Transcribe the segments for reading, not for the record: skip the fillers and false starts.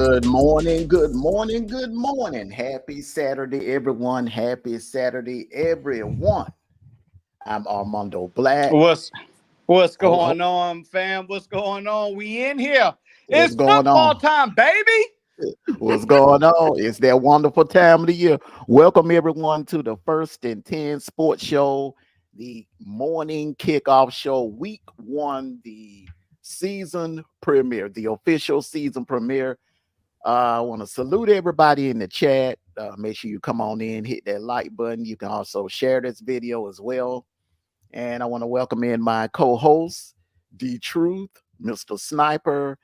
Good morning, good morning, good morning. Happy Saturday, everyone. Happy Saturday, everyone. I'm Armando Black. What's going on, fam? What's going on? We in here. What's It's going football on? time, baby. What's going on? It's that wonderful time of the year. Welcome everyone to the First and 10 Sports Show, the morning kickoff show, week one, the season premiere, the official season premiere. I want to salute everybody in the chat. Make sure you come on in, hit that like button. You can also share this video as well. And I want to welcome in my co-host, D Truth, Mr. Sniper,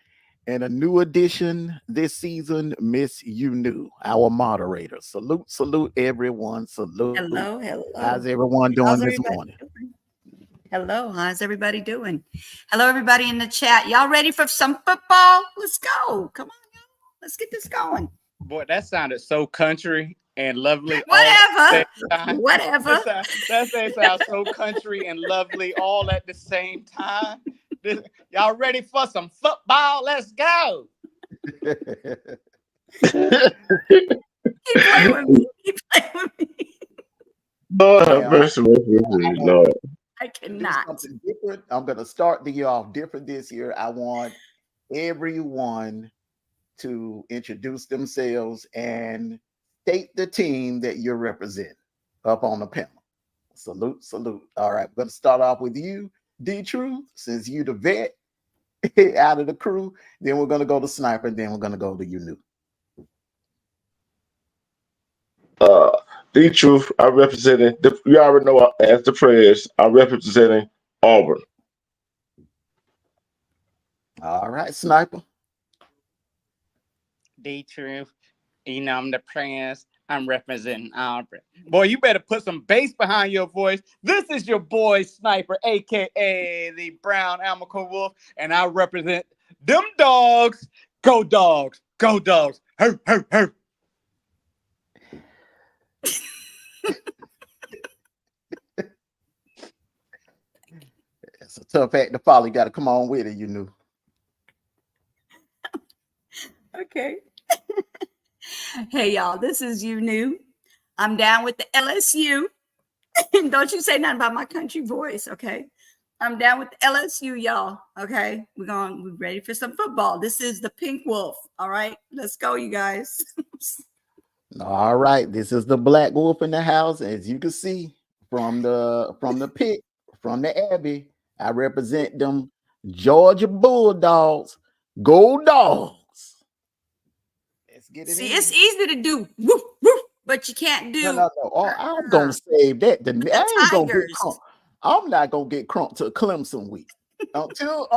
and a new addition this season, Miss You Knew, our moderator. Salute, everyone. Salute. Hello. How's everyone doing this morning? Hello, how's everybody doing? Hello, everybody in the chat. Y'all ready for some football? Let's go. Come on, y'all. Let's get this going. Boy, that sounded so country and lovely. Whatever. That sounds so country and lovely all at the same time. Y'all ready for some football? Let's go. Keep playing with me. Lord. I cannot. Something different. I'm going to start the year off different this year. I want everyone to introduce themselves and state the team that you're representing up on the panel. Salute. All right, we're going to start off with you, D Truth, since you the vet out of the crew. Then we're going to go to Sniper, and then we're going to go to You Knew. D Truth, I'm representing, you already know as the prayers, I'm representing Auburn. All right, Sniper. D Truth, you know I'm the prince. I'm representing Auburn. Boy, you better put some bass behind your voice. This is your boy Sniper, aka the Brown Almaco Wolf, and I represent them dogs. Go dogs, go dogs. Ho, ho, ho. It's a tough act to follow. You got to come on with it, You Knew. Okay. Hey, y'all, this is You Knew. I'm down with the LSU. Don't you say nothing about my country voice, okay? I'm down with the LSU, y'all, okay? We're ready for some football. This is the Pink Wolf, all right? Let's go, you guys. All right, this is the Black Wolf in the house. As you can see from the pit, from the Abbey, I represent them Georgia Bulldogs. Go Dogs. Let's get it. See, it's easy to do, woof, woof, but you can't do. No. Oh, I'm gonna save that. I ain't gonna get crunk. I'm not gonna get crunk till Clemson week. until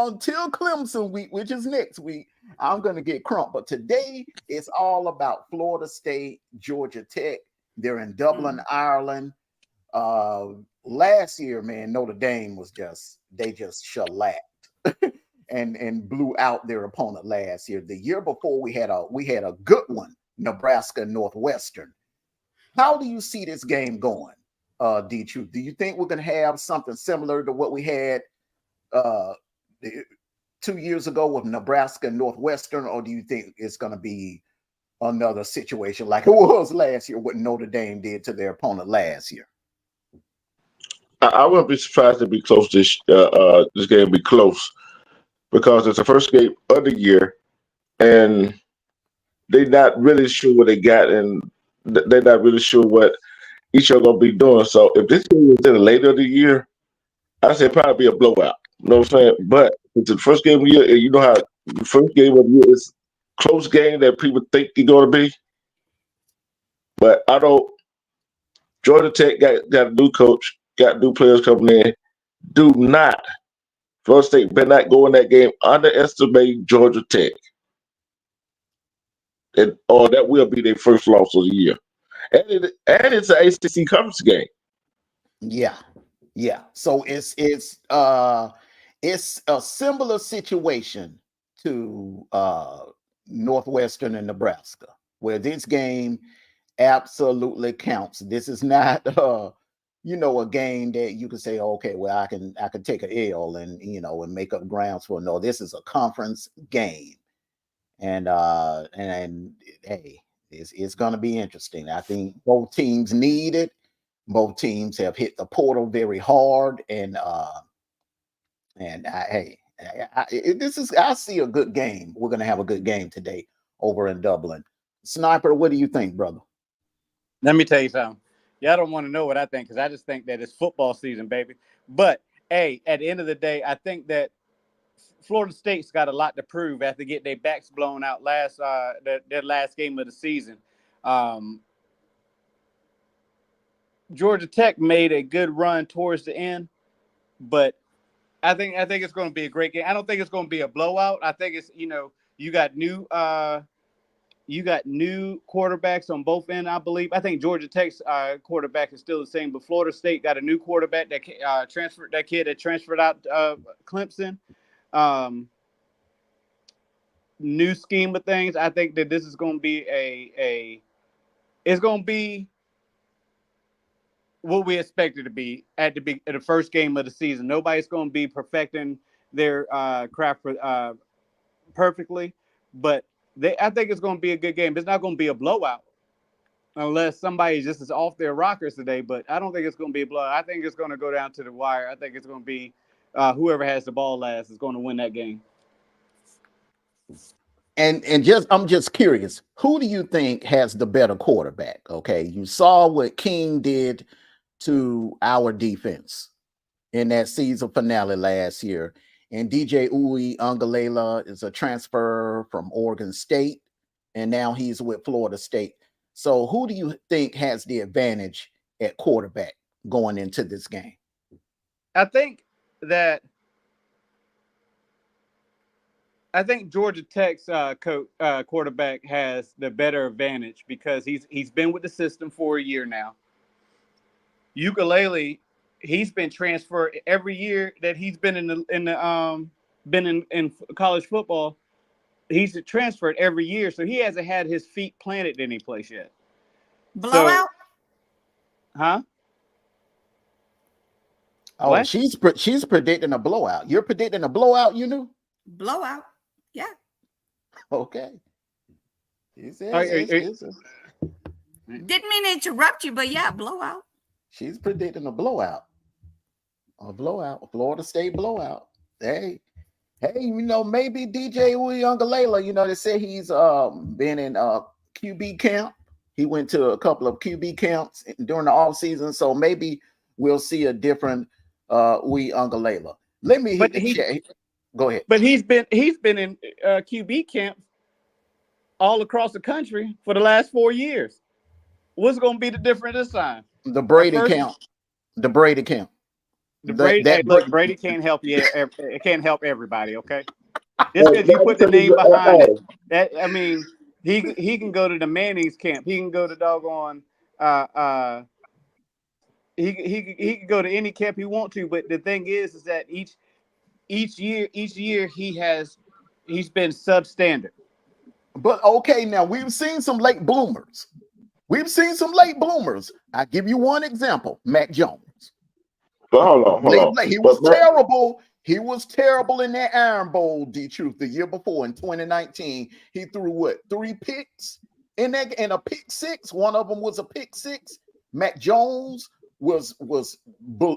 Clemson week, which is next week, I'm gonna get crunk. But today it's all about Florida State, Georgia Tech. They're in Dublin, Ireland. Last year, man, Notre Dame was just shellacked and blew out their opponent last year. The year before, we had a good one, Nebraska Northwestern. How do you see this game going, D Truth? Do you think we're going to have something similar to what we had 2 years ago with Nebraska Northwestern, or do you think it's going to be another situation like it was last year, what Notre Dame did to their opponent last year? I wouldn't be surprised to be close. This game be close because it's the first game of the year, and they're not really sure what they got, and they're not really sure what each other gonna be doing. So if this game is in the later of the year, I say probably be a blowout. You know what I'm saying? But it's the first game of the year, and you know how the first game of the year is close game that people think it's gonna be. But I don't. Georgia Tech got a new coach, got new players coming in. Do not, Florida State better not go in that game underestimate Georgia Tech. Or that will be their first loss of the year. And it's an ACC conference game. Yeah. So it's a similar situation to Northwestern and Nebraska, where this game absolutely counts. This is not a game that you can say, okay, well, I can take an L and and make up grounds for. No, this is a conference game. And hey, it's going to be interesting. I think both teams need it. Both teams have hit the portal very hard, and I see a good game. We're going to have a good game today over in Dublin. Sniper, what do you think, brother? Let me tell you something. Y'all don't want to know what I think because I just think that it's football season, baby. But hey, at the end of the day, I think that Florida State's got a lot to prove after getting their backs blown out their last game of the season. Georgia Tech made a good run towards the end, but I think it's going to be a great game. I don't think it's going to be a blowout. I think it's you got new quarterbacks on both ends. I believe. I think Georgia Tech's quarterback is still the same, but Florida State got a new quarterback that transferred. That kid that transferred out Clemson. New scheme of things. I think that this is going to be it's going to be what we expect it to be at the first game of the season. Nobody's going to be perfecting their craft perfectly, but I think it's going to be a good game. It's not going to be a blowout unless somebody just is off their rockers today, but I don't think it's going to be a blowout. I think it's going to go down to the wire. I think it's going to be whoever has the ball last is going to win that game. And I'm just curious, who do you think has the better quarterback? Okay, you saw what King did to our defense in that season finale last year. And DJ Uiagalelei is a transfer from Oregon State, and now he's with Florida State. So who do you think has the advantage at quarterback going into this game? I think Georgia Tech's quarterback has the better advantage because he's been with the system for a year now. Ukulele, he's been transferred every year that he's been in college football. He's transferred every year, so he hasn't had his feet planted any place yet. Blowout? Huh? Oh, what? She's predicting a blowout. You're predicting a blowout, you knew? Blowout. Yeah. Okay. Didn't mean to interrupt you, but yeah, blowout. She's predicting a blowout. A Florida State blowout. Hey, maybe DJ Uiagalelei, they say he's been in QB camp. He went to a couple of QB camps during the off season, so maybe we'll see a different Uiagalelei. Let me hit the chat. Go ahead. But he's been in QB camps all across the country for the last 4 years. What's going to be the difference this time? The Brady camp. Brady can't help you. It can't help everybody. Okay, just because you put the name behind it, he can go to the Manning's camp. He can go to doggone. He can go to any camp he want to. But the thing is that each year he's been substandard. But okay, now we've seen some late bloomers. I give you one example: Mac Jones. But hold on. He was terrible. He was terrible in that Iron Bowl, D-Truth, the year before in 2019. He threw 3 picks in a pick six. One of them was a pick six. Mac Jones was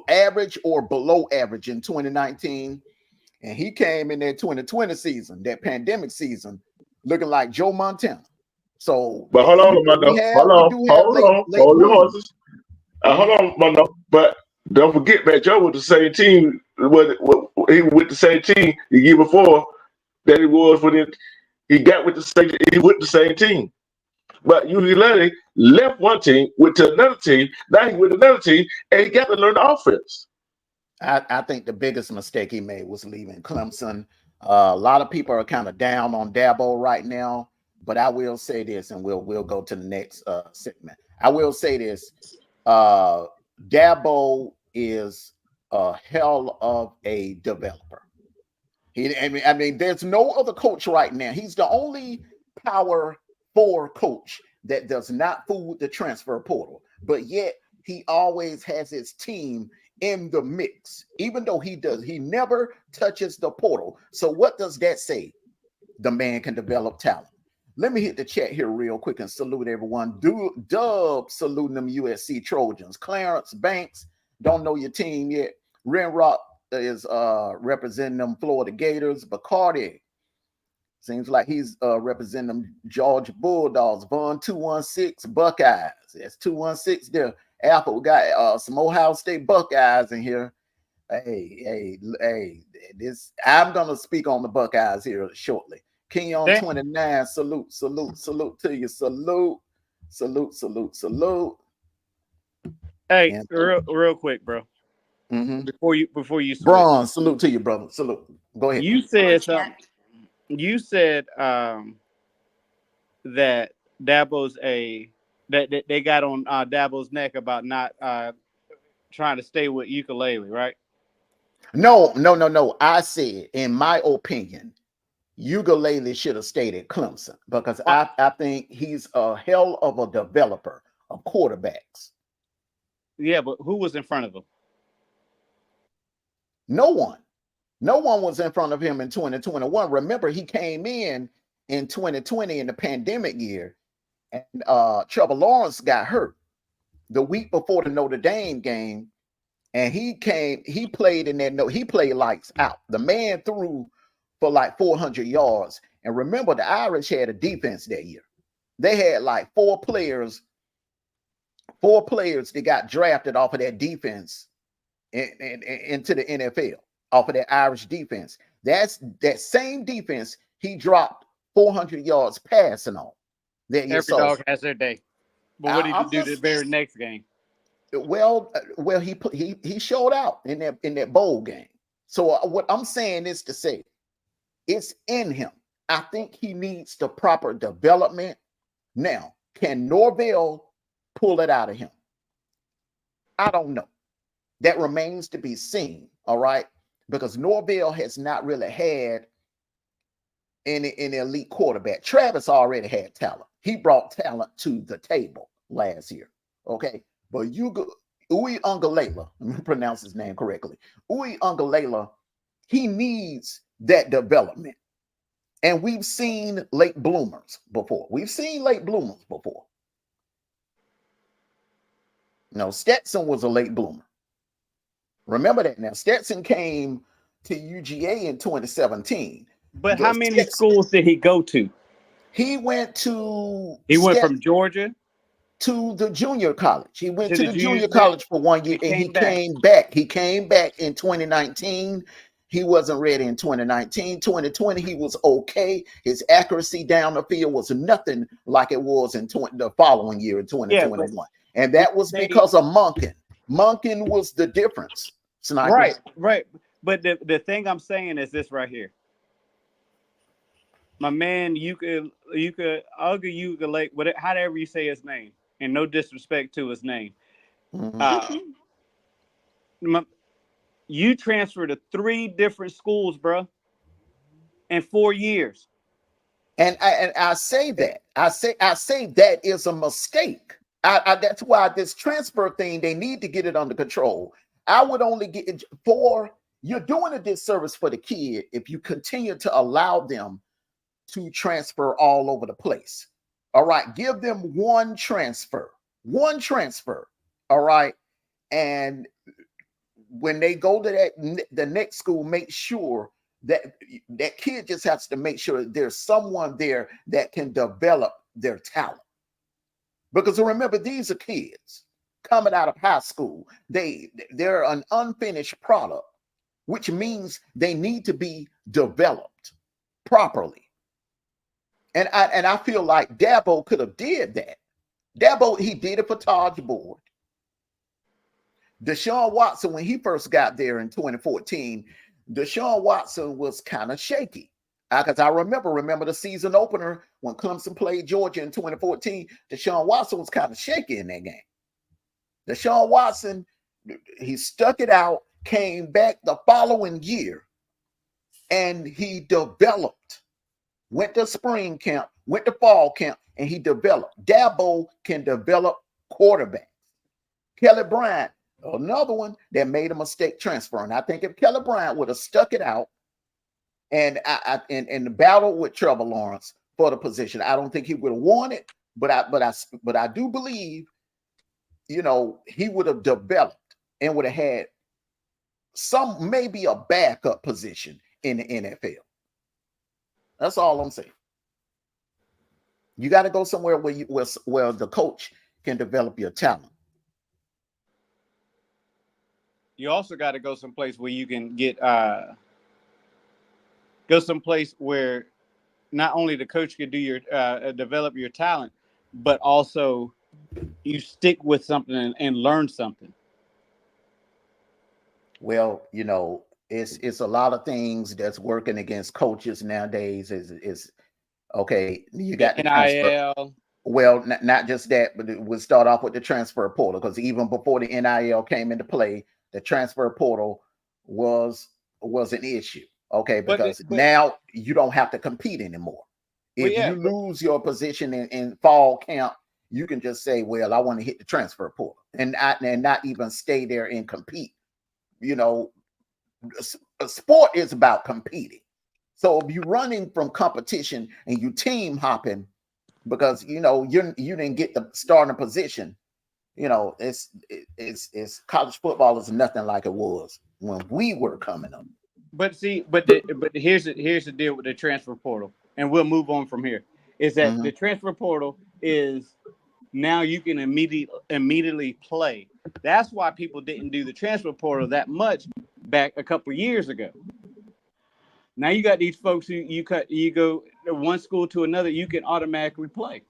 average or below average in 2019, and he came in that 2020 season, that pandemic season, looking like Joe Montana. So, but hold on, but don't forget, Matt Joe with the same team. He was with the same team the year before that he was when he got with the same team. But Uiagalelei left one team, went to another team. Now he's with another team, and he got to learn the offense. I think the biggest mistake he made was leaving Clemson. A lot of people are kind of down on DeBoer right now. But I will say this, and we'll go to the next segment. I will say this: DeBoer is a hell of a developer. There's no other coach right now. He's the only Power 4 coach that does not fool with the transfer portal, but yet he always has his team in the mix. Even though he never touches the portal. So what does that say? the man can develop talent. Let me hit the chat here real quick and salute everyone. Dub saluting them USC Trojans. Clarence Banks, don't know your team yet. Renrock is representing them Florida Gators. Bacardi seems like he's representing them Georgia Bulldogs. Vaughn 216 Buckeyes. That's 216 there. Apple got some Ohio State Buckeyes in here. Hey, this I'm gonna speak on the Buckeyes here shortly. Kenyon 29, salute to you. Salute. Hey, and real quick, bro. Mm-hmm. Before you switch. Bronze, salute to you, brother. Salute. Go ahead. You said something. You said that Dabo's that they got on Dabo's neck about not trying to stay with ukulele, right? No. I said, in my opinion, ukulele should have stayed at Clemson because I think he's a hell of a developer of quarterbacks. Yeah, but who was in front of him? No one was in front of him in 2021. Remember, he came in 2020 in the pandemic year, and Trevor Lawrence got hurt the week before the Notre Dame game, and he played in that. He played lights out. The man threw for like 400 yards. And remember, the Irish had a defense that year. They had like four players that got drafted off of that defense into the NFL, off of that Irish defense. That's that same defense he dropped 400 yards passing on. Every dog has their day. But what did he do the very next game? Well, he showed out in that bowl game. So what I'm saying is to say, it's in him. I think he needs the proper development. Now, can Norvell pull it out of him? I don't know. That remains to be seen, all right? Because Norvell has not really had an elite quarterback. Travis already had talent. He brought talent to the table last year, okay? But Uwe Ungalala, let me pronounce his name correctly. Uwe Ungalala, he needs that development. And we've seen late bloomers before. No, Stetson was a late bloomer. Remember that now. Stetson came to UGA in 2017. But how many schools did he go to? He went from Georgia to the junior college. He went to the junior college for 1 year, and he came back. He came back in 2019. He wasn't ready in 2019. 2020, he was okay. His accuracy down the field was nothing like it was in the following year in 2021. Yeah, and that was because of Monken. Monken was the difference. Sniper. Right. But the thing I'm saying is this right here. My man, you could ukulele, however you say his name, and no disrespect to his name. Mm-hmm. You transferred to 3 different schools, bro, in 4 years. And I say that. I say that is a mistake. That's why this transfer thing, they need to get it under control. I would only get it you're doing a disservice for the kid if you continue to allow them to transfer all over the place. All right, give them one transfer. All right, and when they go to the next school, make sure that kid just has to make sure there's someone there that can develop their talent. Because remember, these are kids coming out of high school. They're an unfinished product, which means they need to be developed properly. And I feel like Dabo could have did that. Dabo, he did it for Taj Board. Deshaun Watson, when he first got there in 2014, Deshaun Watson was kind of shaky. Because I remember the season opener when Clemson played Georgia in 2014, Deshaun Watson was kind of shaky in that game. Deshaun Watson, he stuck it out, came back the following year, and he developed. Went to spring camp, went to fall camp, and he developed. Dabo can develop quarterbacks. Kelly Bryant, another one that made a mistake transferring. I think if Kelly Bryant would have stuck it out and in the battle with Trevor Lawrence for the position. I don't think he would have won it, but I do believe, you know, he would have developed and would have had maybe a backup position in the NFL. That's all I'm saying. You got to go somewhere where the coach can develop your talent. You also got to go someplace where you can go someplace where not only the coach can do your develop your talent, but also you stick with something and learn something. Well, you know, it's a lot of things that's working against coaches nowadays. Is okay. You got the transfer. NIL. Well, not just that, but we'll start off with the transfer portal, because even before the NIL came into play, the transfer portal was an issue. Okay, because now you don't have to compete anymore. If you lose your position in fall camp, you can just say, well, I want to hit the transfer portal and not even stay there and compete. You know, a sport is about competing. So if you're running from competition and you team hopping because, you know, you didn't get the starting position, you know, it's college football is nothing like it was when we were coming up. But see, but here's the deal with the transfer portal, and we'll move on from here. Is that the transfer portal is now you can immediately play. That's why people didn't do the transfer portal that much back a couple years ago. Now you got these folks who you go one school to another, you can automatically play.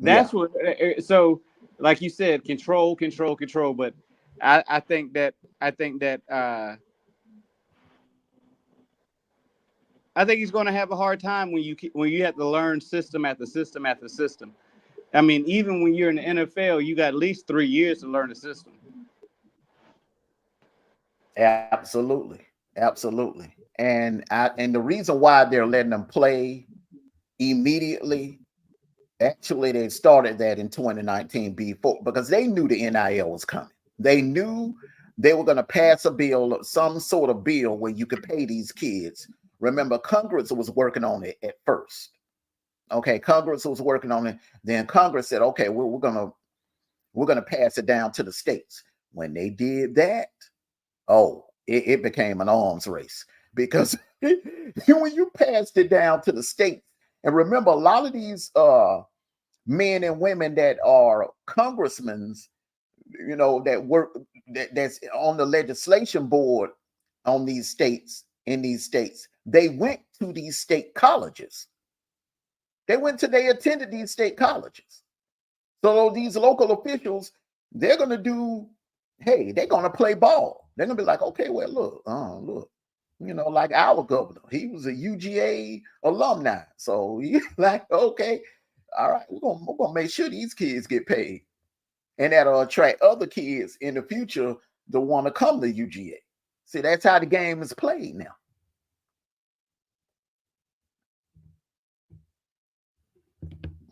That's what. So, like you said, control. But I think that he's going to have a hard time when you have to learn system after system after system. I mean, even when you're in the NFL, you got at least 3 years to learn the system. Absolutely. And the reason why they're letting them play immediately, actually, they started that in 2019 because they knew the NIL was coming. They knew they were going to pass a bill, some sort of bill where you could pay these kids. Remember, Congress was working on it at first. Okay, Congress was working on it. Then Congress said, okay, we're gonna pass it down to the states. When they did that, it became an arms race, because when you passed it down to the states, and remember, a lot of these men and women that are congressmen, you know, that's on the legislation board on these states, they went to these state colleges. They attended these state colleges. So these local officials, they're going to play ball. They're going to be like, okay, well, look, you know, like our governor, he was a UGA alumni. So he's like, okay, all right, we're going to make sure these kids get paid. And that'll attract other kids in the future to want to come to UGA. See, that's how the game is played now.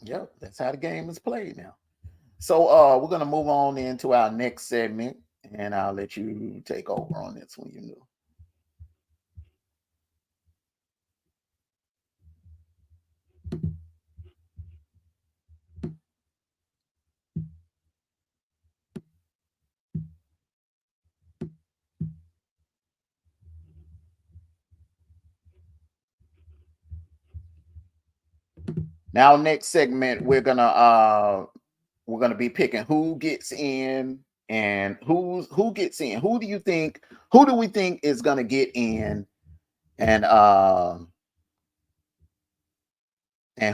Yep, that's how the game is played now. So we're going to move on into our next segment, and I'll let you take over on this when you know. Now, next segment, we're gonna be picking who gets in and who gets in. Who do we think is gonna get in, and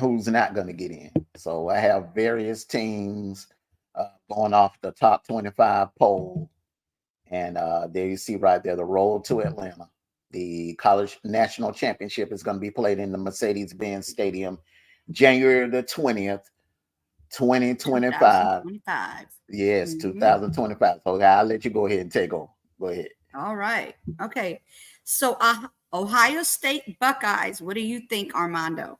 who's not gonna get in? So I have various teams going off the top 25 poll, and there you see right there the road to Atlanta. The college national championship is going to be played in the Mercedes-Benz Stadium, January the 20th, 2025. Yes, 2025. So I'll let you go ahead and take over. Go ahead. All right. Okay. So Ohio State Buckeyes, what do you think, Armando?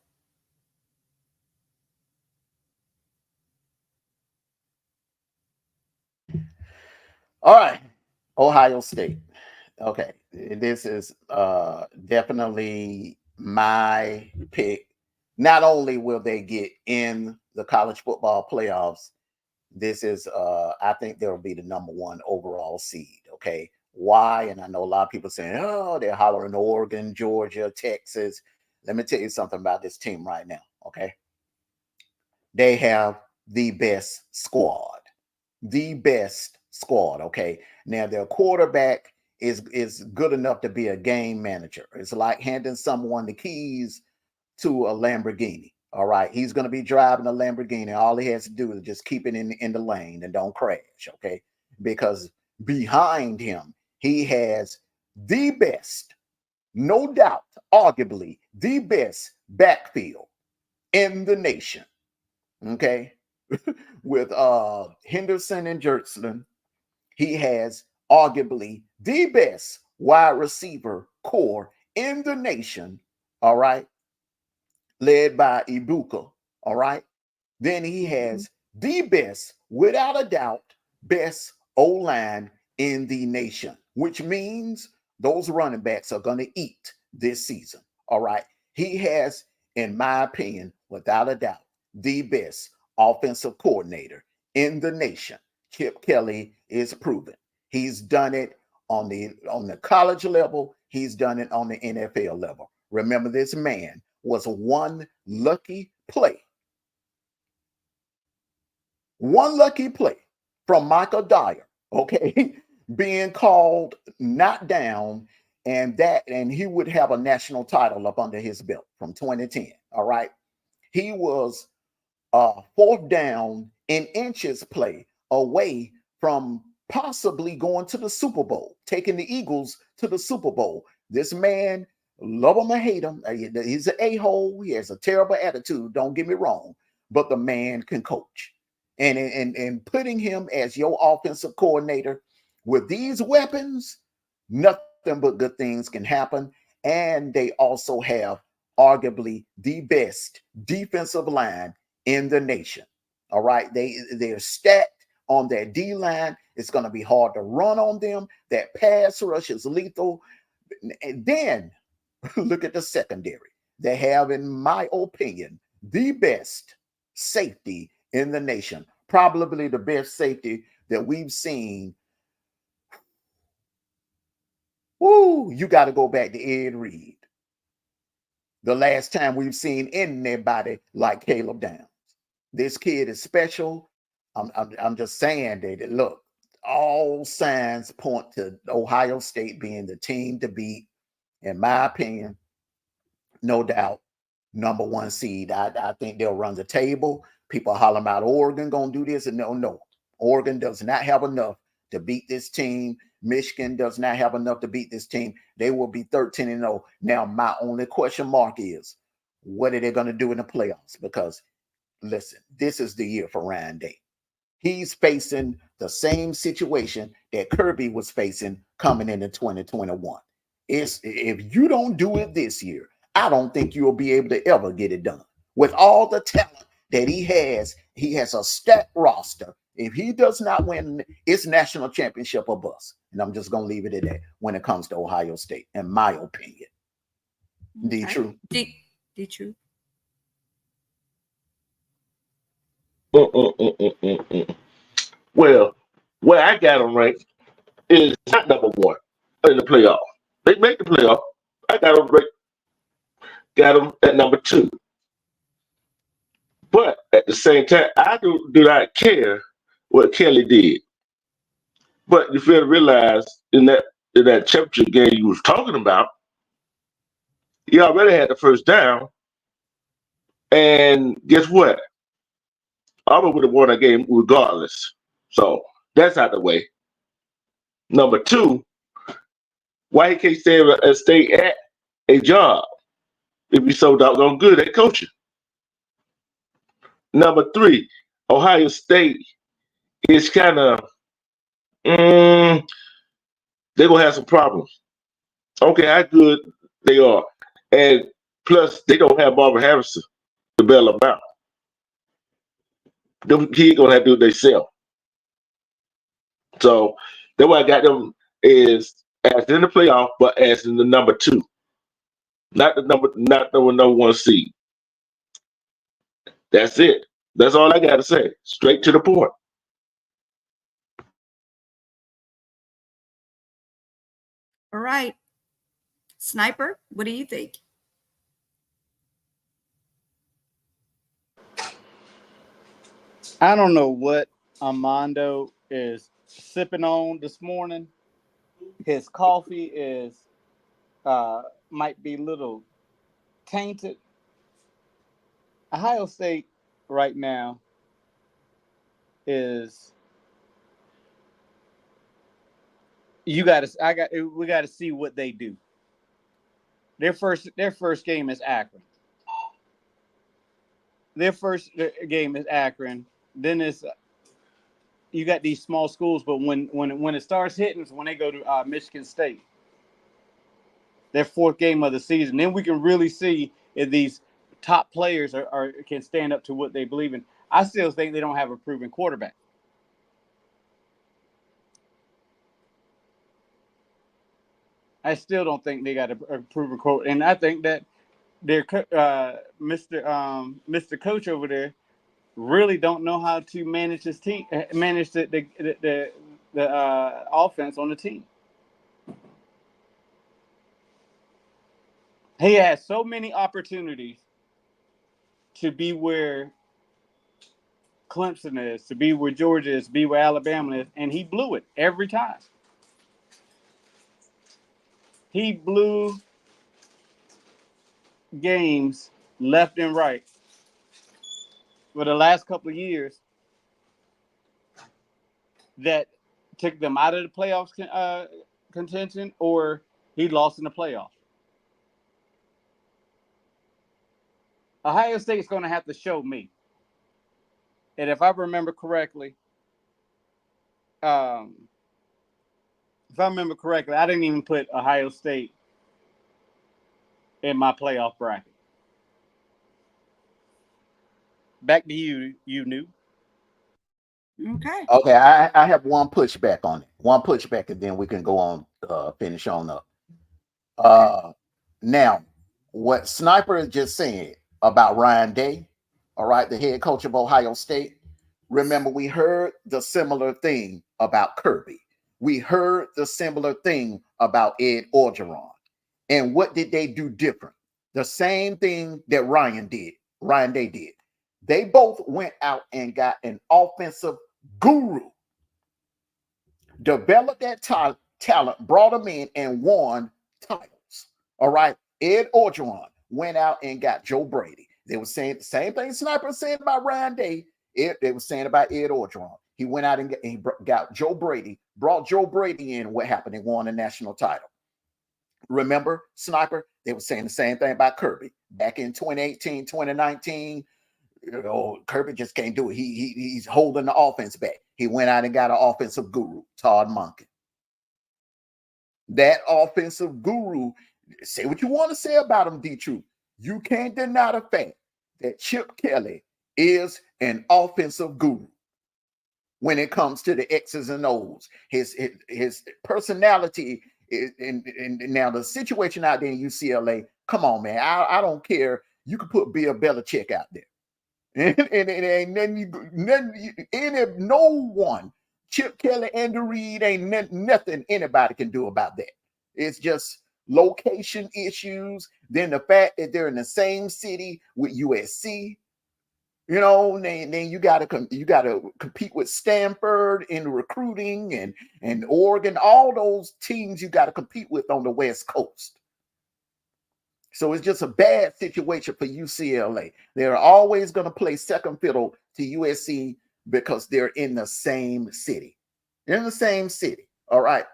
All right. Ohio State. Okay, this is definitely my pick. Not only will they get in the college football playoffs, this is I think they'll be the number one overall seed. Okay. Why? And I know a lot of people saying, oh, they're hollering Oregon, Georgia, Texas. Let me tell you something about this team right now. Okay. They have the best squad. The best squad. Okay. Now their quarterback is good enough to be a game manager. It's like handing someone the keys to a Lamborghini. All right. He's going to be driving a Lamborghini. All he has to do is just keep it in the lane and don't crash. Okay. Because behind him, he has the best, no doubt, arguably the best backfield in the nation. Okay. With Henderson and Jertson, he has arguably the best wide receiver core in the nation. All right. Led by Ibuka. All right. Then he has the best, without a doubt, best O-line in the nation, which means those running backs are going to eat this season. All right. He has, in my opinion, without a doubt, the best offensive coordinator in the nation. Chip Kelly is proven. He's done it on the college level. He's done it on the NFL level. Remember, this man was one lucky play from Michael Dyer, okay, being called not down, and he would have a national title up under his belt from 2010. All right. He was fourth down in inches play away from possibly going to the Super Bowl, taking the Eagles to the Super Bowl. This man, love him or hate him, he's an a-hole. He has a terrible attitude. Don't get me wrong, but the man can coach. And putting him as your offensive coordinator with these weapons, nothing but good things can happen. And they also have arguably the best defensive line in the nation. All right. They're stacked on their D line. It's going to be hard to run on them. That pass rush is lethal. And then look at the secondary. They have, in my opinion, the best safety in the nation. Probably the best safety that we've seen. Woo, you got to go back to Ed Reed. The last time we've seen anybody like Caleb Downs. This kid is special. I'm just saying that, look, all signs point to Ohio State being the team to beat. In my opinion, no doubt, number one seed. I think they'll run the table. People are hollering about Oregon going to do this. And no. Oregon does not have enough to beat this team. Michigan does not have enough to beat this team. They will be 13-0. Now, my only question mark is, what are they going to do in the playoffs? Because, listen, this is the year for Ryan Day. He's facing the same situation that Kirby was facing coming into 2021. If you don't do it this year, I don't think you'll be able to ever get it done. With all the talent that he has a stacked roster. If he does not win, it's national championship or bust. And I'm just going to leave it at that when it comes to Ohio State, in my opinion. Okay. True. True. Well, where I got them ranked is not number one in the playoff. They make the playoff. I got them at number two. But at the same time, I do not care what Kelly did. But you fail to realize in that championship game you was talking about, he already had the first down. And guess what? Auburn would have won that game regardless. So that's out the way. Number two, why he can't stay at a job if he's so doggone good at coaching? Number three, Ohio State is kind of, they're going to have some problems. Okay, how good they are. And plus, they don't have Barbara Harrison to bail them out. He ain't going to have to do it themselves. So that's why I got them is as in the playoff, but as in the number 2, not the number 1 seed. That's it. That's all I got to say. Straight to the point. All right. Sniper, what do you think? I don't know what Armando is sipping on this morning. His coffee is might be a little tainted. Ohio State right now is we got to see what they do. Their first game is Akron. Then it's you got these small schools, but when it starts hitting, is when they go to Michigan State. Their 4th game of the season. Then we can really see if these top players can stand up to what they believe in. I still think they don't have a proven quarterback. I still don't think they got a proven quarterback, and I think that their Mr. Coach over there really don't know how to manage his team, manage the offense on the team. He has so many opportunities to be where Clemson is, to be where Georgia is, to be where Alabama is, and he blew it every time. He blew games left and right for the last couple of years that took them out of the playoffs contention, or he lost in the playoffs. Ohio State's going to have to show me. And if I remember correctly, I didn't even put Ohio State in my playoff bracket. Back to you, you knew. Okay. Okay, I have one pushback on it. One pushback, and then we can go on, finish on up. Now, what Sniper is just saying about Ryan Day, all right, the head coach of Ohio State. Remember, we heard the similar thing about Kirby. We heard the similar thing about Ed Orgeron. And what did they do different? The same thing that Ryan Day did. They both went out and got an offensive guru, developed that talent, brought them in, and won titles. All right. Ed Orgeron went out and got Joe Brady. They were saying the same thing Sniper was saying about Ryan Day. They were saying about Ed Orgeron. He went out and got Joe Brady, brought Joe Brady in. What happened? They won a national title. Remember, Sniper? They were saying the same thing about Kirby. Back in 2018, 2019, Kirby just can't do it. He's holding the offense back. He went out and got an offensive guru, Todd Monken. That offensive guru, say what you want to say about him, D-Truth. You can't deny the fact that Chip Kelly is an offensive guru when it comes to the X's and O's. His personality is, and now the situation out there in UCLA, come on, man. I don't care. You can put Bill Belichick out there. And then no one, Chip Kelly, Andy Reid, ain't nothing anybody can do about that. It's just location issues. Then the fact that they're in the same city with USC, then you gotta compete with Stanford in recruiting and Oregon, all those teams you got to compete with on the West Coast. So it's just a bad situation for UCLA. They're always going to play second fiddle to USC because they're in the same city. They're in the same city. All right.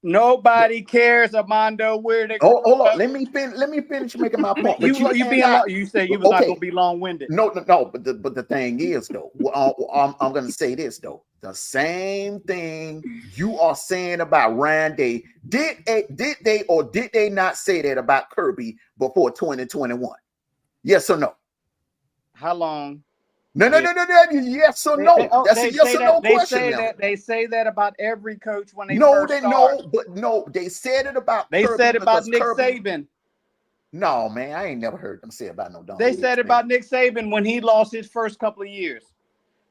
Nobody cares, Armando, where they hold on. Let me finish making my point. You say you was not going to be long-winded. No. But the thing is, though, I'm going to say this, though. The same thing you are saying about Ryan Day, did they or did they not say that about Kirby before 2021? Yes or no? How long No. Yes or no? That's a yes or no question now. They say that about every coach when they No, first they start. they said it about They Kirby said it about Nick Kirby, Saban. No, man, I ain't never heard them say about no dog. They said about Nick Saban when he lost his first couple of years.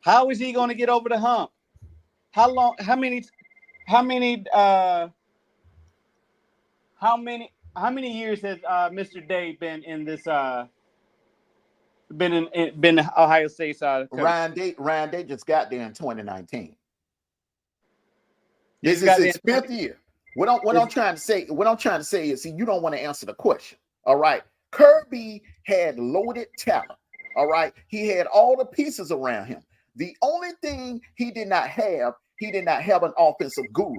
How is he going to get over the hump? How long? How many years has Mr. Day been in this? Been Ohio State's coach? Ryan Day just got there in 2019. This is his 5th year. What I'm trying to say is, see, you don't want to answer the question. All right. Kirby had loaded talent. All right. He had all the pieces around him. The only thing he did not have an offensive guru.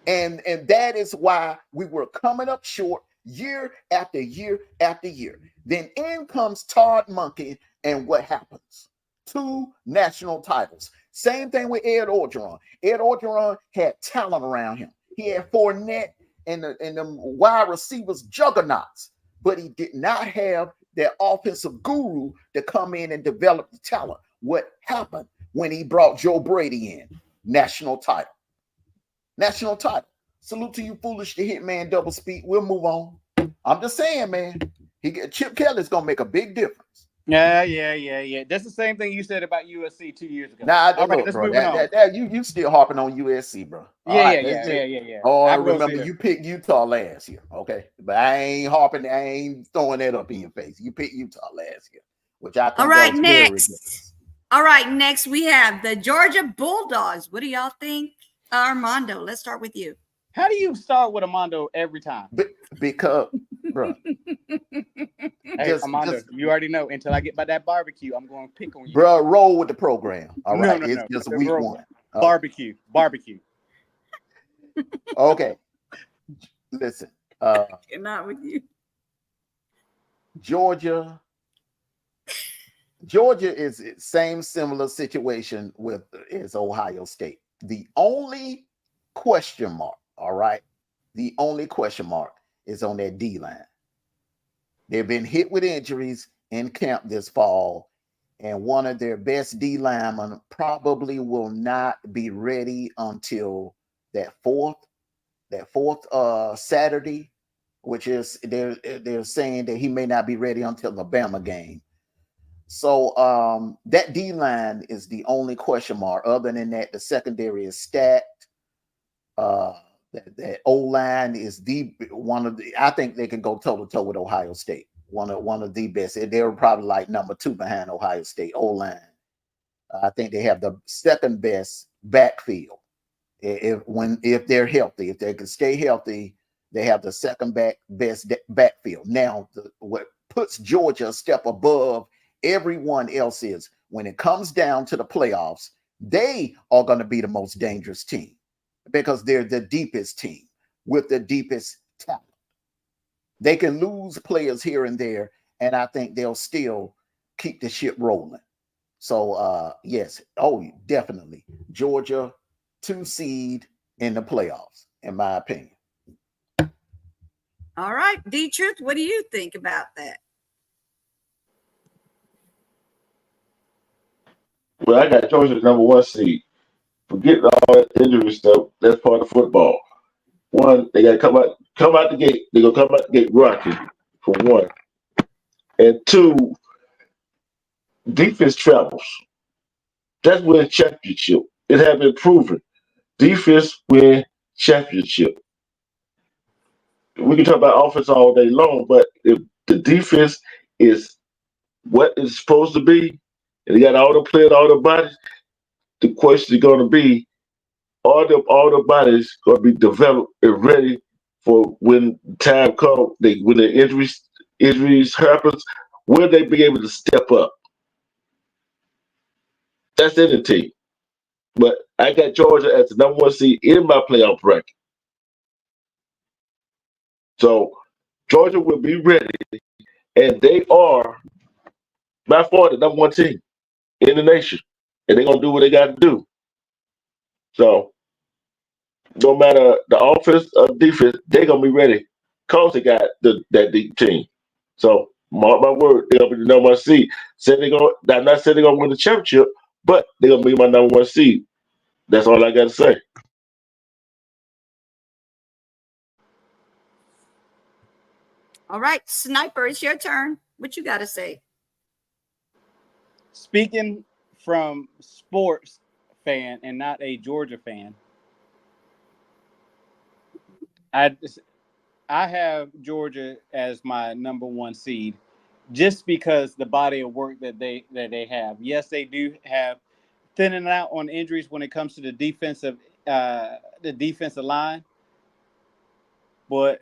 And that is why we were coming up short year after year after year. Then in comes Todd Monken, and what happens? 2 national titles. Same thing with Ed Orgeron. Ed Orgeron had talent around him. He had Fournette and the wide receivers juggernauts, but he did not have that offensive guru to come in and develop the talent. What happened when he brought Joe Brady in? National title. National title. Salute to you, foolish to hit man double speed. We'll move on. I'm just saying, man. Chip Kelly's gonna make a big difference. Yeah. That's the same thing you said about USC 2 years ago. Nah, all right, let's move on. You still harping on USC, bro. Yeah. Oh, I remember you picked Utah last year, okay? But I ain't throwing that up in your face. You picked Utah last year, which I think. All right, next. All right, next we have the Georgia Bulldogs. What do y'all think? Armando, let's start with you. How do you start with Armando every time? Because, bro. Hey, Armando, you already know. Until I get by that barbecue, I'm going to pick on you. Bro, roll with the program. All right, it's just week 1. Barbecue. Okay. Listen. Not with you. Georgia is same similar situation as Ohio State. The only question mark, all right? The only question mark is on that D-line. They've been hit with injuries in camp this fall, and one of their best D linemen probably will not be ready until that fourth Saturday, which is they're saying that he may not be ready until the Bama game. So that D line is the only question mark. Other than that, the secondary is stacked. That O line is I think they can go toe to toe with Ohio State. One of the best. They're probably like number 2 behind Ohio State O line. I think they have the second best backfield. If they're healthy, if they can stay healthy, they have the second best backfield. Now, what puts Georgia a step above everyone else is when it comes down to the playoffs, they are going to be the most dangerous team because they're the deepest team with the deepest talent. They can lose players here and there, and I think they'll still keep the ship rolling. So, yes, definitely. Georgia, 2 seed in the playoffs, in my opinion. All right, D-Truth, what do you think about that? Well, I got Georgia number 1 seed. Forget all that injury stuff. That's part of football. 1, they got to come out the gate. They're going to come out the gate rocking, for 1. And 2, defense travels. That's win championship. It has been proven. Defense win championship. We can talk about offense all day long, but if the defense is what it's supposed to be, and they got all the players, all the bodies, the question is going to be, all the bodies going to be developed and ready for when time comes, when the injuries happens, will they be able to step up? That's in the team. But I got Georgia as the number 1 seed in my playoff bracket. So Georgia will be ready, and they are by far the number 1 team in the nation, and they're gonna do what they got to do. So no matter the offense or defense, they're gonna be ready because they got that deep team. So Mark my word, they're gonna be the number one seed. I'm not saying they're gonna win the championship, but they're gonna be my number one seed. That's all I gotta say. All right, Sniper, it's your turn. What you got to say? Speaking from sports fan and not a Georgia fan, I have Georgia as my number one seed, just because the body of work that they have. Yes, they do have thinning out on injuries when it comes to the defensive line, but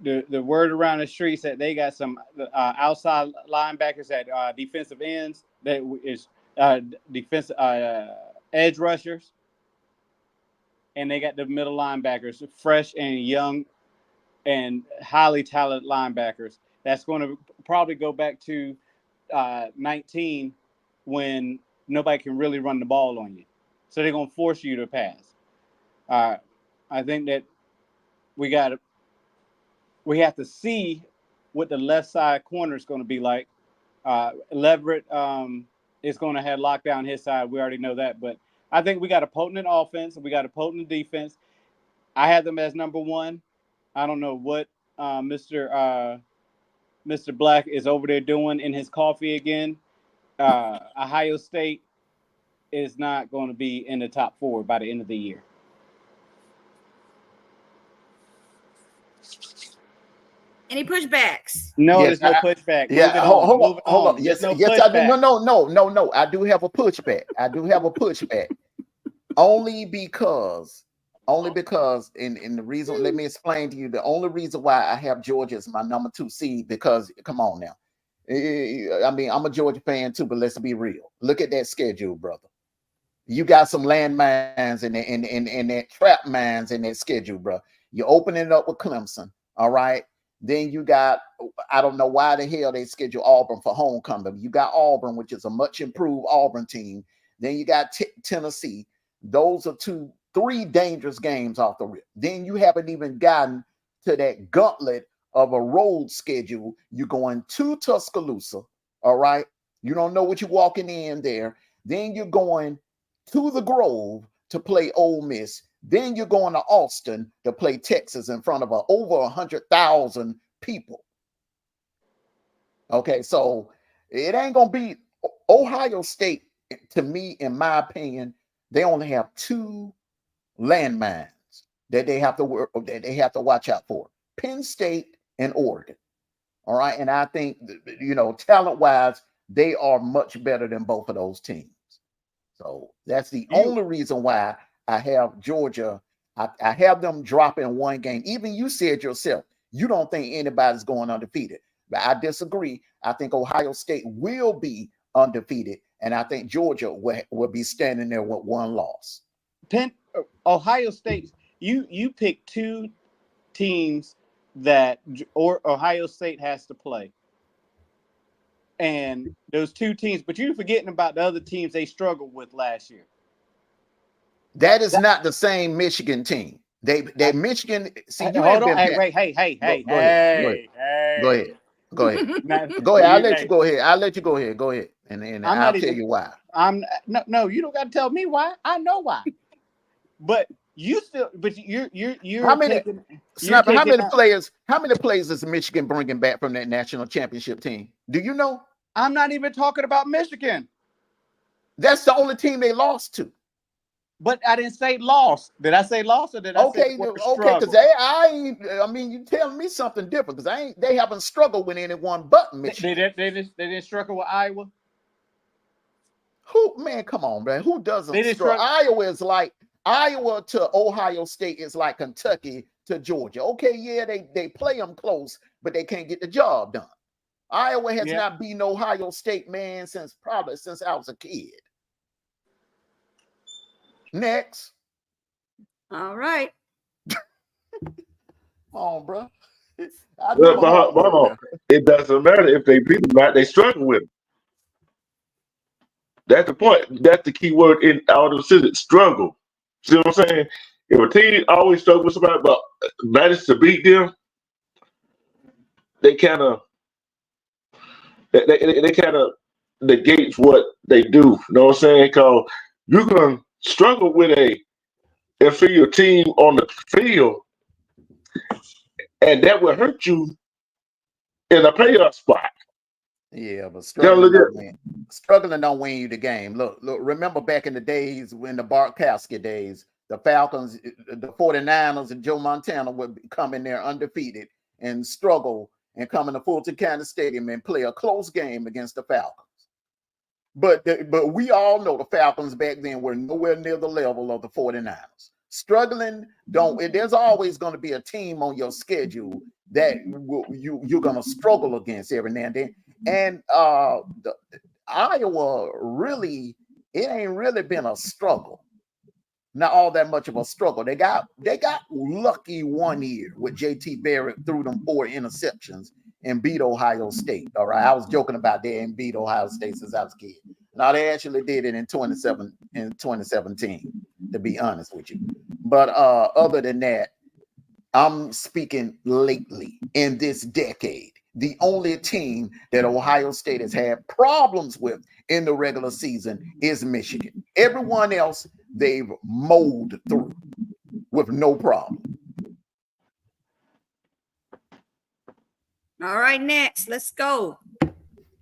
the word around the streets that they got some outside linebackers at defensive ends that is defensive edge rushers, and they got the middle linebackers, fresh and young and highly talented linebackers. That's going to probably go back to 19 when nobody can really run the ball on you. So they're going to force you to pass. I think that we have to see what the left side corner is going to be like. Leverett is going to have lockdown his side. We already know that. But I think we got a potent offense. We got a potent defense. I had them as number one. I don't know what Mr. Black is over there doing in his coffee again. Ohio State is not going to be in the top 4 by the end of the year. Any pushbacks? No, Yes, there's no pushback. Yeah, hold on. Yes, no yes, I do. No. I do have a pushback. Only because in the reason, let me explain to you the only reason why I have Georgia as my number 2 seed, because come on now. I mean, I'm a Georgia fan too, but let's be real. Look at that schedule, brother. You got some landmines and that trap mines in that schedule, bro. You're opening up with Clemson, all right? Then you got, I don't know why the hell they schedule Auburn for homecoming. You got Auburn, which is a much improved Auburn team. Then you got Tennessee. Those are 3 dangerous games off the rip. Then you haven't even gotten to that gauntlet of a road schedule. You're going to Tuscaloosa, all right? You don't know what you're walking in there. Then you're going to the Grove to play Ole Miss. Then you're going to Austin to play Texas in front of over 100,000 people. Okay, so it ain't going to be Ohio State. To me, in my opinion, they only have 2 landmines that they have to watch out for: Penn State and Oregon. All right, and I think talent-wise, they are much better than both of those teams. So that's the only reason why I have Georgia. I have them dropping 1 game. Even you said yourself, you don't think anybody's going undefeated. But I disagree. I think Ohio State will be undefeated, and I think Georgia will be standing there with 1 loss. Ohio State, you pick 2 teams that Ohio State has to play. And those 2 teams, but you're forgetting about the other teams they struggled with last year. That is not the same Michigan team. They Michigan. See, you hold on. Hey. Go ahead. I'll let you go ahead. Go ahead. And I'll tell you why. No, you don't got to tell me why. I know why. But you're how many players is Michigan bringing back from that national championship team? Do you know? I'm not even talking about Michigan. That's the only team they lost to. But I didn't say lost. Did I say lost or did I say okay? Because you telling me something different, because they haven't struggled with anyone but Michigan. They didn't struggle with Iowa. Come on, man. Who doesn't struggle? Iowa is like Iowa to Ohio State is like Kentucky to Georgia. Okay, yeah, they play them close, but they can't get the job done. Iowa has not beaten Ohio State, man, since I was a kid. Next. All right. Come on, bro. It doesn't matter if they beat them or not. They struggle with them. That's the point. That's the key word in all the decisions. Struggle. See what I'm saying? If a team always struggles with somebody but manage to beat them, they kind of they kind of negate what they do. You know what I'm saying? Because you can struggle with a inferior team on the field, and that will hurt you in a playoff spot. Yeah, but Struggling don't win you the game. Look, remember back in the days when the Bartkowski days, the Falcons, the 49ers, and Joe Montana would come in there undefeated and struggle and come into Fulton County Stadium and play a close game against the Falcons. But we all know the Falcons back then were nowhere near the level of the 49ers. Struggling, there's always going to be a team on your schedule that you're going to struggle against every now and then. And Iowa really, it ain't really been a struggle. Not all that much of a struggle. They got lucky one year with JT Barrett threw them 4 interceptions and beat Ohio State. All right. I was joking about that and beat Ohio State since I was a kid. Now they actually did it in 2017, to be honest with you. But other than that, I'm speaking lately in this decade. The only team that Ohio State has had problems with in the regular season is Michigan. Everyone else they've mowed through with no problem. All right, next, let's go.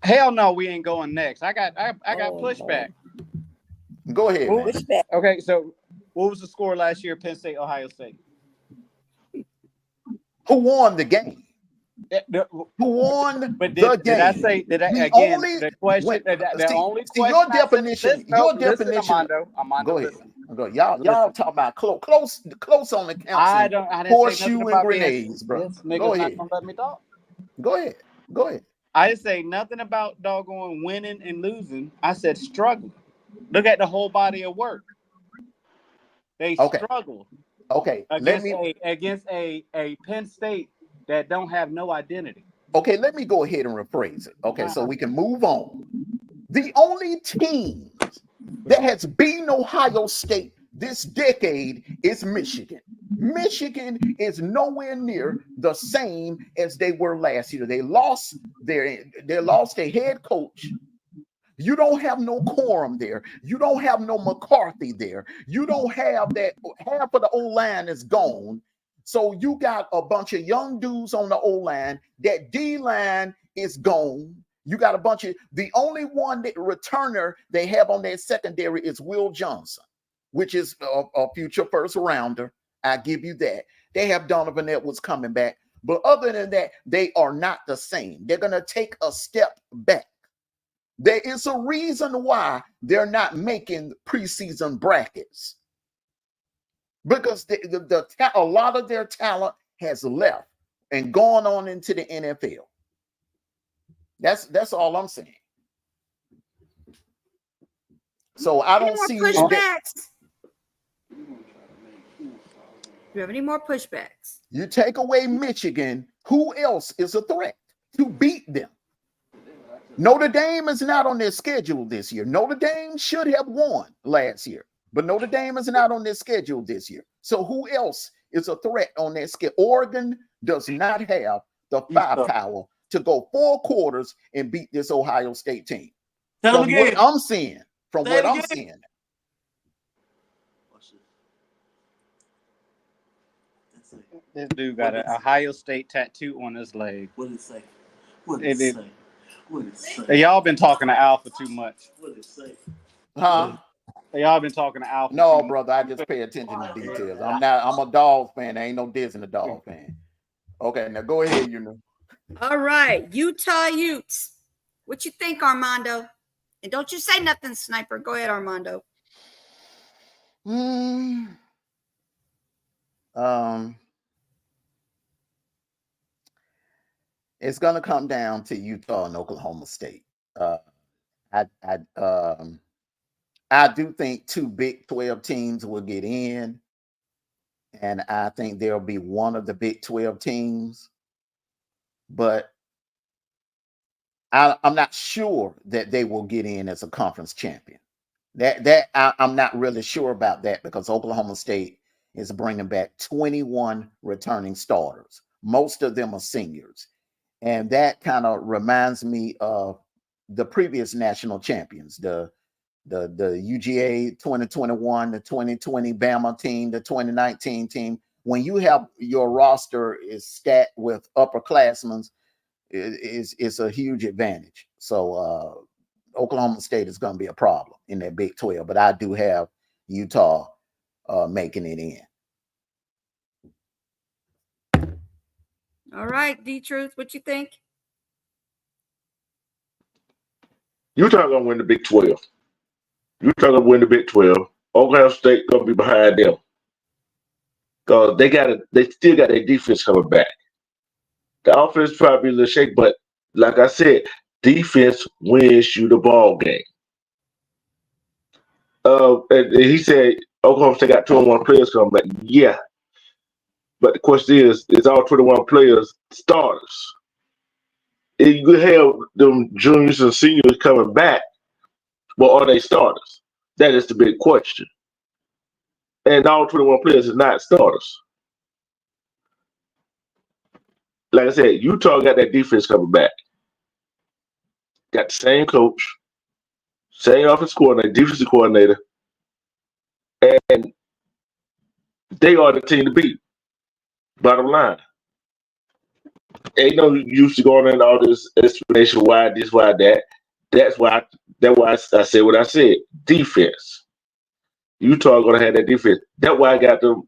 Hell no, we ain't going next. I got pushback. Go ahead. Pushback. Okay, so what was the score last year? Penn State, Ohio State. Who won the game? Who won the game? Did I say that again? The question. The only question. Your definition. Listen, Armando, go ahead. Go. Y'all talk about close on the council. I didn't horseshoe say and grenades, bro. Go ahead. Not let me talk. Go ahead. I didn't say nothing about doggone winning and losing. I said struggle. Look at the whole body of work. They struggle. Okay. Against a Penn State that don't have no identity. Okay, let me go ahead and rephrase it. Okay, so we can move on. The only team that has beaten Ohio State this decade is Michigan. Michigan is nowhere near the same as they were last year. They lost their head coach. You don't have no quorum there. You don't have no McCarthy there. You don't have that. Half of the O-line is gone. So you got a bunch of young dudes on the O-line. That D-line is gone. You got a bunch of, the only one that returner they have on their secondary is Will Johnson, which is a future first rounder. I give you that. They have Donovan Edwards coming back. But other than that, they are not the same. They're going to take a step back. There is a reason why they're not making preseason brackets. Because a lot of their talent has left and gone on into the NFL. That's all I'm saying. So I don't see pushbacks. Do you have any more pushbacks? You take away Michigan, who else is a threat to beat them? Notre Dame is not on their schedule this year. Notre Dame should have won last year, but Notre Dame is not on their schedule this year. So who else is a threat on their schedule? Oregon does not have the firepower to go 4 quarters and beat this Ohio State team. From what I'm seeing. This dude got an Ohio State tattoo on his leg. What did it say? What did it say? What did it say? Y'all been talking to Alpha too much. What did it say? Huh? Y'all been talking to Alpha. No, brother, I just pay attention to details. I'm a dog fan. I ain't no Disney dog fan. Okay, now go ahead, All right, Utah Utes. What you think, Armando? And don't you say nothing, Sniper. Go ahead, Armando. It's gonna come down to Utah and Oklahoma State. I do think 2 Big 12 teams will get in, and I think there'll be one of the Big 12 teams, but I'm not sure that they will get in as a conference champion. I'm not really sure about that because Oklahoma State is bringing back 21 returning starters. Most of them are seniors. And that kind of reminds me of the previous national champions, the UGA 2021, the 2020 Bama team, the 2019 team. When you have your roster is stacked with upperclassmen, it's a huge advantage. So Oklahoma State is going to be a problem in that Big 12, but I do have Utah making it in. All right, D-Truth, what you think? Utah gonna win the Big 12. Utah gonna win the Big 12. Oklahoma State gonna be behind them. Cause they still got their defense coming back. The offense probably a little shaky, but like I said, defense wins you the ball game. And he said Oklahoma State got 21 players coming back. Yeah. But the question is all 21 players starters? And you have them juniors and seniors coming back, but are they starters? That is the big question. And all 21 players are not starters. Like I said, Utah got that defense coming back. Got the same coach, same offensive coordinator, defensive coordinator, and they are the team to beat. Bottom line. Ain't no use to going into all this explanation why this, why that. That's why I said what I said. Defense. Utah gonna have that defense. That's why I got them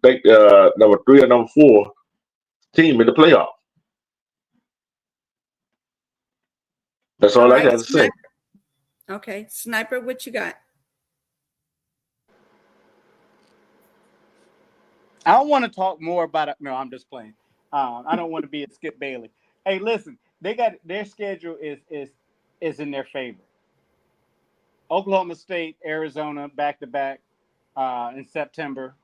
number 3 or number 4 team in the playoff. That's all I got to say. Okay, Sniper, what you got? I don't want to talk more about it. No, I'm just playing. I don't want to be a Skip Bailey. Hey, listen, they got their schedule is in their favor. Oklahoma State, Arizona, back to back in September.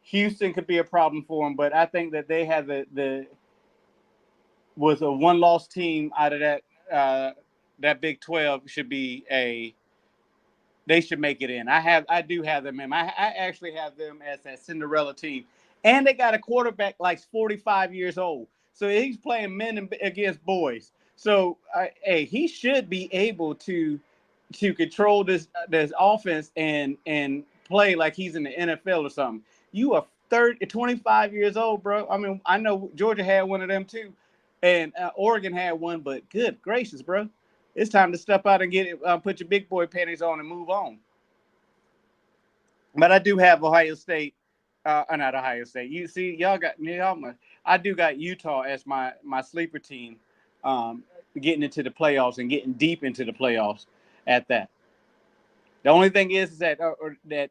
Houston could be a problem for them, but I think that they have was a one-loss team out of that Big 12 should be they should make it in. I do have them in. I actually have them as that Cinderella team. And they got a quarterback like 45 years old. So he's playing men against boys. So he should be able to control this offense and play like he's in the NFL or something. You are 25 years old, bro. I mean, I know Georgia had one of them too. And Oregon had one, but good gracious, bro. It's time to step out and get it, put your big boy panties on and move on. But I do have Ohio State, not Ohio State. You see, I do got Utah as my sleeper team, getting into the playoffs and getting deep into the playoffs at that. The only thing is that the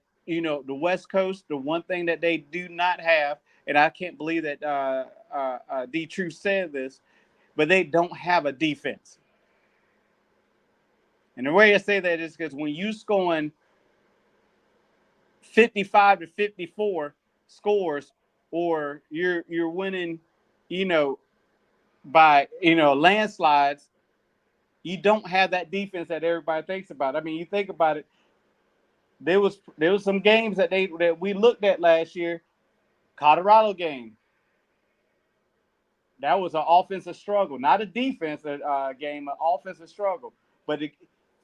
West Coast, the one thing that they do not have, and I can't believe that D. Truth said this, but they don't have a defense. And the way I say that is because when you scoring 55 to 54 scores, or you're winning, by landslides, you don't have that defense that everybody thinks about. I mean, you think about it. There was some games that we looked at last year. Colorado game. That was an offensive struggle, not a defensive game, an offensive struggle. But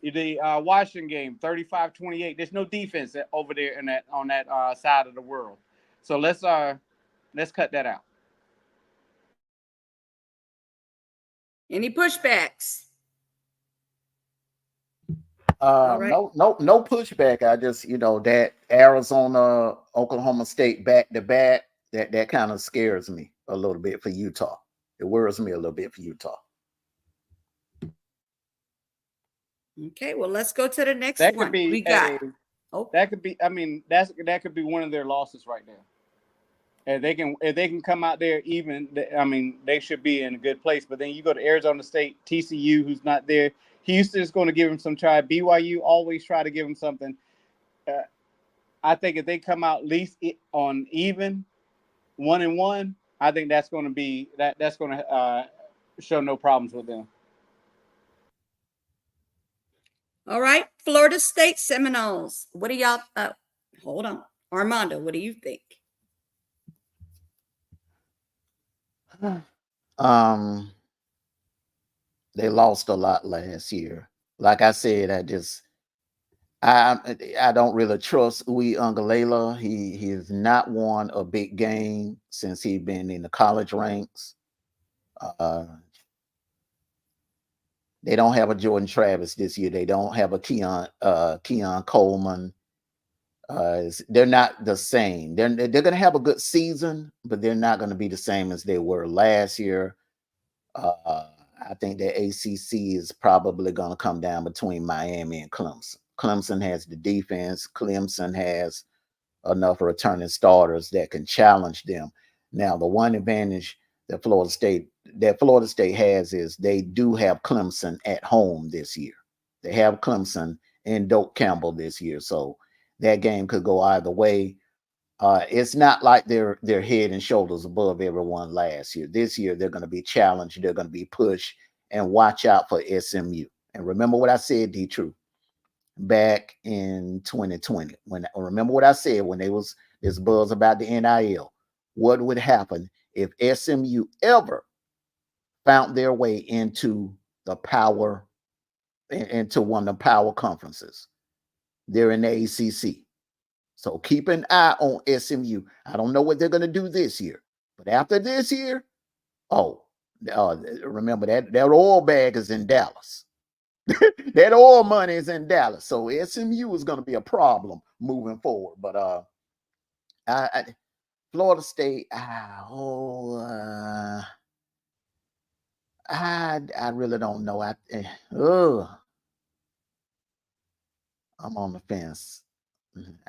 the Washington game, 35-28. There's no defense over there on that side of the world. So let's cut that out. Any pushbacks? Right. No pushback. I just, that Arizona, Oklahoma State back to back, that kind of scares me a little bit for Utah. It worries me a little bit for Utah. Okay, well, let's go to the next that one. Could be that could be. I mean, that could be one of their losses right there. If they can come out there even, I mean, they should be in a good place. But then you go to Arizona State, TCU, who's not there. Houston's going to give them some try. BYU always try to give them something. I think if they come out at least on even 1-1, I think that's going to be that's going to show no problems with them. All right, Florida State Seminoles. What do y'all? Hold on, Armando. What do you think? They lost a lot last year. Like I said, I don't really trust Uwe Ungalela. He has not won a big game since he's been in the college ranks. Uh, they don't have a Jordan Travis this year. They don't have a Keon Coleman. They're not the same. They're going to have a good season, but they're not going to be the same as they were last year. I think the ACC is probably going to come down between Miami and Clemson. Clemson has the defense. Clemson has enough returning starters that can challenge them. Now, the one advantage that Florida State has is they do have Clemson at home this year. They have Clemson and Doak Campbell this year, so that game could go either way. It's not like they're head and shoulders above everyone last year. This year, they're going to be challenged. They're going to be pushed, and watch out for SMU. And remember what I said, D-True, back in 2020. Remember what I said when there was this buzz about the NIL. What would happen if SMU ever found their way into the power, into one of the power conferences? They're in the ACC. So keep an eye on SMU. I don't know what they're going to do this year, but after this year, remember that oil bag is in Dallas. That oil money is in Dallas. So SMU is going to be a problem moving forward. But Florida State, I really don't know. I'm on the fence.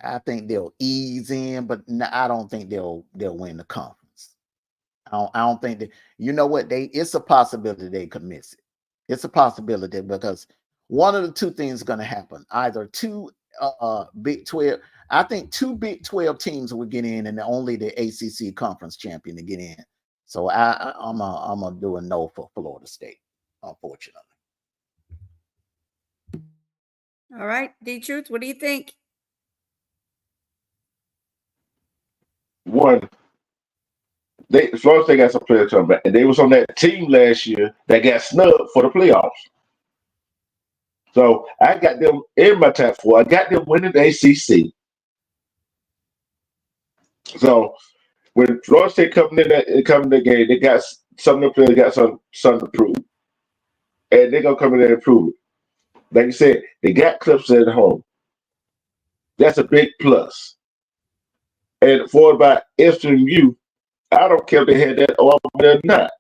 I think they'll ease in, but I don't think they'll win the conference. I don't think that. You know what? It's a possibility they could miss it. It's a possibility because one of the two things is going to happen. Either two Big 12. I think two Big 12 teams will get in, and only the ACC conference champion to get in. So I'm gonna do a no for Florida State, unfortunately. All right, D-Truth, what do you think? One, Florida State got some players coming back, and they was on that team last year that got snubbed for the playoffs. So I got them in my top four. I got them winning the ACC. So when Florida State coming in the game, they got some of the players got something to prove, and they're gonna come in there and prove it. Like you said, they got Clemson at home. That's a big plus. And for about SMU, I don't care if they had that or not.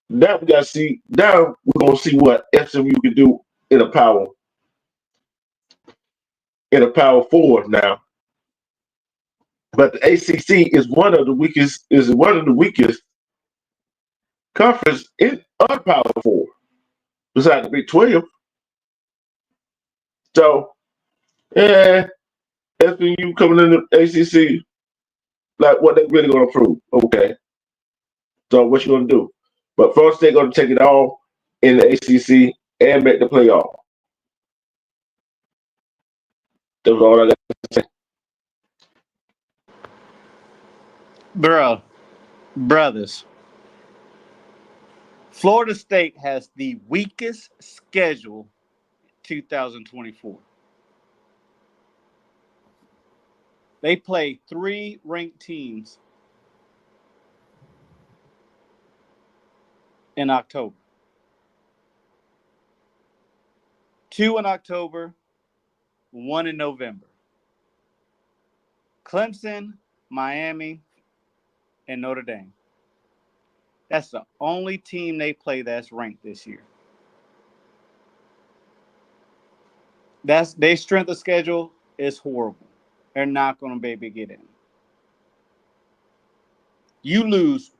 Now we got to see. Now we're gonna see what SMU can do in a power forward now. But the ACC is one of the weakest. Is one of the weakest conference in power forward, besides the Big 12. So, yeah, SMU coming in the ACC, like what they really gonna prove? Okay. So what you gonna do? But Florida State gonna take it all in the ACC and make the playoff. That's all I got to say. Brothers, Florida State has the weakest schedule 2024. They play 3 ranked teams in October. 2 in October, 1 in November. Clemson, Miami, and Notre Dame. That's the only team they play that's ranked this year. Their strength of schedule is horrible. They're not going to be able to get in. You lose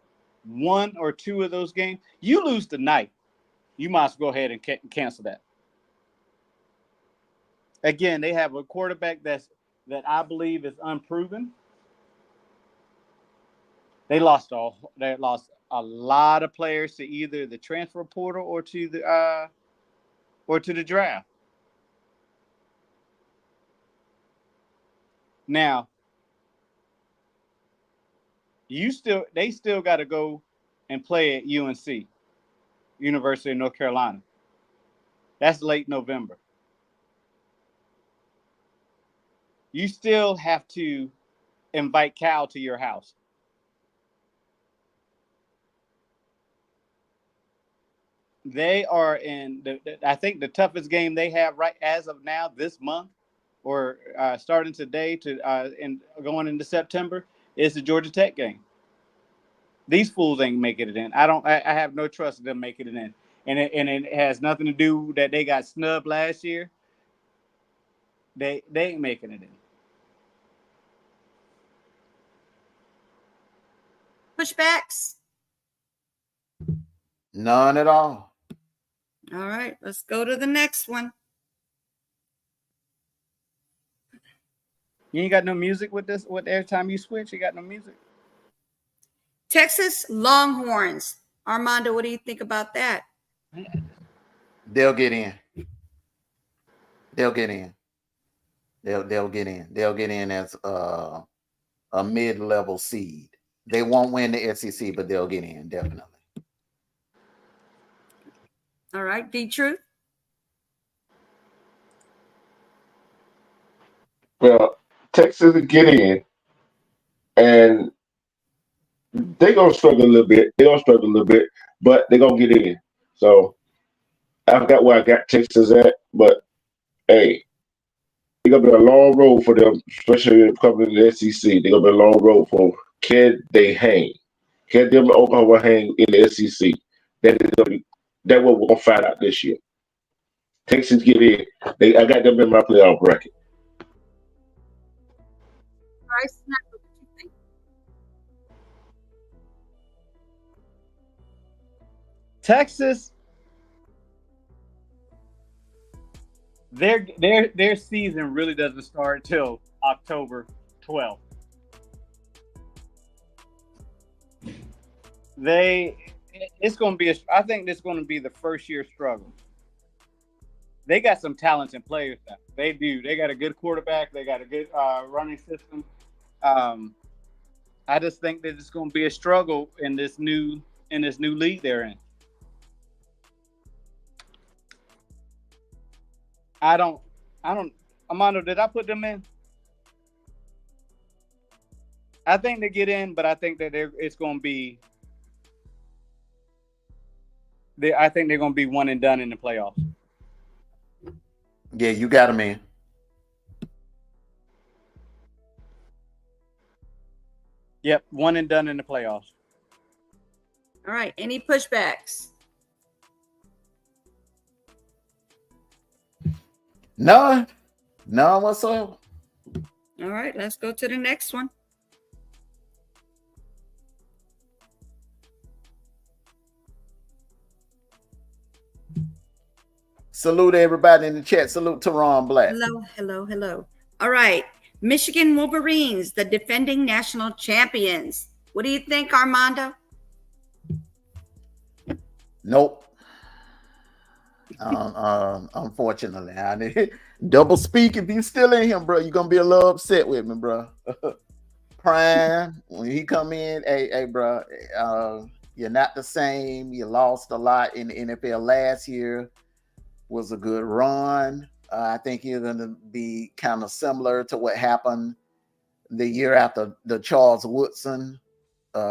1 or 2 of those games, you lose tonight. You might as well go ahead and cancel that. Again, they have a quarterback that I believe is unproven. They lost a lot of players to either the transfer portal or to the draft. Now, they still got to go and play at UNC, University of North Carolina. That's late November. You still have to invite Cal to your house. They are in I think the toughest game they have right as of now this month, or starting today to and going into September, is the Georgia Tech game. These fools ain't making it in. I have no trust in them making it in, and it has nothing to do that they got snubbed last year. They ain't making it in. Pushbacks? None at all. All right, let's go to the next one. You ain't got no music with this. With every time you switch, you got no music. Texas Longhorns. Armando, what do you think about that? They'll get in. They'll get in. They'll get in. They'll get in as a mid-level seed. They won't win the SEC, but they'll get in, definitely. All right, D-Truth? Well, Texas will get in, and they're going to struggle a little bit. But they're going to get in. So I forgot where I got Texas at, but hey, it's going to be a long road for them, especially coming to the SEC. They're going to be a long road for can they hang? Can them Oklahoma hang in the SEC? That's what we're going to find out this year. Texas get in. I got them in my playoff bracket. All right, Snap, what do you think? Texas, their season really doesn't start till October 12th. It's going to be I think it's going to be the first year struggle. They got some talented players now. They do. They got a good quarterback. They got a good running system. I just think that it's going to be a struggle in this new league they're in. I don't. Armando, did I put them in? I think they get in, but I think that it's going to be. I think they're going to be one and done in the playoffs. Yeah, you got them in. Yep, one and done in the playoffs. All right, any pushbacks? None whatsoever. All right, let's go to the next one. Salute everybody in the chat. Salute Teron Black. Hello. All right, Michigan Wolverines, the defending national champions. What do you think, Armando? Nope. Unfortunately, double speak. If you still in here, bro, you're gonna be a little upset with me, bro. Prime, when he come in, hey, bro, you're not the same. You lost a lot in the NFL last year. Was a good run. I think you're gonna be kind of similar to what happened the year after the Charles Woodson,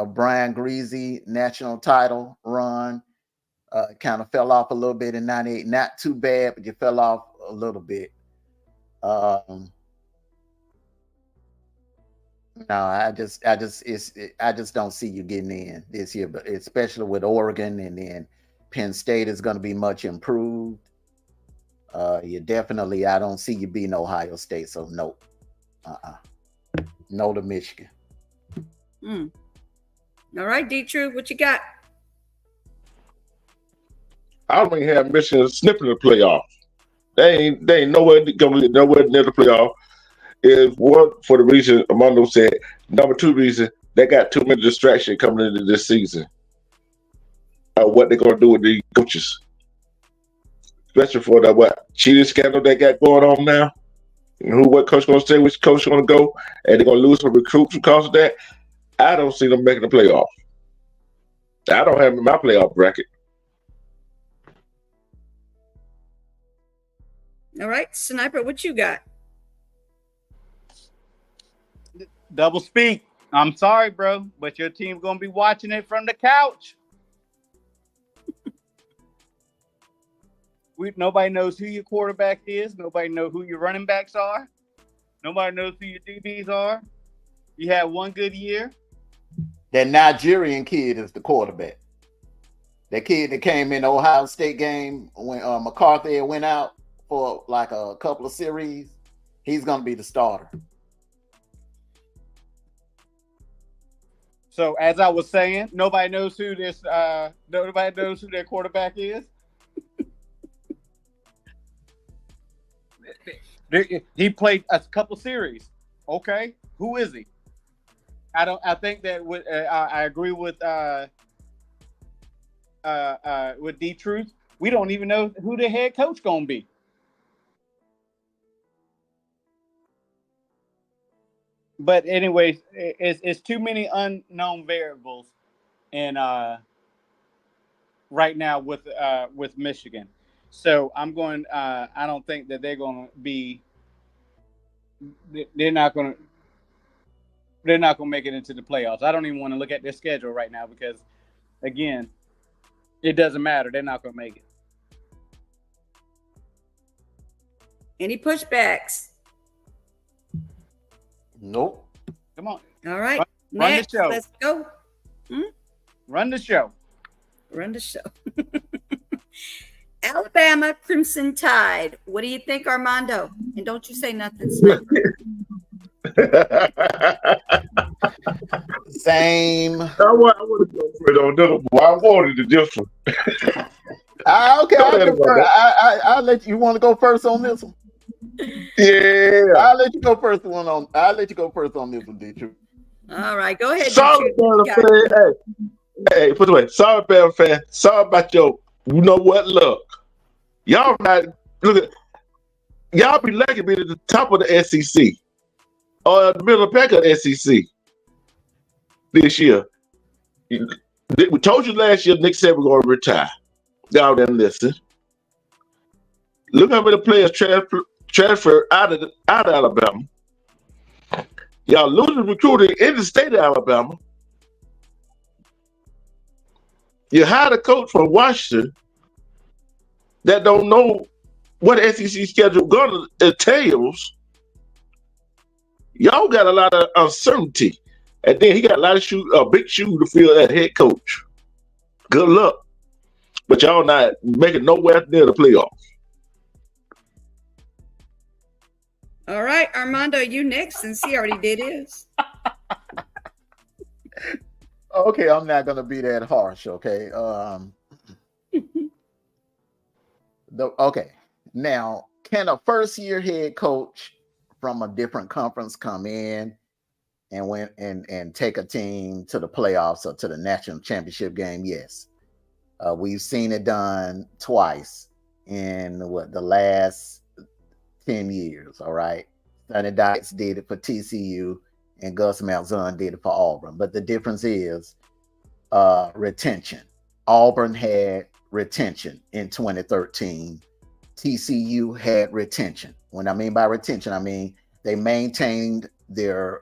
Brian Greasy national title run. Kind of fell off a little bit in '98. Not too bad, but you fell off a little bit. No, I just don't see you getting in this year, but especially with Oregon, and then Penn State is going to be much improved. You definitely, I don't see you beating Ohio State, so no. No to Michigan. All right, D-True, what you got? I don't even have Michigan sniffing the playoff. They ain't nowhere going to nowhere near the playoff. Is one for the reason Armando said. Number two reason, they got too many distractions coming into this season. What they're going to do with the coaches, especially for that cheating scandal they got going on now. What coach going to stay, which coach going to go, and they're going to lose some recruits because of that. I don't see them making the playoff. I don't have him in my playoff bracket. All right, Sniper, what you got? Double speak. I'm sorry, bro, but your team's gonna be watching it from the couch. Nobody knows who your quarterback is. Nobody knows who your running backs are. Nobody knows who your DBs are. You had one good year. That Nigerian kid is the quarterback. That kid that came in the Ohio State game when McCarthy went out for like a couple of series, he's going to be the starter. So as I was saying, nobody knows who their quarterback is. He played a couple series. Okay, who is he? I think that I agree with D Truth. We don't even know who the head coach gonna be. But anyways, it's too many unknown variables, and right now with Michigan. So I'm going. I don't think that they're going to be. They're not going to make it into the playoffs. I don't even want to look at their schedule right now because, again, it doesn't matter. They're not going to make it. Any pushbacks? Nope. Come on. All right. Run Next, the show. let's go. Run the show. Run the show. Alabama Crimson Tide. What do you think, Armando? And don't you say nothing, Sniper. Same. I want to go for it on this one. I wanted to this one. Okay, I'll let you want to go first on this one. Yeah, I'll let you go first on this one, D. All right, go ahead. Sorry, fan. Hey, put it away. Sorry, Bama fan. Sorry about your, you know what, luck. Y'all not look at. Y'all be lucky to be at the top of the SEC or the middle of the pack of the SEC this year. We told you last year Nick said we're going to retire. Y'all didn't listen. Look how many players transfer out of Alabama. Y'all losing recruiting in the state of Alabama. You hired a coach from Washington that don't know what the SEC schedule gonna entails. Y'all got a lot of uncertainty, and then he got a lot of big shoes to fill as head coach. Good luck, but y'all not making nowhere near the playoffs. All right, Armando, you next, since he already did his. Okay, I'm not gonna be that harsh. Okay. Okay. Now, can a first-year head coach from a different conference come in and take a team to the playoffs or to the national championship game? Yes. We've seen it done twice in the last 10 years. All right. Sonny Dykes did it for TCU and Gus Malzahn did it for Auburn. But the difference is retention. Auburn had retention in 2013. TCU had retention. When I mean by retention, I mean they maintained their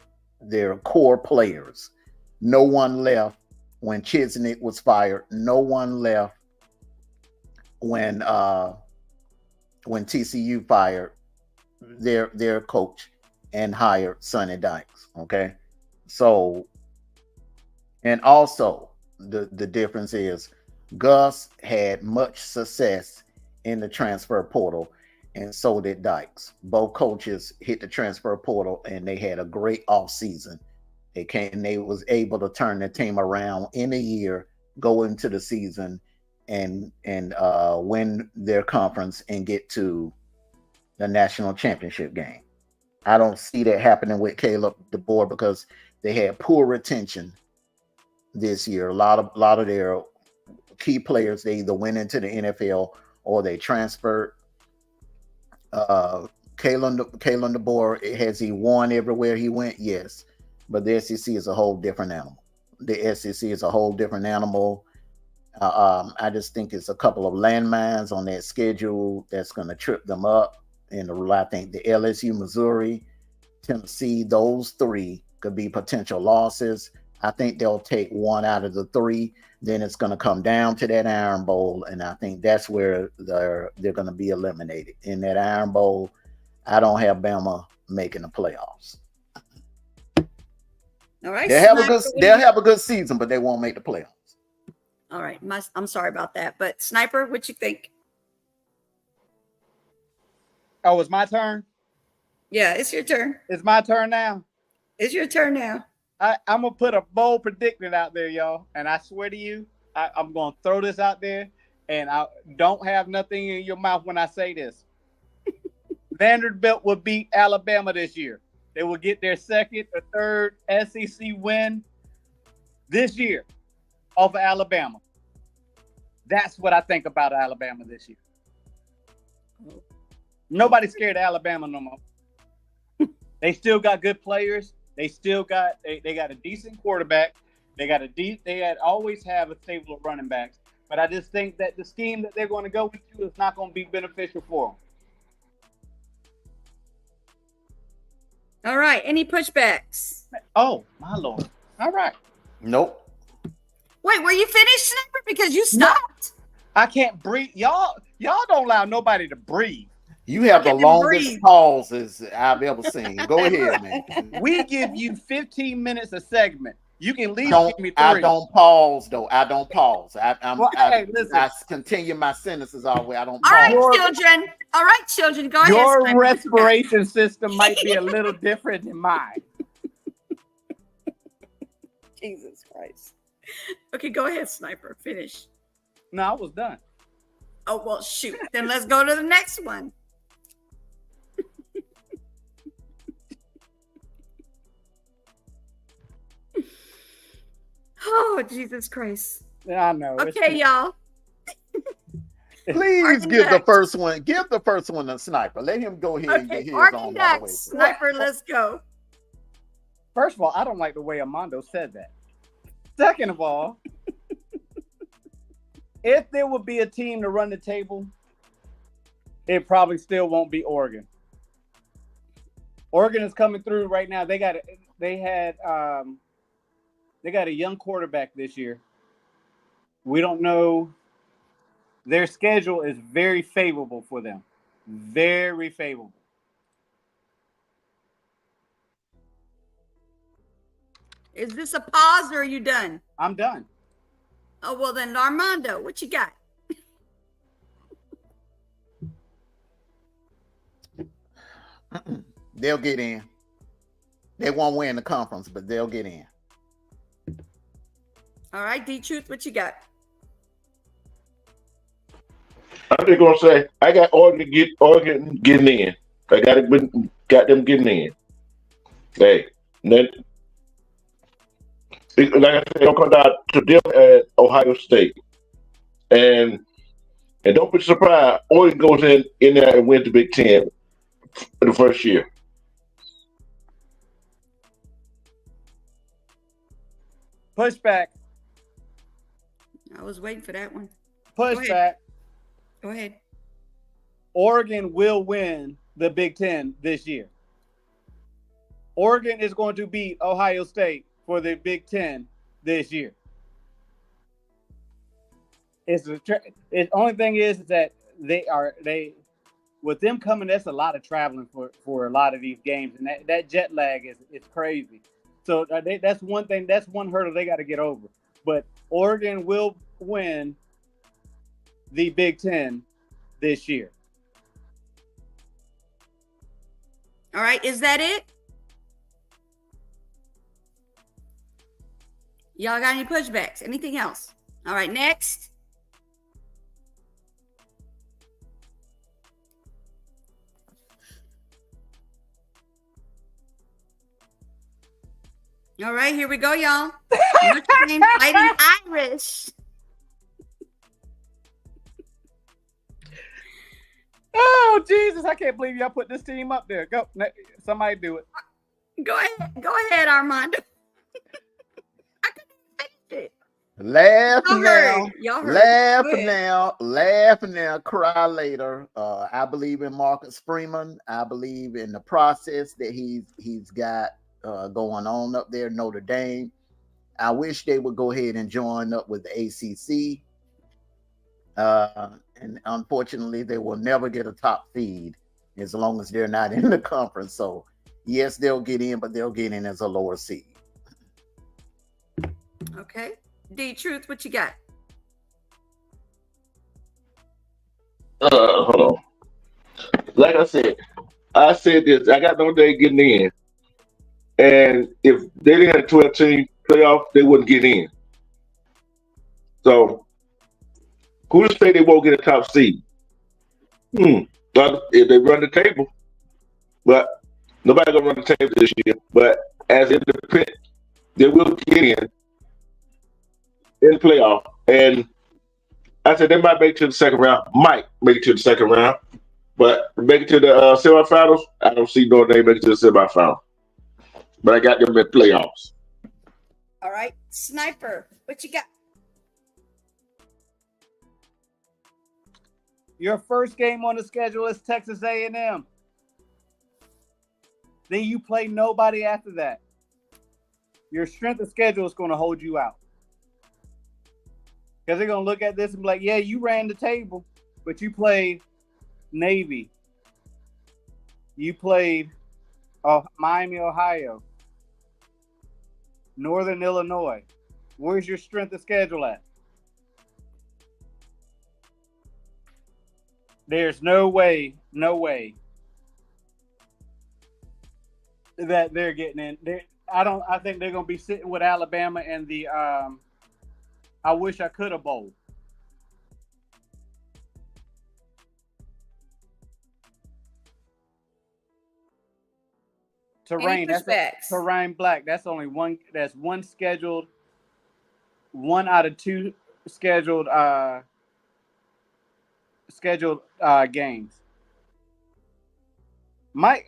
core players. No one left when Chisnick was fired. No one left when TCU fired their coach and hired Sonny Dykes. Okay, so and also the difference is Gus had much success in the transfer portal, and so did Dykes. Both coaches hit the transfer portal, and they had a great offseason. They was able to turn the team around in a year, go into the season, and win their conference and get to the national championship game. I don't see that happening with Caleb DeBoer because they had poor retention this year. A lot of their key players, they either went into the NFL or they transferred. Kalen DeBoer, has he won everywhere he went? Yes. But the SEC is a whole different animal. The SEC is a whole different animal. I just think it's a couple of landmines on that schedule that's going to trip them up. And I think the LSU, Missouri, Tennessee, those three could be potential losses. I think they'll take one out of the three. Then it's going to come down to that Iron Bowl, and I think that's where they're going to be eliminated. In that Iron Bowl, I don't have Bama making the playoffs. All right. They'll have a good season, but they won't make the playoffs. All right. I'm sorry about that. But Sniper, what you think? Oh, it's my turn? Yeah, it's your turn. It's my turn now? It's your turn now. I'm going to put a bold prediction out there, y'all. And I swear to you, I'm going to throw this out there. And I don't have nothing in your mouth when I say this. Vanderbilt will beat Alabama this year. They will get their second or third SEC win this year off of Alabama. That's what I think about Alabama this year. Nobody's scared of Alabama no more. They still got good players. They still got they got a decent quarterback. They always have a stable of running backs. But I just think that the scheme that they're going to go into is not going to be beneficial for them. All right. Any pushbacks? Oh, my Lord. All right. Nope. Wait, were you finished, Sniper? Because you stopped. I can't breathe. Y'all don't allow nobody to breathe. You have the longest pauses I've ever seen. Go ahead, man. We give you 15 minutes a segment. You can leave me 3. I don't pause, though. I don't pause. I continue my sentences all the way. I don't pause. All right, children. Go ahead. Your respiration system might be a little different than mine. Jesus Christ. Okay, go ahead, Sniper. Finish. No, I was done. Oh, well, shoot. Then let's go to the next one. Oh, Jesus Christ. Yeah, I know. Okay, y'all. Please give the first one. Give the first one to Sniper. Let him go ahead and get his on the way. Sniper, let's go. First of all, I don't like the way Armando said that. Second of all, if there would be a team to run the table, it probably still won't be Oregon. Oregon is coming through right now. They got a young quarterback this year. We don't know. Their schedule is very favorable for them. Very favorable. Is this a pause or are you done? I'm done. Oh, well then, Armando, what you got? They'll get in. They won't win the conference, but they'll get in. All right, D-Truth, what you got? I'm just gonna say I got Oregon getting in. I got them getting in. Hey, then like I said, don't come down to them at Ohio State, and don't be surprised. Oregon goes in there and wins the Big Ten for the first year. Pushback. I was waiting for that one. Pushback. Go ahead. Oregon will win the Big Ten this year. Oregon is going to beat Ohio State for the Big Ten this year. The only thing is that they with them coming, that's a lot of traveling for a lot of these games, and that jet lag is crazy. So that's one thing. That's one hurdle they got to get over. But Oregon will win the Big Ten this year. All right, is that it? Y'all got any pushbacks? Anything else? All right, next. All right, here we go, y'all. Notre Dame fighting Irish. Oh, Jesus, I can't believe y'all put this team up there. Go, somebody do it. Go ahead, Armando. I couldn't finish it. Laugh now, Y'all heard. laugh now, cry later. I believe in Marcus Freeman. I believe in the process that he's got going on up there, Notre Dame. I wish they would go ahead and join up with the ACC. And unfortunately, they will never get a top feed as long as they're not in the conference. So, yes, they'll get in, but they'll get in as a lower seed. Okay. D-Truth, what you got? Hold on. Like I said this. I got Notre Dame getting in. And if they didn't have a 12-team playoff, they wouldn't get in. So, who to say they won't get a top seed? But if they run the table, but nobody gonna run the table this year. But as independent, they will get in the playoff. And I said they might make it to the second round. Might make it to the second round, but make it to the semifinals. I don't see Notre Dame make it to the semifinals. But I got them in playoffs. All right, Sniper, what you got? Your first game on the schedule is Texas A&M. Then you play nobody after that. Your strength of schedule is going to hold you out. Because they're going to look at this and be like, yeah, you ran the table, but you played Navy. You played Miami, Ohio. Northern Illinois. Where's your strength of schedule at? There's no way that they're getting in. I think they're going to be sitting with Alabama and the I wish I could have bowl. Terrain Black. That's only one. That's one scheduled. One out of two scheduled games. Mike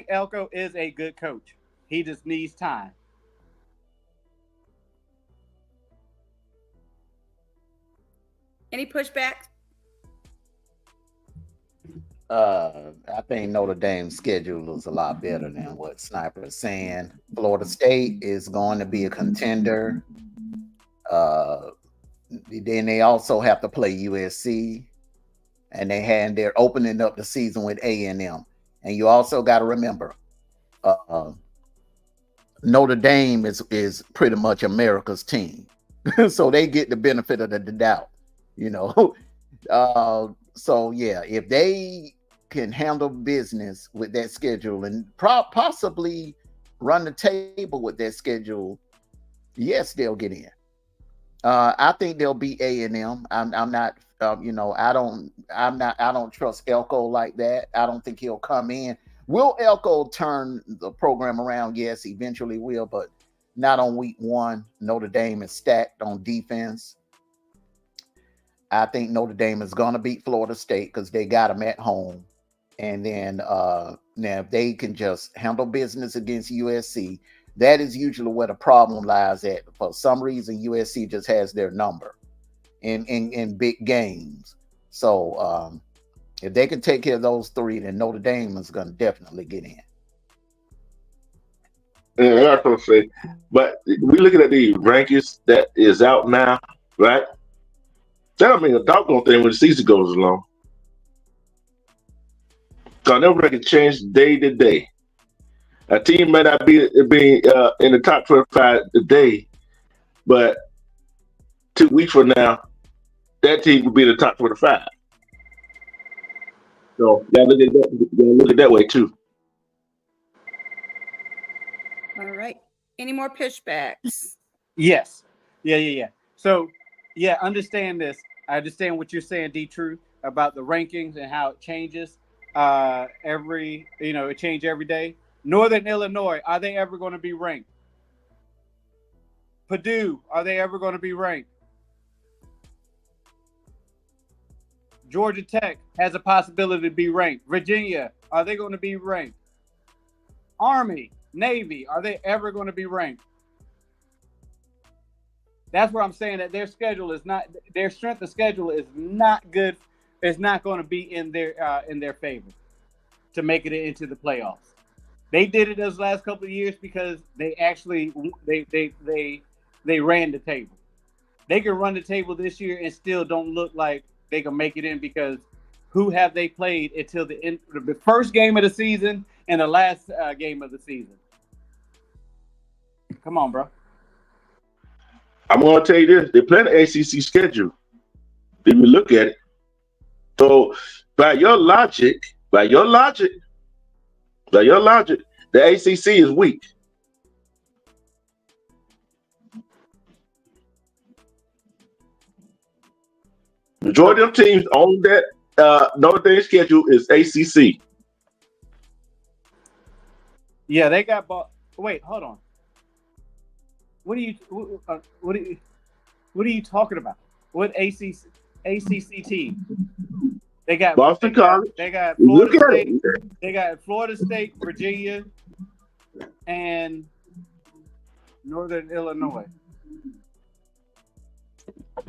Elko is a good coach. He just needs time. Any pushback? I think Notre Dame's schedule is a lot better than what Sniper is saying. Florida State is going to be a contender. Then they also have to play USC, and they're opening up the season with A&M. And you also got to remember, Notre Dame is pretty much America's team, so they get the benefit of the doubt, you know. So yeah, if they can handle business with that schedule and possibly run the table with that schedule, yes, they'll get in. I think they'll beat A&M. I'm not, I don't trust Elko like that. I don't think he'll come in. Will Elko turn the program around? Yes, eventually will, but not on week one. Notre Dame is stacked on defense. I think Notre Dame is going to beat Florida State because they got them at home. And then now if they can just handle business against USC, that is usually where the problem lies at. For some reason, USC just has their number in big games. So if they can take care of those three, then Notre Dame is going to definitely get in. Yeah, that's what I'm saying. But we looking at the rankings that is out now, right? That don't mean a doggone thing when the season goes along. So their ranking change day to day. A team may not be in the top 25 today, but 2 weeks from now, that team will be in the top 25. So look at it that way too. All right. Any more pushbacks? Yes. Yeah. So, yeah, understand this. I understand what you're saying, D-Truth, about the rankings and how it changes it changes every day. Northern Illinois, are they ever going to be ranked? Purdue, are they ever going to be ranked? Georgia Tech has a possibility to be ranked. Virginia, are they going to be ranked? Army, Navy, are they ever going to be ranked? That's where I'm saying that their schedule is not, their strength of schedule is not good. It's not going to be in their favor to make it into the playoffs. They did it those last couple of years because they actually they ran the table. They can run the table this year and still don't look like they can make it in because who have they played until the end, the first game of the season and the last game of the season? Come on, bro. I'm going to tell you this. They play the ACC schedule. If you look at it. So by your logic, the ACC is weak. Majority of teams on that Notre Dame schedule is ACC. Yeah, they got ball. Wait, hold on. What are you talking about? What ACC team? They got Boston College. They got Florida State. They got Florida State, Virginia, and Northern Illinois.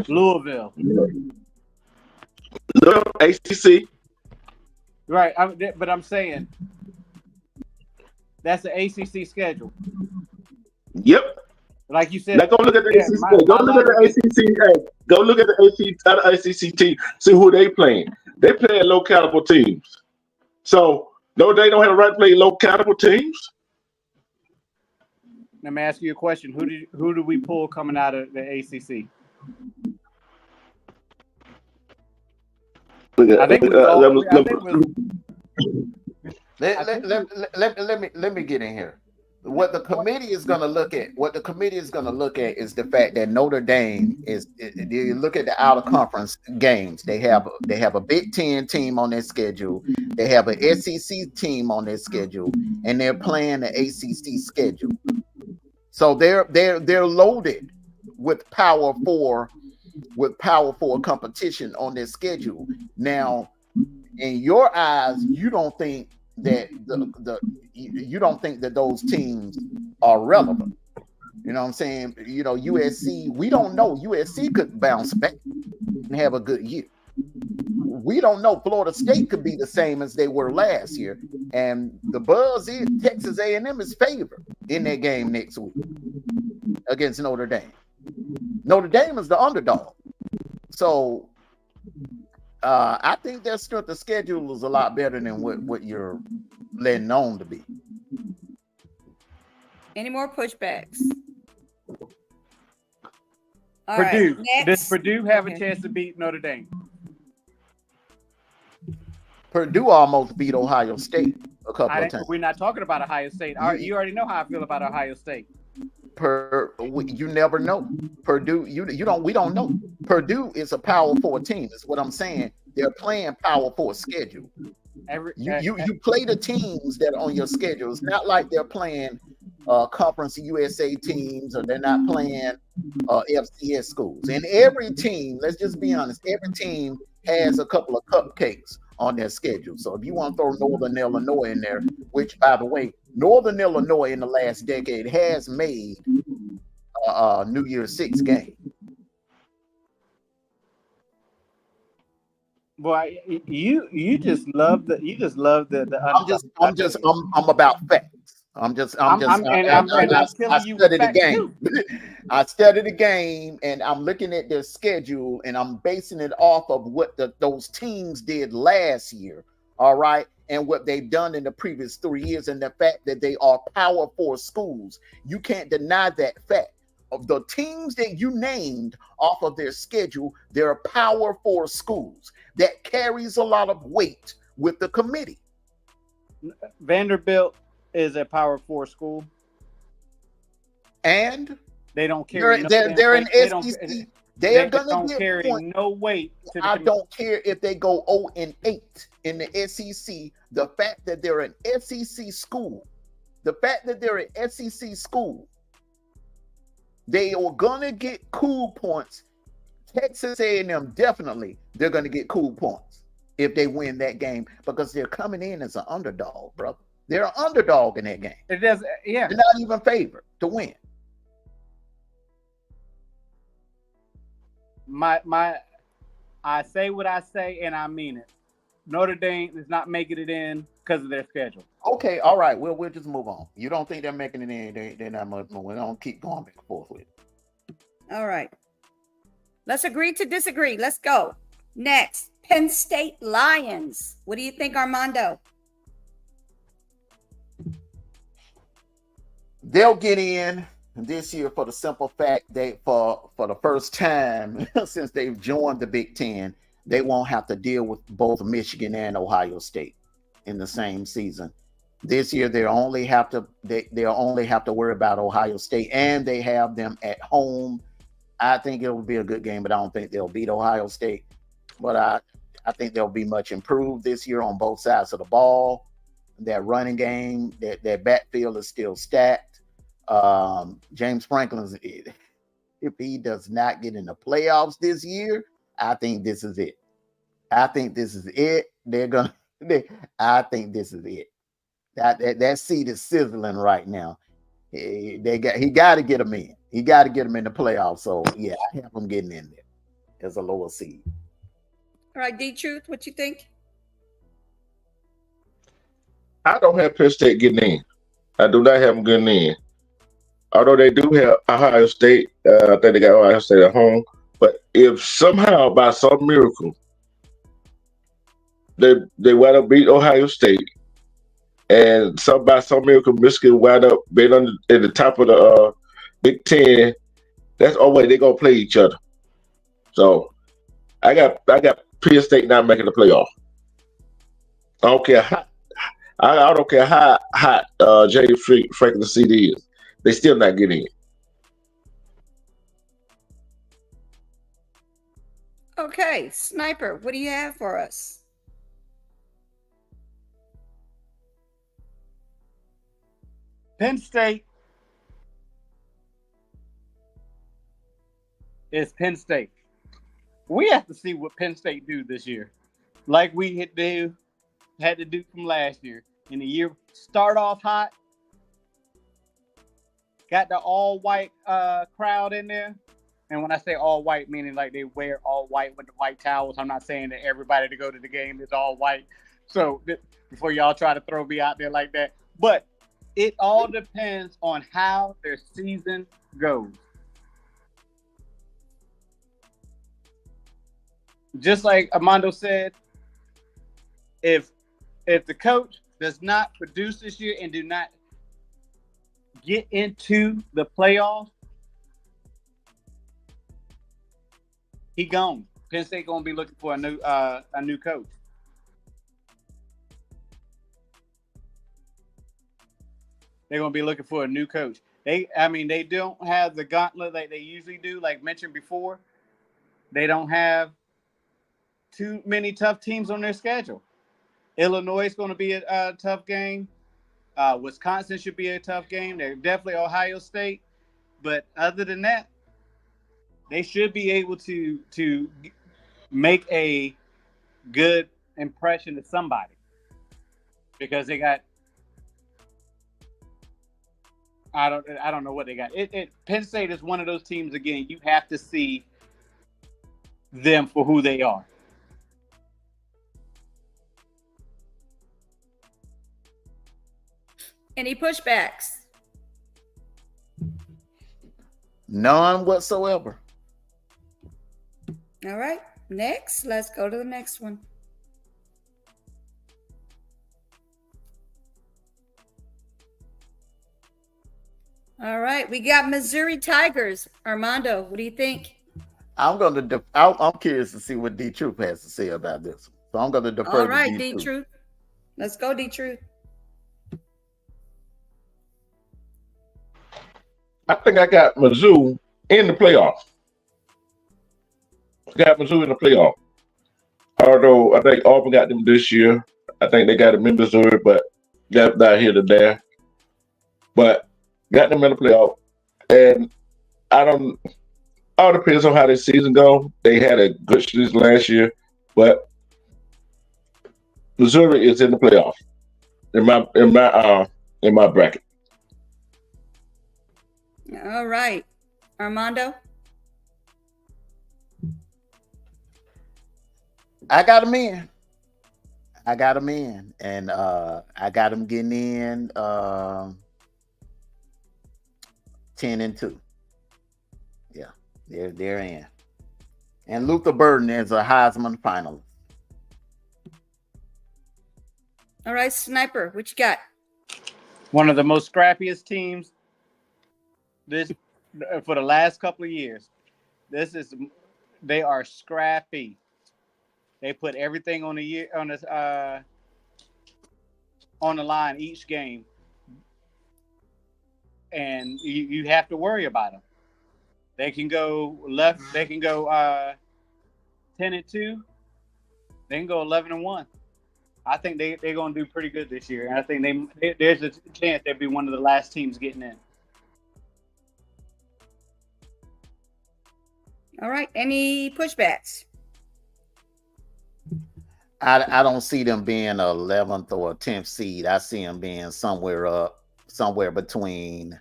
Louisville. No, ACC. Right, but I'm saying that's the ACC schedule. Yep. Like you said, now go look at the ACC. Go look at the ACC. Go look at the ACC team. See who they playing. They playing low caliber teams. So no, they don't have the right to play low caliber teams. Let me ask you a question. Who do we pull coming out of the ACC? Let me get in here. What the committee is going to look at, is the fact that Notre Dame is. You look at the out of conference games. They have a Big Ten team on their schedule. They have an SEC team on their schedule, and they're playing the ACC schedule. So they're loaded with Power Four competition on their schedule. Now, in your eyes, you don't think that you don't think that those teams are relevant. You know what I'm saying? You know, USC, we don't know. USC could bounce back and have a good year. We don't know. Florida State could be the same as they were last year. And the buzz is Texas A&M is favored in their game next week against Notre Dame. Notre Dame is the underdog. So I think their strength of schedule is a lot better than what you're letting known to be. Any more pushbacks? All Purdue. right, Does Purdue have a chance to beat Notre Dame? Purdue almost beat Ohio State a couple of times. We're not talking about Ohio State. You already know how I feel about Ohio State. You never know. Purdue, we don't know. Purdue is a Power 4 team. Is what I'm saying. They're playing Power 4 schedule. You play the teams that are on your schedule. It's not like they're playing Conference USA teams, or they're not playing FCS schools. And every team, let's just be honest, every team has a couple of cupcakes on their schedule. So if you want to throw Northern Illinois in there, which, by the way, Northern Illinois in the last decade has made New Year's Six game. Boy, you just love the I'm about facts. I studied the game. I studied the game, and I'm looking at their schedule, and I'm basing it off of what those teams did last year. All right. And what they've done in the previous 3 years, and the fact that they are Power 4 schools. You can't deny that fact. Of the teams that you named off of their schedule, they're Power 4 schools. That carries a lot of weight with the committee. Vanderbilt is a Power 4 school, and they don't carry. They're an SEC. They're gonna carry no weight. I don't care if they go 0-8 in the SEC. The fact that they're an SEC school, they are gonna get cool points. Texas A&M definitely, they're gonna get cool points if they win that game, because they're coming in as an underdog, brother. They're an underdog in that game. It does, yeah. They're not even favored to win. I say what I say and I mean it. Notre Dame is not making it in because of their schedule. Okay, all right. Well, we'll just move on. You don't think they're making it in? They're not much more. We don't keep going back and forth with it. All right. Let's agree to disagree. Let's go. Next, Penn State Lions. What do you think, Armando? They'll get in this year for the simple fact that for the first time since they've joined the Big Ten, they won't have to deal with both Michigan and Ohio State in the same season. This year, they'll only have to worry about Ohio State, and they have them at home. I think it will be a good game, but I don't think they'll beat Ohio State. But I think they'll be much improved this year on both sides of the ball. Their running game, their backfield is still stacked. James Franklin, if he does not get in the playoffs this year, I think this is it. I think this is it. I think this is it. That seat is sizzling right now. He got to get him in. He got to get him in the playoffs. So yeah, I have him getting in there as a lower seed. All right, D-Truth, what you think? I don't have Penn State getting in. I do not have them getting in. Although they do have Ohio State, I think they got Ohio State at home. But if somehow, by some miracle, they wind up beat Ohio State, and by some miracle, Michigan wind up being at the top of the Big Ten, that's all way they're gonna play each other. So I got Penn State not making the playoff. I don't care how I don't care how hot James Franklin CD is. They still not getting in. Okay, Sniper, what do you have for us? Penn State is Penn State. We have to see what Penn State do this year, like we had to do from last year. In the year, start off hot, got the all white crowd in there. And when I say all white, meaning like they wear all white with the white towels. I'm not saying that everybody to go to the game is all white. So before y'all try to throw me out there like that, but it all depends on how their season goes. Just like Armando said, if the coach does not produce this year and do not get into the playoffs, he gone. Penn State gonna be looking for a new coach. They're gonna be looking for a new coach. They don't have the gauntlet like they usually do. Like mentioned before, they don't have too many tough teams on their schedule. Illinois is going to be a tough game. Wisconsin should be a tough game. They're definitely Ohio State. But other than that, they should be able to make a good impression to somebody, because they got I don't know what they got. Penn State is one of those teams, again, you have to see them for who they are. Any pushbacks? None whatsoever. All right. Next, let's go to the next one. All right, we got Missouri Tigers. Armando, what do you think? I'm curious to see what D-Truth has to say about this. So I'm going to defer. All right, D-Truth. Let's go, D-Truth. I think I got Mizzou in the playoff. Got Mizzou in the playoff. Although I think Auburn got them this year. I think they got them in Missouri, but got not here to there. But got them in the playoff. And all depends on how this season go. They had a good season last year, but Missouri is in the playoff in my bracket. All right. Armando? I got them in. And I got them getting in 10-2. Yeah, they're in. And Luther Burden is a Heisman finalist. All right, Sniper, what you got? One of the most scrappiest teams for the last couple of years. They are scrappy. They put everything on the line each game, and you have to worry about them. They can go left. They can go 10-2. They can go 11-1. I think they're going to do pretty good this year, and I think there's a chance they'll be one of the last teams getting in. All right. Any pushbacks? I don't see them being an 11th or a 10th seed. I see them being somewhere between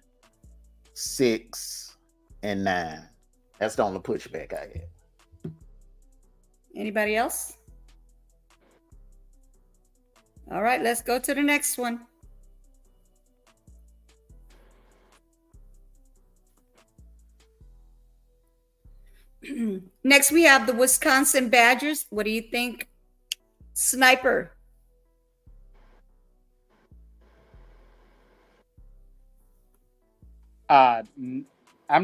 6 and 9. That's the only pushback I have. Anybody else? All right, let's go to the next one. Next, we have the Wisconsin Badgers. What do you think, Sniper? I'm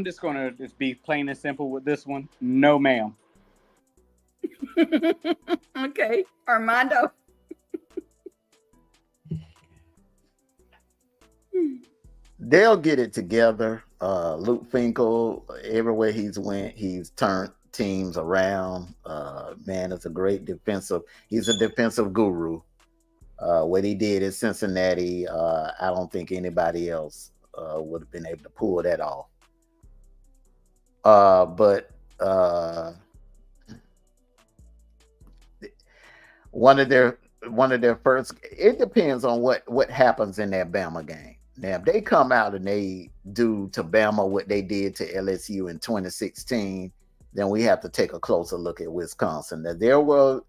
just going to be plain and simple with this one. No, ma'am. Okay, Armando. They'll get it together. Luke Finkel, everywhere he's went, he's turned teams around. Man, it's a great defensive. He's a defensive guru. What he did at Cincinnati, I don't think anybody else would have been able to pull that off. But one of their first. It depends on what happens in that Bama game. Now, if they come out and they do to Bama what they did to LSU in 2016, then we have to take a closer look at Wisconsin. Now, there were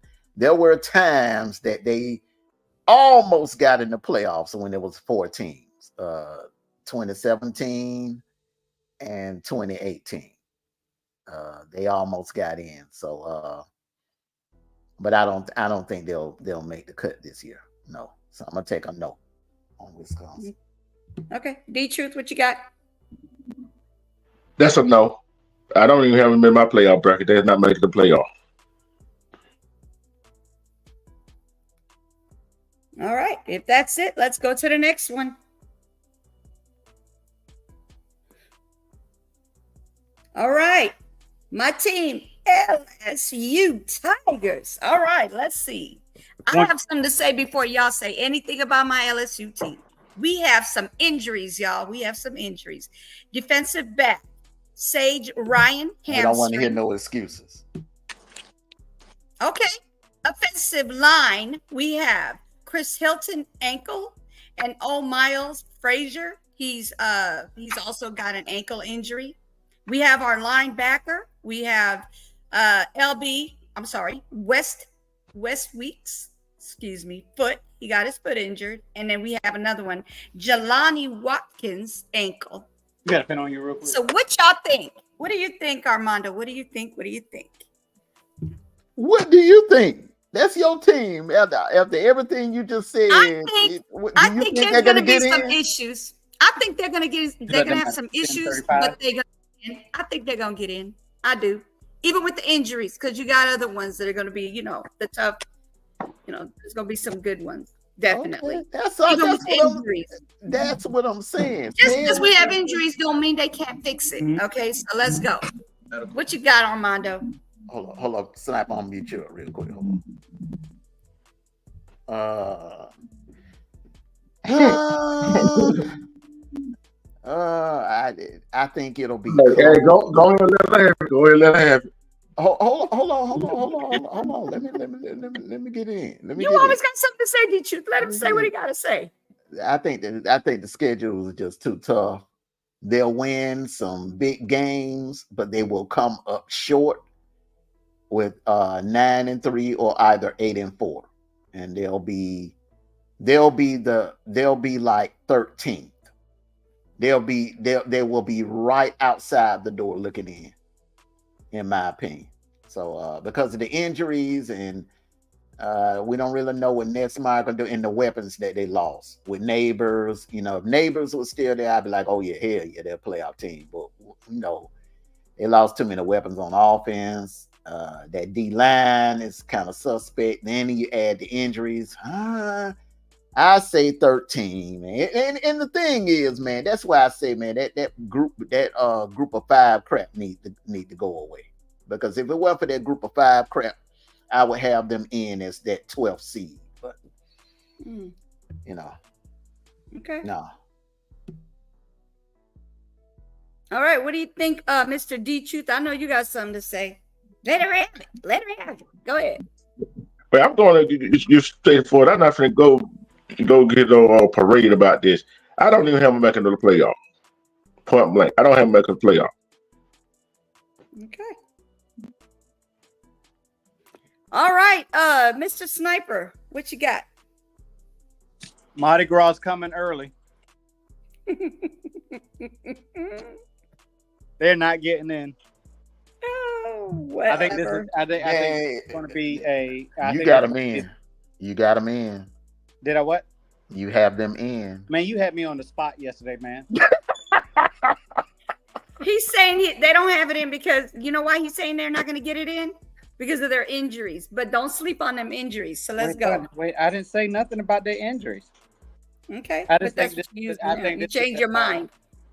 times that they almost got in the playoffs when there was 4 teams, 2017 and 2018. They almost got in. So, but I don't think they'll make the cut this year. No. So I'm gonna take a no on Wisconsin. Okay, D-Truth, what you got? That's a no. I don't even have them in my playoff bracket. They're not making the playoff. All right, if that's it, let's go to the next one. All right, my team, LSU Tigers. All right, let's see. I have something to say before y'all say anything about my LSU team. We have some injuries, y'all. We have some injuries. Defensive back, Sage Ryan. I don't want to hear no excuses. Okay. Offensive line, we have Chris Hilton, ankle, and Miles Frazier. He's also got an ankle injury. We have our linebacker. We have West Weeks. Foot. He got his foot injured. And then we have another one, Jelani Watkins, ankle. You got a pen on you real quick. So what y'all think? What do you think, Armando? What do you think? What do you think? That's your team. After everything you just said, I think there's going to be some issues. I think they're going to have some issues, but they're going to get in. I think they're going to get in. I do. Even with the injuries, because you got other ones that are going to be, the tough. There's going to be some good ones. Definitely. Okay. That's what I'm saying. Just because we have injuries don't mean they can't fix it. Mm-hmm. Okay, so let's go. What you got, Armando? Hold on. Snap on mute you real quick. Hold on. I think it'll be. Hey, go ahead and let her have it. Go ahead and let her have it. Hold on. Let me get in. You always got something to say, D-Truth. Let him say what he got to say. I think the schedule is just too tough. They'll win some big games, but they will come up short. with 9-3 or either 8-4, and they'll be like 13th. They will be right outside the door looking in my opinion. So because of the injuries and we don't really know what Nextmeyer can do in the weapons that they lost with Neighbors. If Neighbors was still there, I'd be like, oh yeah, hell yeah, they're a playoff team. But they lost too many weapons on offense. That D line is kind of suspect. Then you add the injuries. I say 13, man. And the thing is, man, that's why I say, man, that group of 5 crap need to go away. Because if it weren't for that group of 5 crap, I would have them in as that 12th seed. But Okay. No. All right. What do you think, Mr. D Truth? I know you got something to say. Let her have it. Let her have it. Go ahead. But I'm going to you stay for it. I'm not going to go get no parade about this. I don't even have them making the playoff. Point blank. I don't have them making the playoff. Okay. All right, Mr. Sniper, what you got? Mardi Gras coming early. They're not getting in. Oh, whatever. I think this is. I think it's going to be a. You got them in. You got them in. Did I what? You have them in. Man, you had me on the spot yesterday, man. He's saying they don't have it in because you know why he's saying they're not going to get it in? Because of their injuries. But don't sleep on them injuries. So let's go. Wait, I didn't say nothing about their injuries. Okay. I But that's what you changed your mind.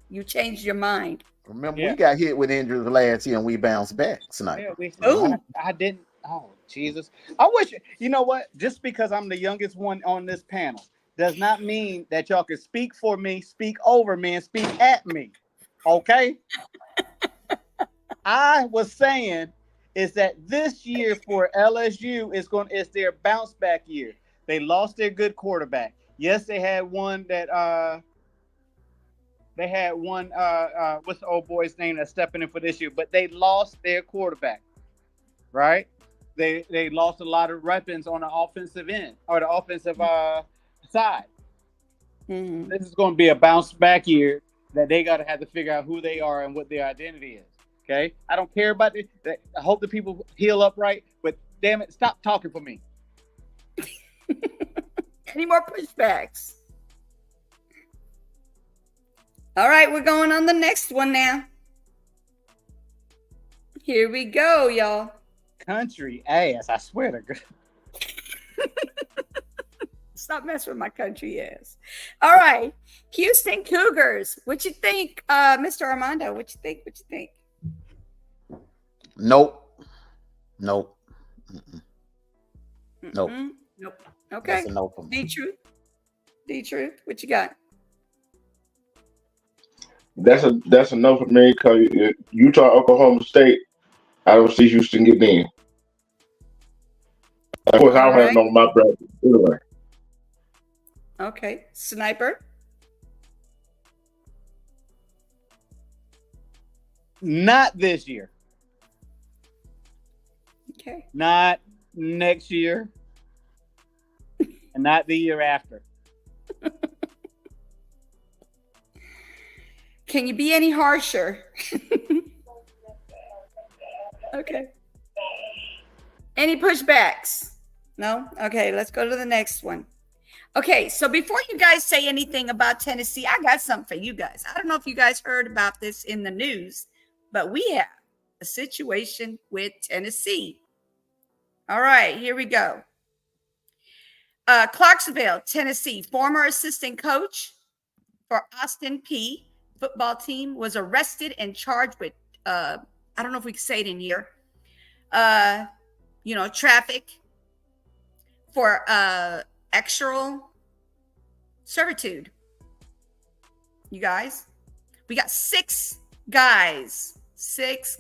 You changed your mind. Remember, we got hit with injuries last year and we bounced back, Sniper. Yeah, I didn't. Oh, Jesus. I wish, you know what? Just because I'm the youngest one on this panel does not mean that y'all can speak for me, speak over me, and speak at me. Okay? I was saying is that this year for LSU is their bounce back year. They lost their good quarterback. Yes, they had one that what's the old boy's name that's stepping in for this year, but they lost their quarterback. Right? They lost a lot of weapons on the offensive end or the offensive side. Mm-hmm. This is going to be a bounce back year that they got to have to figure out who they are and what their identity is. Okay, I don't care about it. I hope the people heal up right, but damn it, stop talking for me. Any more pushbacks? All right, we're going on the next one now. Here we go, y'all. Country ass, I swear to God. Stop messing with my country ass. All right, Houston Cougars. What you think, Mr. Armando? What you think? Nope. Mm-mm. Nope. Nope. Okay. That's a no for me. D-Truth. What you got? That's a no for me because Utah, Oklahoma State, I don't see Houston getting in. Of course, I don't have no my bracket anyway. Okay. Sniper. Not this year. Okay. Not next year. And not the year after. Can you be any harsher? Okay. Any pushbacks? No? Okay, let's go to the next one. Okay, so before you guys say anything about Tennessee, I got something for you guys. I don't know if you guys heard about this in the news, but we have a situation with Tennessee. All right, here we go. Clarksville, Tennessee, former assistant coach for Austin Peay football team was arrested and charged with, I don't know if we can say it in here, traffic for external servitude. You guys, we got six guys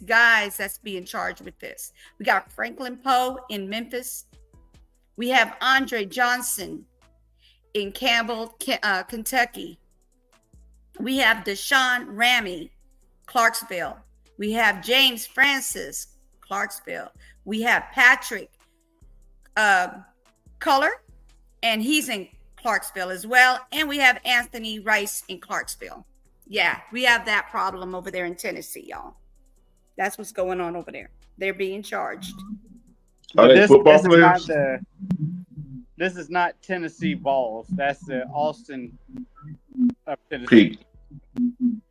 that's being charged with this. We got Franklin Poe in Memphis. We have Andre Johnson in Campbell, Kentucky. We have Deshaun Ramey, Clarksville. We have James Francis, Clarksville. We have Patrick Culler, and he's in Clarksville as well. And we have Anthony Rice in Clarksville. Yeah, we have that problem over there in Tennessee, y'all. That's what's going on over there. They're being charged. Are they football players? This is not Tennessee Vols. That's the Austin of Tennessee.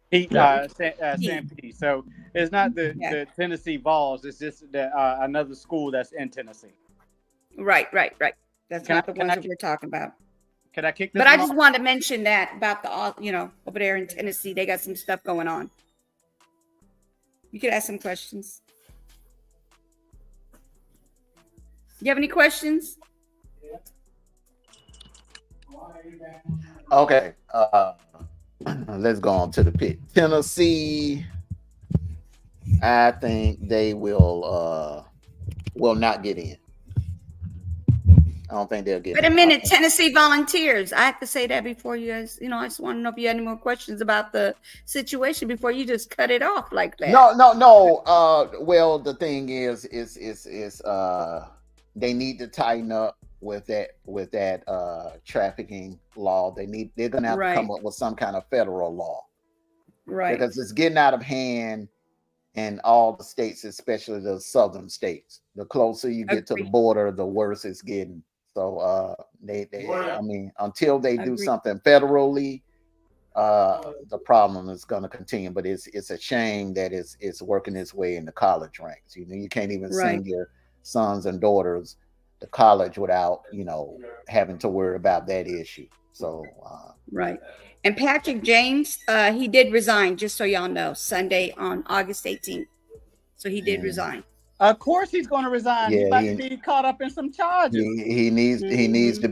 Pete, Sam P. So it's not the Tennessee Vols. It's just another school that's in Tennessee. Right. That's not the ones that we're talking about. Can I kick this? But I just wanted to mention that about the, over there in Tennessee, they got some stuff going on. You could ask some questions. You have any questions? Okay. Let's go on to the pick. Tennessee, I think they will not get in. I don't think they'll get in. Wait a minute, Tennessee Volunteers. I have to say that before you guys, I just want to know if you had any more questions about the situation before you just cut it off like that. No. Well, the thing is they need to tighten up with that trafficking law. They're gonna have to come up with some kind of federal law. Right. Because it's getting out of hand in all the states, especially the southern states. The closer you get to the border, the worse it's getting. So until they do something federally, the problem is going to continue. But it's a shame that it's working its way in the college ranks. You can't even send your sons and daughters to college without having to worry about that issue. So right. And Patrick James, he did resign, just so y'all know, Sunday on August 18th. So he did resign. Of course he's going to resign. He's about to be caught up in some charges. He needs to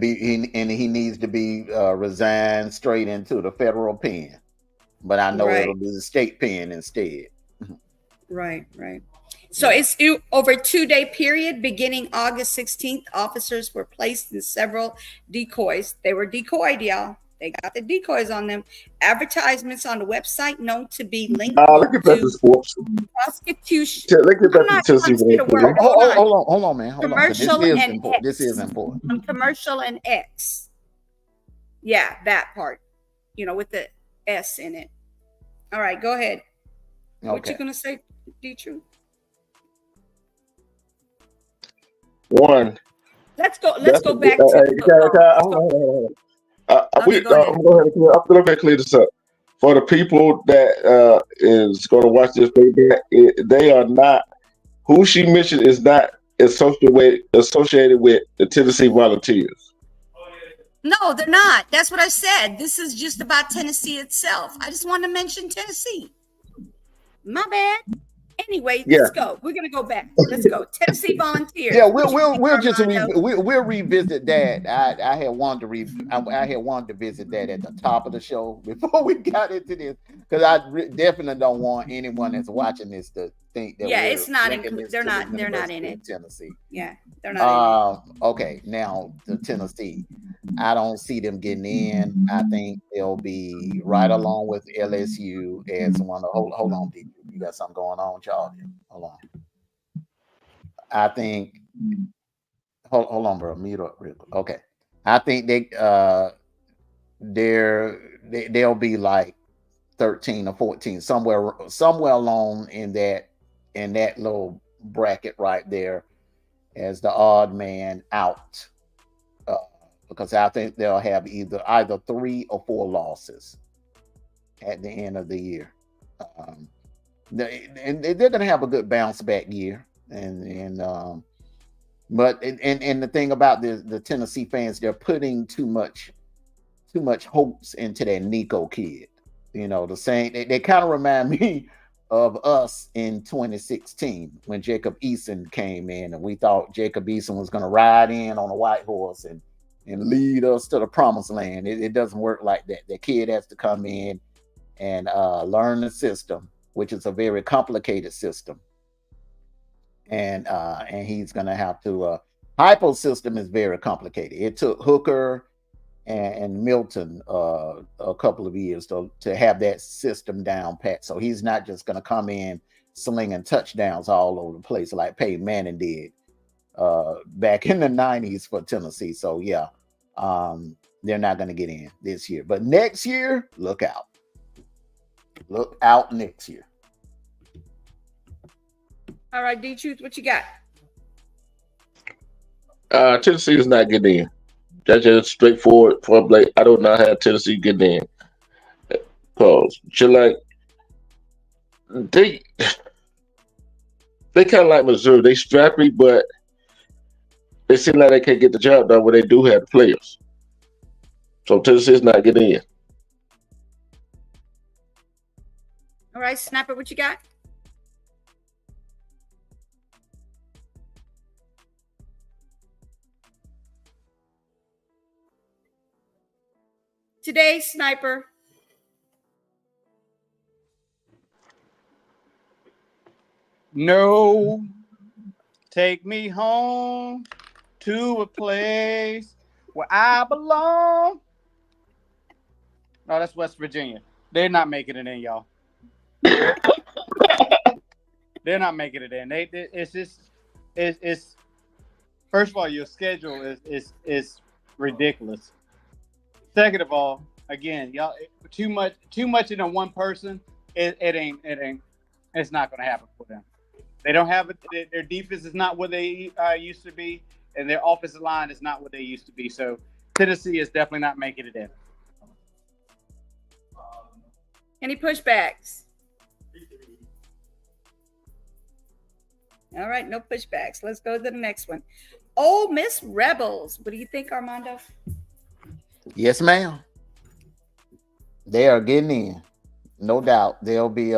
be resigned straight into the federal pen. But I know it'll be the state pen instead. Right. So it's over a 2-day period. Beginning August 16th, officers were placed in several decoys. They were decoyed, y'all. They got the decoys on them. Advertisements on the website known to be linked to prosecution. Let's get back to Tennessee. Hold on, man. Commercial and X. This is important. On commercial and X. Yeah, that part. With the S in it. All right, go ahead. Okay. What you gonna say, D-True? One. Let's go back to I'm going to clear this up. For the people that is going to watch this baby, they are not, who she mentioned is not associated with the Tennessee Volunteers. No, they're not. That's what I said. This is just about Tennessee itself. I just want to mention Tennessee. My bad. Anyway, let's go. We're gonna go back. Let's go. Tennessee Volunteers. Yeah, we'll revisit that. I had wanted to visit that at the top of the show before we got into this, because I definitely don't want anyone that's watching this to think that it's not included. They're not in it. Tennessee. Yeah, they're not in it. Okay, now to Tennessee. I don't see them getting in. I think they'll be right along with LSU as one of. Hold on, D. You got something going on with y'all? Hold on. I think. Hold on, bro. Mute up real quick. Okay. I think they'll be like 13 or 14, somewhere along in that little bracket right there as the odd man out. Because I think they'll have either 3 or 4 losses at the end of the year. And they're going to have a good bounce back year. But the thing about the Tennessee fans, they're putting too much hopes into that Nico kid. The same. They kind of remind me of us in 2016 when Jacob Eason came in, and we thought Jacob Eason was going to ride in on a white horse and lead us to the promised land. It doesn't work like that. The kid has to come in and learn the system, which is a very complicated system. And he's going to have to, hypo system is very complicated. It took Hooker and Milton a couple of years to have that system down pat. So he's not just going to come in slinging touchdowns all over the place like Peyton Manning did back in the 90s for Tennessee. So yeah, they're not going to get in this year. But next year, look out. Look out next year. All right, D-Truth, what you got? Tennessee is not getting in. That's just straightforward. I don't know how Tennessee get in. Because they kind of like Missouri. They strappy, but they seem like they can't get the job done when they do have the players. So Tennessee's not getting in. All right, Sniper, what you got? Today, Sniper. No, take me home to a place where I belong. No, that's West Virginia. They're not making it in, y'all. They're not making it in. It's first of all, your schedule is ridiculous. Second of all, again, y'all too much in one person. It ain't. It's not going to happen for them. They don't have it. Their defense is not what they used to be, and their offensive line is not what they used to be. So Tennessee is definitely not making it in. Any pushbacks? All right, no pushbacks. Let's go to the next one. Ole Miss Rebels. What do you think, Armando? Yes, ma'am. They are getting in, no doubt. They'll be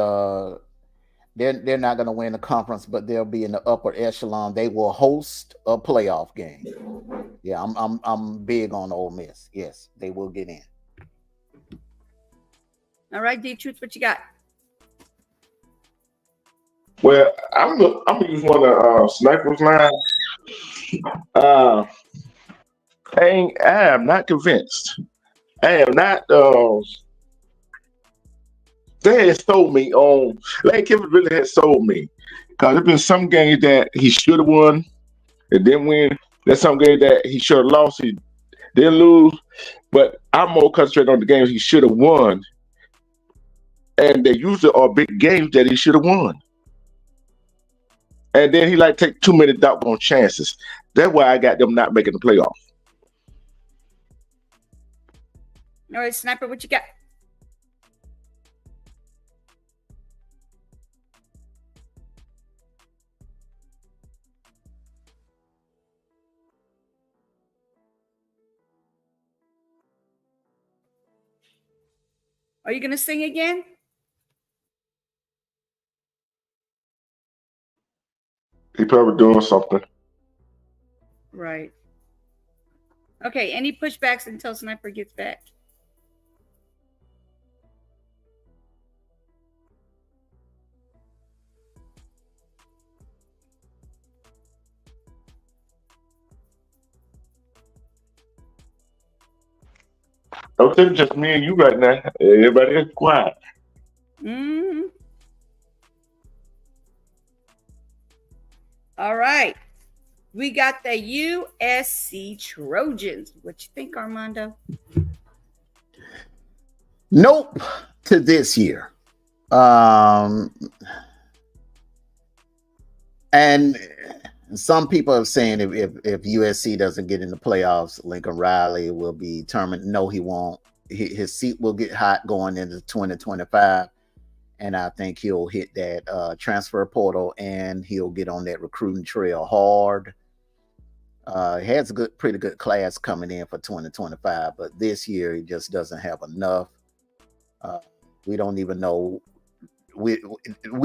they're not going to win the conference, but they'll be in the upper echelon. They will host a playoff game. Yeah, I'm big on Ole Miss. Yes, they will get in. All right, D-Truth, what you got? Well, I'm gonna use one of Sniper's line. I am not convinced. I am not. They had sold me on. Lane Kiffin really had sold me because there's been some games that he should have won and didn't win. There's some games that he should have lost. He didn't lose. But I'm more concentrated on the games he should have won, and they usually are big games that he should have won. And then he take too many doggone chances. That's why I got them not making the playoff. All right, Sniper, what you got? Are you going to sing again? He probably doing something. Right. Okay, any pushbacks until Sniper gets back? Okay, just me and you right now. Everybody is quiet. Mm-hmm. All right. We got the USC Trojans. What you think, Armando? Nope to this year. And some people are saying if USC doesn't get in the playoffs, Lincoln Riley will be terminated. No, he won't. His seat will get hot going into 2025. And I think he'll hit that transfer portal and he'll get on that recruiting trail hard. He has a pretty good class coming in for 2025, but this year he just doesn't have enough. We don't even know. We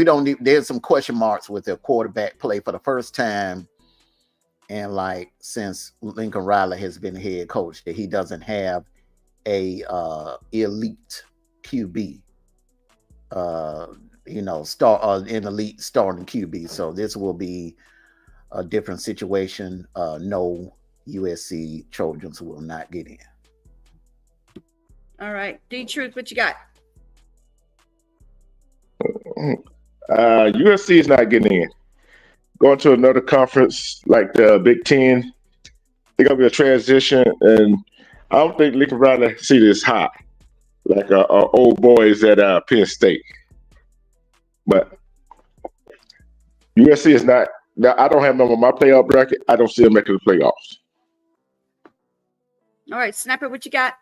don't even, there's some question marks with their quarterback play for the first time. And since Lincoln Riley has been head coach, that he doesn't have a elite QB. An elite starting QB. So this will be a different situation. No, USC Trojans will not get in. All right. D-Truth, what you got? USC is not getting in. Going to another conference like the Big Ten, they're gonna be a transition, and I don't think Lincoln Riley see this high like our old boys at Penn State. But USC is not. Now I don't have them on my playoff bracket. I don't see them making the playoffs. All right, Sniper, what you got?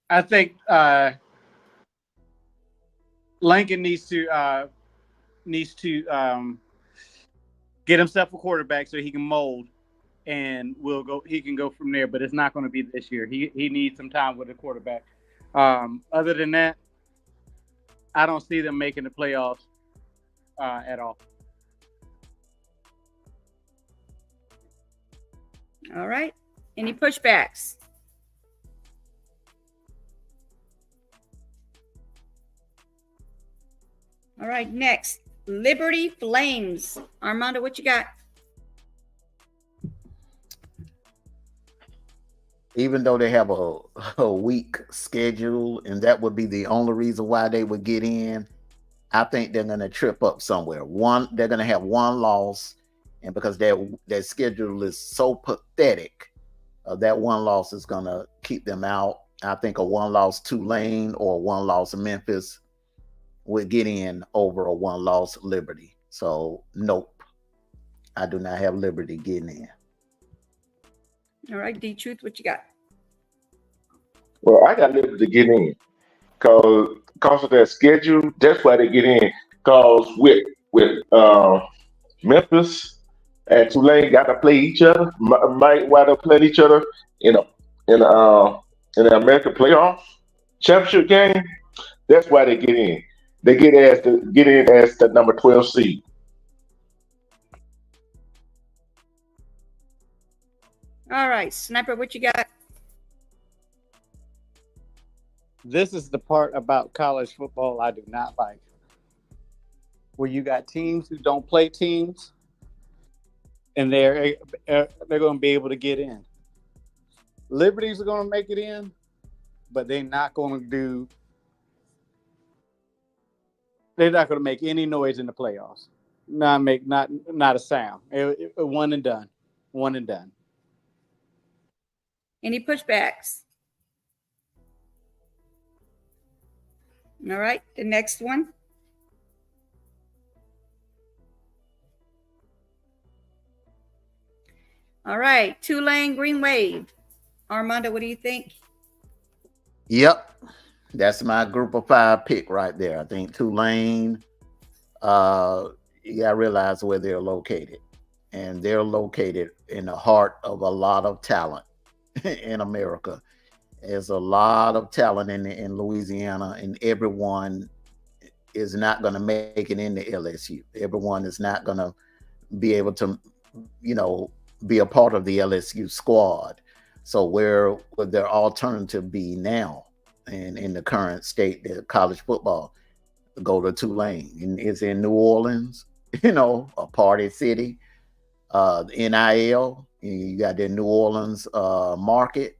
I think Lincoln needs to get himself a quarterback so he can mold, and he can go from there. But it's not going to be this year. He needs some time with a quarterback. Other than that, I don't see them making the playoffs at all. All right. Any pushbacks? All right, next, Liberty Flames. Armando, what you got? Even though they have a weak schedule, and that would be the only reason why they would get in, I think they're going to trip up somewhere. They're going to have one loss, and because their schedule is so pathetic, that one loss is going to keep them out. I think a one-loss Tulane or a one-loss Memphis would get in over a one-loss Liberty. So, nope. I do not have Liberty getting in. All right, D-Truth, what you got? Well, I got Liberty to get in because of their schedule. That's why they get in. Because with Memphis and Tulane got to play each other, might wind up playing each other in an American playoff championship game. That's why they get in. They get in as the number 12 seed. All right, Sniper, what you got? This is the part about college football I do not like. Where you got teams who don't play teams, and they're going to be able to get in. Liberties are going to make it in, but they're not going to make any noise in the playoffs. Not a sound. One and done. One and done. Any pushbacks? All right, the next one. All right, Tulane Green Wave. Armando, what do you think? Yep. That's my group of 5 pick right there. I think Tulane, you got to realize where they're located. And they're located in the heart of a lot of talent in America. There's a lot of talent in Louisiana, and everyone is not going to make it into LSU. Everyone is not going to be able to, be a part of the LSU squad. So where would their alternative be now in the current state of college football? Go to Tulane. And it's in New Orleans, a party city. NIL, you got the New Orleans market.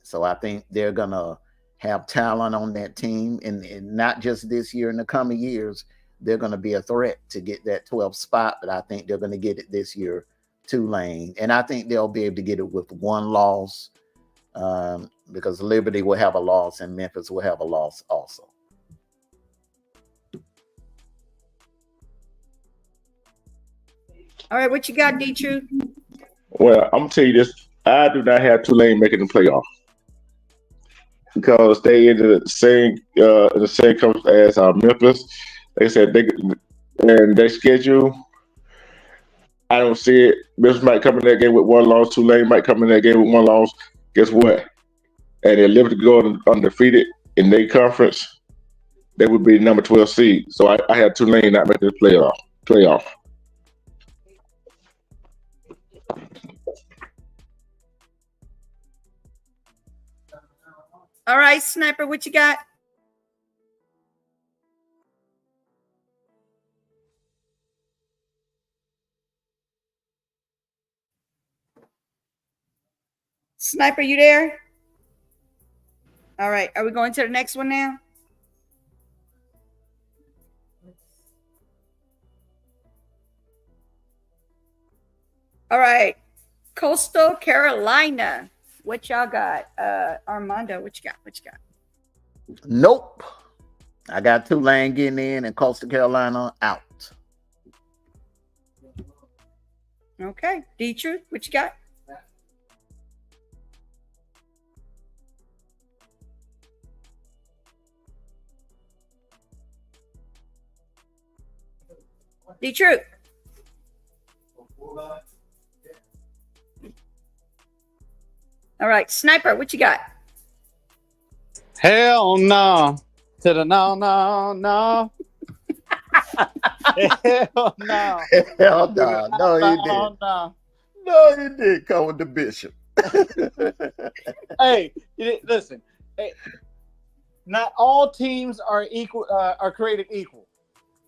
So I think they're going to have talent on that team. And not just this year, in the coming years, they're going to be a threat to get that 12th spot. But I think they're going to get it this year, Tulane. And I think they'll be able to get it with one loss because Liberty will have a loss and Memphis will have a loss also. All right, what you got, D-Truth? Well, I'm going to tell you this. I do not have Tulane making the playoff because they in the same conference as Memphis. They said they schedule. I don't see it. Memphis might come in that game with one loss. Tulane might come in that game with one loss. Guess what? And they're limited to go undefeated in their conference. They would be the number 12 seed. So I have Tulane not making the playoff. All right, Sniper, what you got? Sniper, you there? All right, are we going to the next one now? All right. Coastal Carolina. What y'all got? Armando, what you got? What you got? Nope. I got Tulane getting in and Coastal Carolina out. Okay. D-Truth, what you got? D-Truth. All right. Sniper, what you got? Hell no. To the no. Hell no. Hell no. No, you didn't. No, you did come with the bishop. Hey, listen. Hey, not all teams are equal. Are created equal.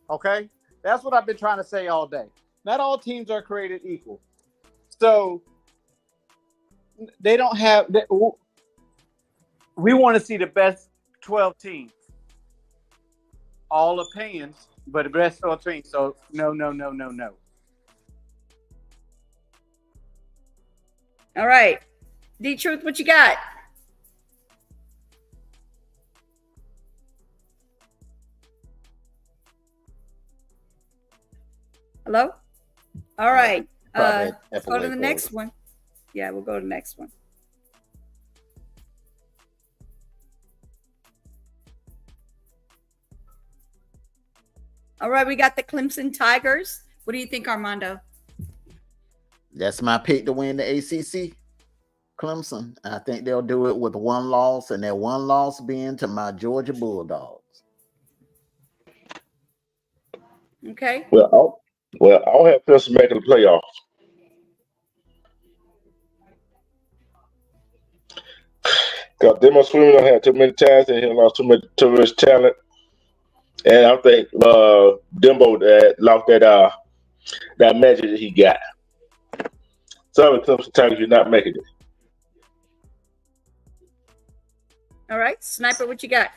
Okay, that's what I've been trying to say all day. Not all teams are created equal. So they don't have. We want to see the best 12 teams. All opinions, but the best 12 teams. So no. All right. D-Truth, what you got? Hello? All right. Let's go to the next one. Yeah, we'll go to the next one. All right, we got the Clemson Tigers. What do you think, Armando? That's my pick to win the ACC. Clemson. I think they'll do it with one loss, and that one loss being to my Georgia Bulldogs. Okay. Well, I'll have Clemson making the playoffs. Because them swimmers don't have too many times and he lost too much talent. And I think Dembo lost that magic that he got. Some of the Clemson Tigers you're not making it. All right, Sniper, what you got?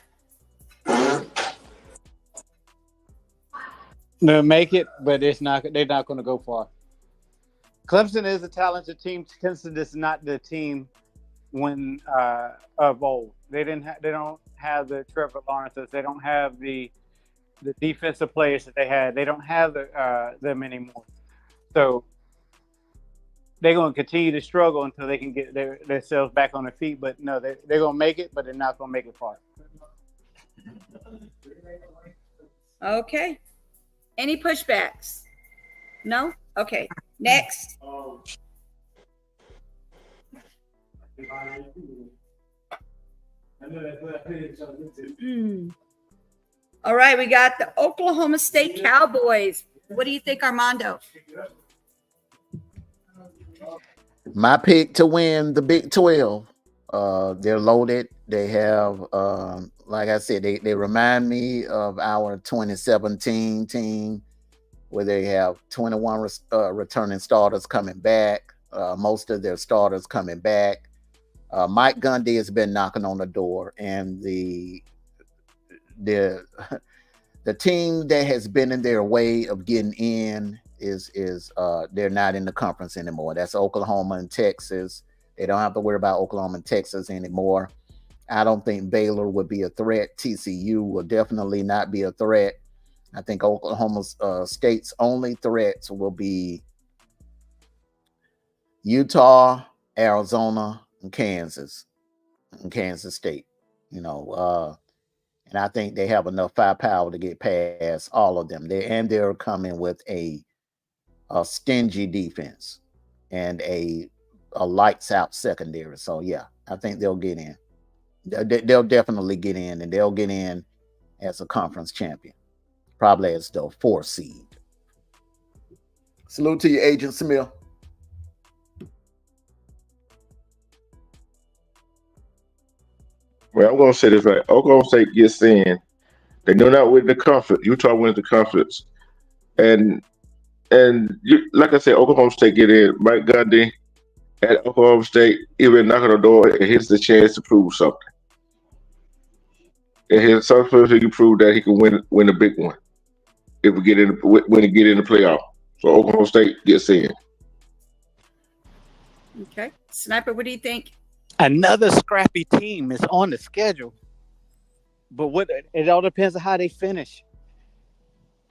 They'll make it, but it's not. They're not going to go far. Clemson is a talented team. Clemson is not the team of old. They don't have the Trevor Lawrences. They don't have the defensive players that they had. They don't have them anymore. So they're going to continue to struggle until they can get themselves back on their feet. But no, they're going to make it, but they're not going to make it far. Okay. Any pushbacks? No? Okay. Next. All right, we got the Oklahoma State Cowboys. What do you think, Armando? My pick to win the Big 12. They're loaded. They have, like I said, they remind me of our 2017 team where they have 21 returning starters coming back. Most of their starters coming back. Mike Gundy has been knocking on the door, and the team that has been in their way of getting in is they're not in the conference anymore. That's Oklahoma and Texas. They don't have to worry about Oklahoma and Texas anymore. I don't think Baylor would be a threat. TCU will definitely not be a threat. I think Oklahoma State's only threats will be Utah, Arizona, and Kansas State. And I think they have enough firepower to get past all of them. They're coming with a stingy defense and a lights out secondary. So yeah, I think they'll get in. They'll definitely get in, and they'll get in as a conference champion, probably as the 4th seed. Salute to you, Agent Smith. Well, I'm going to say this right. Oklahoma State gets in. They do not win the conference. Utah wins the conference. And like I said, Oklahoma State get in. Mike Gundy at Oklahoma State, even knocking on the door, and here's the chance to prove something. And here's something he can prove that he can win a big one if we get in when he get in the playoff. So Oklahoma State gets in. Okay. Sniper, what do you think? Another scrappy team is on the schedule, but it all depends on how they finish.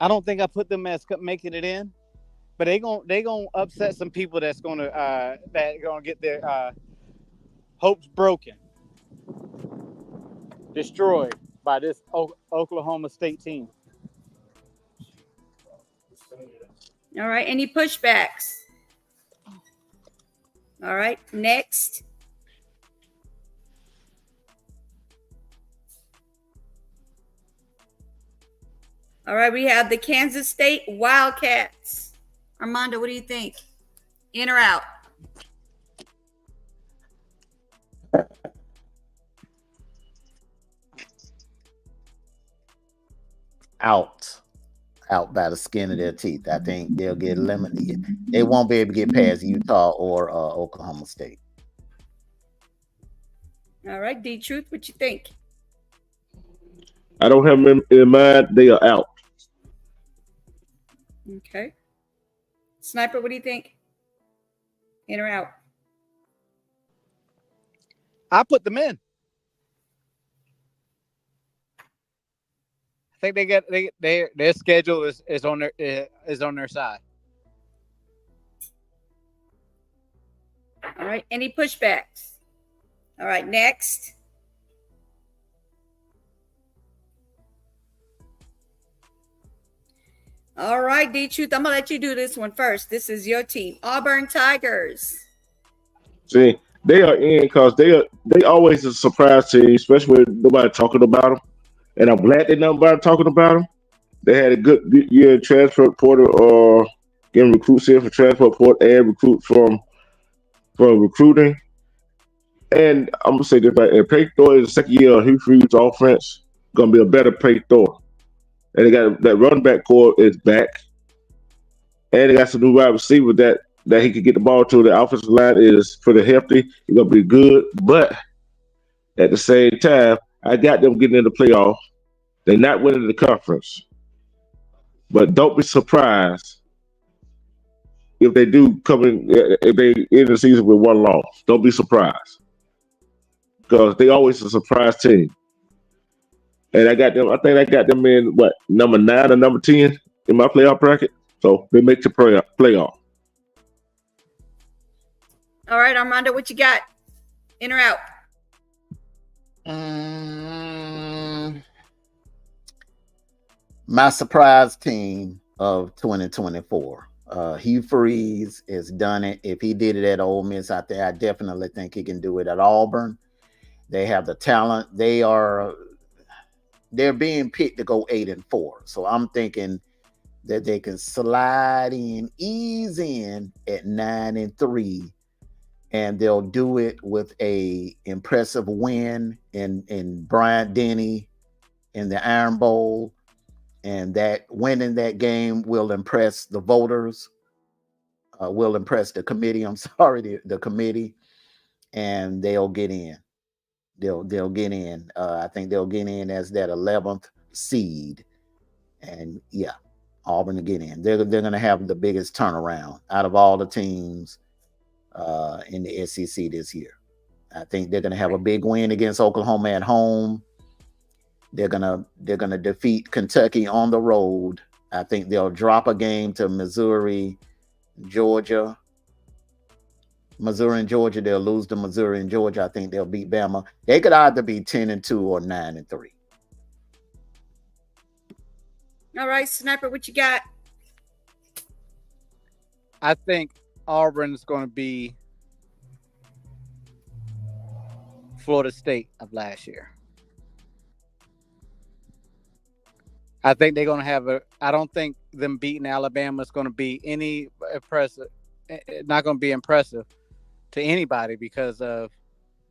I don't think I put them as making it in, but they gonna upset some people that's gonna get their hopes broken, destroyed by this Oklahoma State team. All right. Any pushbacks? All right. Next. All right. We have the Kansas State Wildcats. Armando, what do you think? In or out? Out by the skin of their teeth. I think they'll get eliminated. They won't be able to get past Utah or Oklahoma State. All right, D-Truth, what you think? I don't have them in mind. They are out. Okay. Sniper, what do you think? In or out? I put them in. I think their schedule is on their side. All right. Any pushbacks? All right. Next. All right, D-Truth, I'm gonna let you do this one first. This is your team, Auburn Tigers. See, they are in because they always a surprise team, especially when nobody talking about them. And I'm glad that nobody talking about them. They had a good year in transfer portal, or getting recruits in for transfer portal and recruit from recruiting. And I'm gonna say this: and Peyton Thor is the second year of Hugh Freeze's offense, gonna be a better Peyton Thor. And they got that running back core is back, and they got some new wide receiver that he can get the ball to. The offensive line is pretty hefty. It's gonna be good, but at the same time, I got them getting in the playoff. They're not winning the conference, but don't be surprised if they do come in. If they end the season with one loss, don't be surprised because they always a surprise team. And I got them. I think I got them in number 9 or number 10 in my playoff bracket. So they make the playoff. All right, Armando, what you got? In or out? My surprise team of 2024. Hugh Freeze has done it. If he did it at Ole Miss, I definitely think he can do it at Auburn. They have the talent. They're being picked to go 8-4. So I'm thinking that they can ease in at 9-3, and they'll do it with a impressive win in Bryant Denny in the Iron Bowl, and that winning that game will impress the voters, will impress the committee. I'm sorry, the committee, and they'll get in. They'll get in. I think they'll get in as that 11th seed, and yeah, Auburn to get in. They're going to have the biggest turnaround out of all the teams in the SEC this year. I think they're going to have a big win against Oklahoma at home. They're gonna defeat Kentucky on the road. I think they'll drop a game to Missouri, Georgia. Missouri and Georgia, they'll lose to Missouri and Georgia. I think they'll beat Bama. They could either be 10-2 or 9-3. All right, Sniper, what you got? I think Auburn is going to be Florida State of last year. I think they're going to have I don't think them beating Alabama is going to be any impressive. Not going to be impressive to anybody because of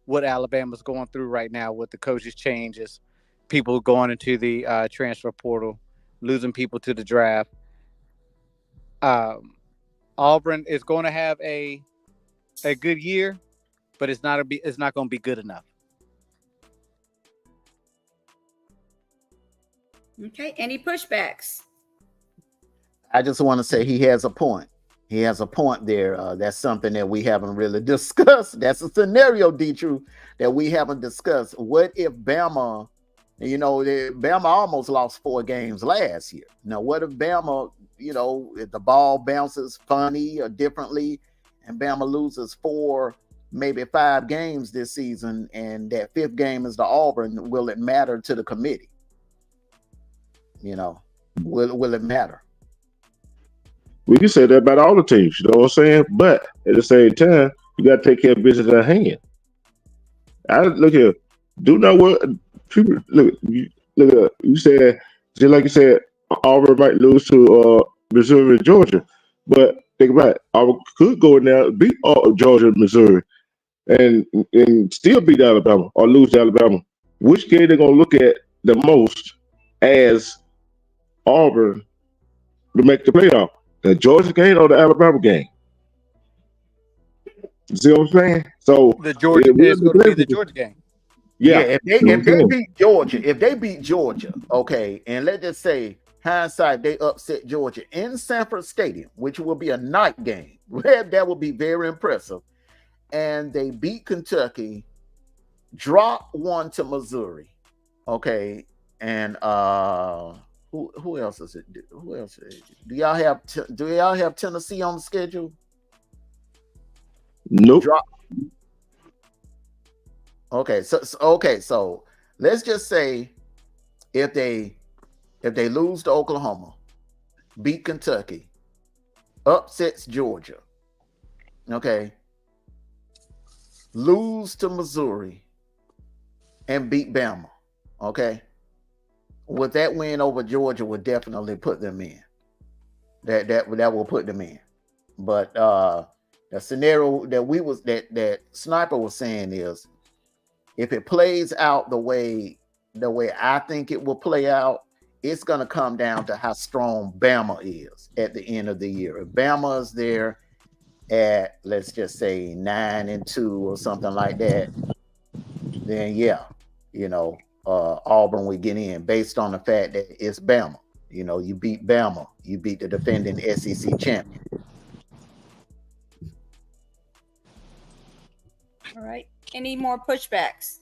what Alabama's going through right now with the coaches changes, people going into the transfer portal, losing people to the draft. Auburn is going to have a good year, but it's not going to be good enough. Okay. Any pushbacks? I just want to say he has a point. He has a point there. That's something that we haven't really discussed. That's a scenario, D-True, that we haven't discussed. What if Bama, Bama almost lost 4 games last year. Now, what if Bama, if the ball bounces funny or differently and Bama loses 4, maybe 5 games this season, and that 5th game is the Auburn, will it matter to the committee? Will it matter? We can say that about all the teams, you know what I'm saying? But at the same time, you got to take care of business at hand. Look here. Do know what people look. You said, just like you said, Auburn might lose to Missouri and Georgia, but think about it. Auburn could go in there, beat Georgia and Missouri, and still beat Alabama or lose to Alabama. Which game they're gonna look at the most as Auburn to make the playoff? The Georgia game or the Alabama game? You see what I'm saying? So it's going to be the Georgia game. Yeah, if they beat Georgia, okay, and let's just say hindsight, they upset Georgia in Sanford Stadium, which will be a night game. That will be very impressive. And they beat Kentucky, drop 1 to Missouri, okay, and who else is it? Who else is it? Do y'all have Tennessee on the schedule? Nope. Okay, so let's just say if they lose to Oklahoma, beat Kentucky, upsets Georgia, okay, lose to Missouri, and beat Bama, okay. With that win over Georgia would definitely put them in. That will put them in. But the scenario that Sniper was saying is, if it plays out the way I think it will play out, it's gonna come down to how strong Bama is at the end of the year. If Bama is there at, let's just say, 9-2 or something like that, then yeah, Auburn would get in based on the fact that it's Bama. You beat Bama, you beat the defending SEC champion. All right. Any more pushbacks?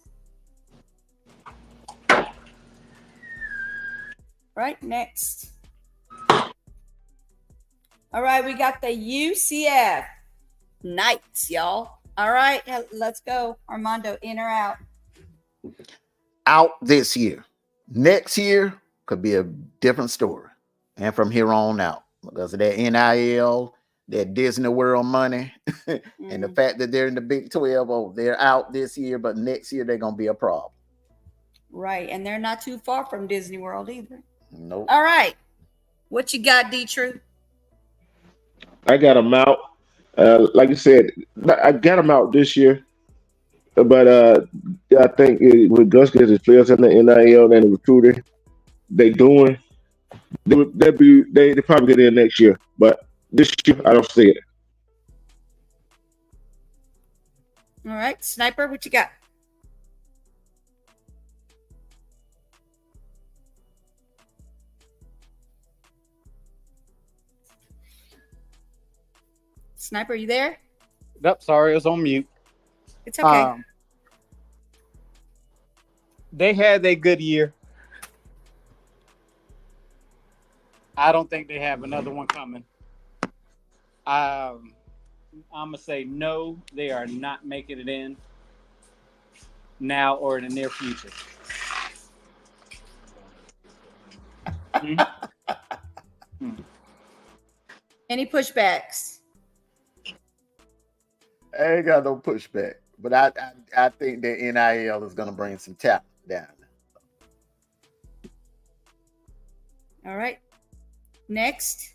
Right, next. All right, we got the UCF Knights, y'all. All right, let's go. Armando, in or out? Out this year. Next year could be a different story. And from here on out, because of that NIL, that Disney World money, and the fact that they're in the Big 12, they're out this year, but next year they're going to be a problem. Right, and they're not too far from Disney World either. Nope. All right. What you got, D-True? I got them out. Like you said, I got them out this year. But I think with Gus gets his players in the NIL and the recruiting they doing, they probably get in next year. But this year, I don't see it. All right. Sniper, what you got? Sniper, you there? Nope, sorry, it was on mute. It's okay. They had a good year. I don't think they have another one coming. I'm going to say no, they are not making it in now or in the near future. Any pushbacks? I ain't got no pushback, but I think that NIL is going to bring some talent down. All right. Next.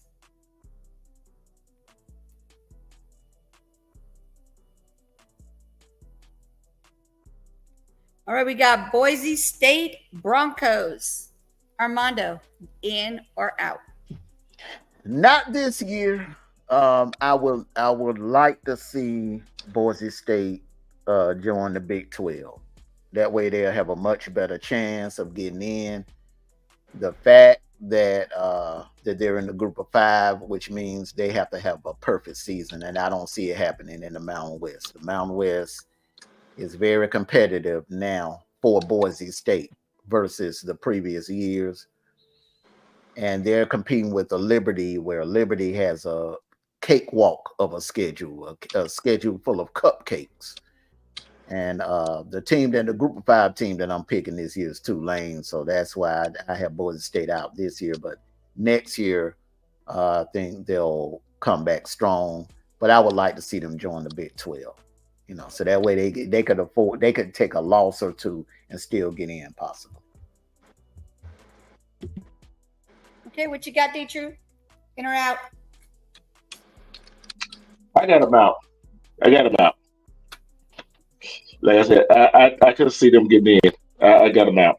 All right, we got Boise State Broncos. Armando, in or out? Not this year. I would like to see Boise State join the Big 12. That way they'll have a much better chance of getting in. The fact that they're in the group of 5, which means they have to have a perfect season, and I don't see it happening in the Mountain West. The Mountain West is very competitive now for Boise State versus the previous years, and they're competing with the Liberty, where Liberty has a cakewalk of a schedule full of cupcakes. And the group of 5 team that I'm picking this year is Tulane. So that's why I have Boise State out this year. But next year, I think they'll come back strong. But I would like to see them join the Big 12. So that way they could take a loss or 2 and still get in possibly. Okay, what you got, D-True? In or out? I got them out. Like I said, I could see them getting in. I got them out.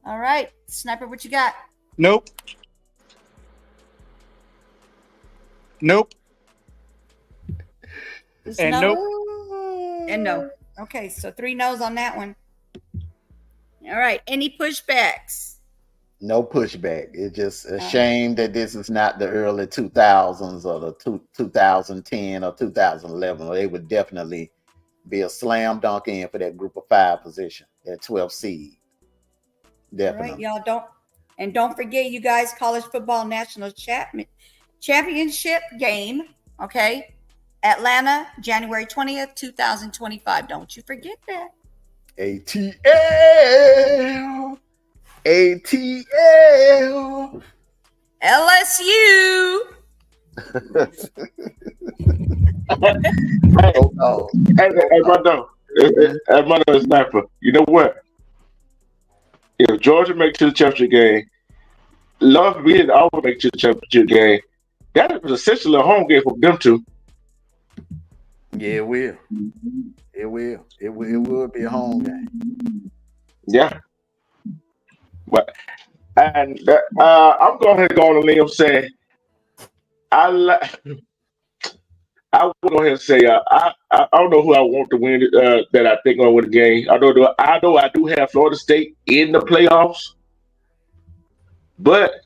All right, Sniper, what you got? Nope. And no. nope. And no. Okay, so 3 no's on that one. All right, any pushbacks? No pushback. It's just a shame that this is not the early 2000s or the 2010 or 2011. Or they would definitely be a slam dunk in for that group of 5 position, that 12th seed. Definitely. All right, y'all don't forget, you guys, college football national championship game. Okay, Atlanta, January 20th, 2025. Don't you forget that. ATL. LSU. Hey, brother, Sniper. You know what? If Georgia makes to the championship game, Love forbid and Auburn make to the championship game, that is essentially a home game for them two. Yeah, it will. It will be a home game. Yeah. But I'm going to go on a limb saying I would go ahead and say I don't know who I want to win that I think will win the game. I know I do have Florida State in the playoffs, but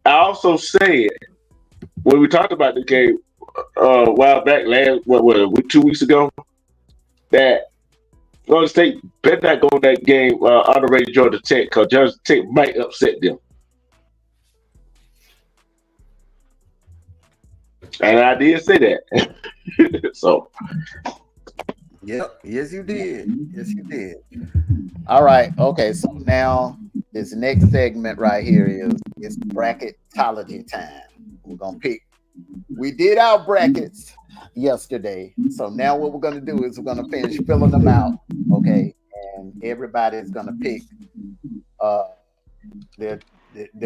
I also said when we talked about the game a while back, 2 weeks ago, that Florida State better not go in that game underrated Georgia Tech, because Georgia Tech might upset them. And I did say that. So. Yep. Yes, you did. All right. Okay. So now this next segment right here is bracketology time. We're gonna pick. We did our brackets yesterday. So now what we're gonna do is we're gonna finish filling them out. Okay. And everybody's gonna pick their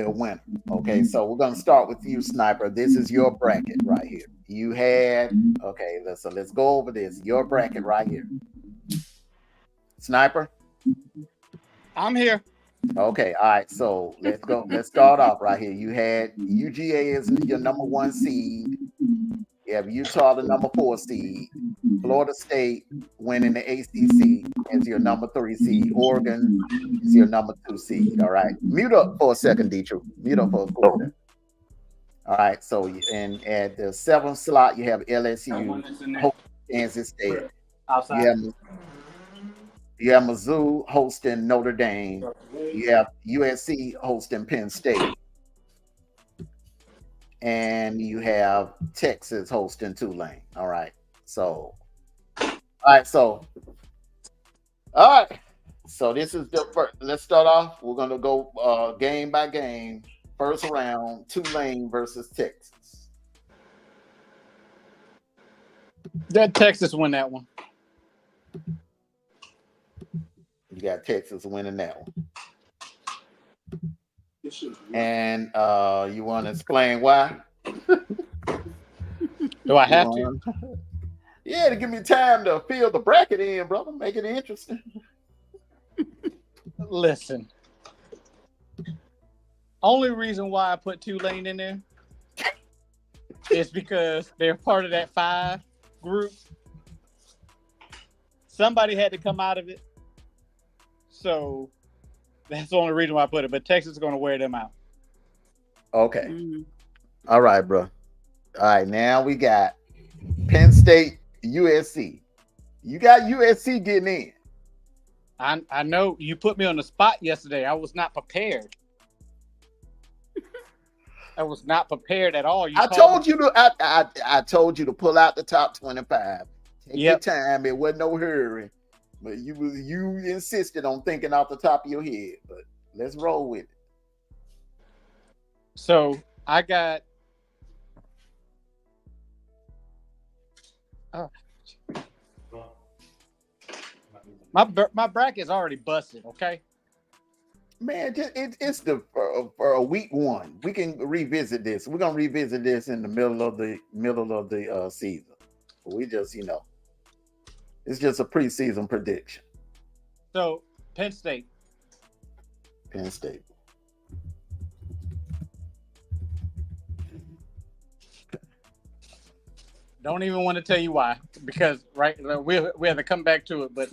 winner. Okay, so we're gonna start with you, Sniper. This is your bracket right here. You had let's go over this. Your bracket right here. Sniper. I'm here. Okay, all right. So let's go. Let's start off right here. You had UGA as your number 1 seed. You have Utah, the number 4 seed. Florida State winning the ACC as your number 3 seed. Oregon is your number 2 seed. All right. Mute up for a second, D-True. Mute up for a quarter. All right. So, and at the 7th slot, you have LSU, Kansas State. You have Mizzou hosting Notre Dame. You have USC hosting Penn State. And you have Texas hosting Tulane. All right. So this is the first. Let's start off. We're going to go game by game. First round, Tulane versus Texas. That Texas win that one. You got Texas winning that one. And you want to explain why? Do I have to? Yeah, to give me time to fill the bracket in, brother. Make it interesting. Listen. Only reason why I put Tulane in there is because they're part of that 5 group. Somebody had to come out of it. So that's the only reason why I put it. But Texas is going to wear them out. Okay. Mm-hmm. All right, bro. All right, now we got Penn State, USC. You got USC getting in. I know you put me on the spot yesterday. I was not prepared. I was not prepared at all. I told you to pull out the top 25. Take your time. It wasn't no hurry. But you insisted on thinking off the top of your head. But let's roll with it. So I got my bracket's already busted, okay? Man, it's for a week 1. We can revisit this. We're gonna revisit this in the middle of the season. We just, it's just a preseason prediction. So Penn State. Don't even want to tell you why, because we have to come back to it. But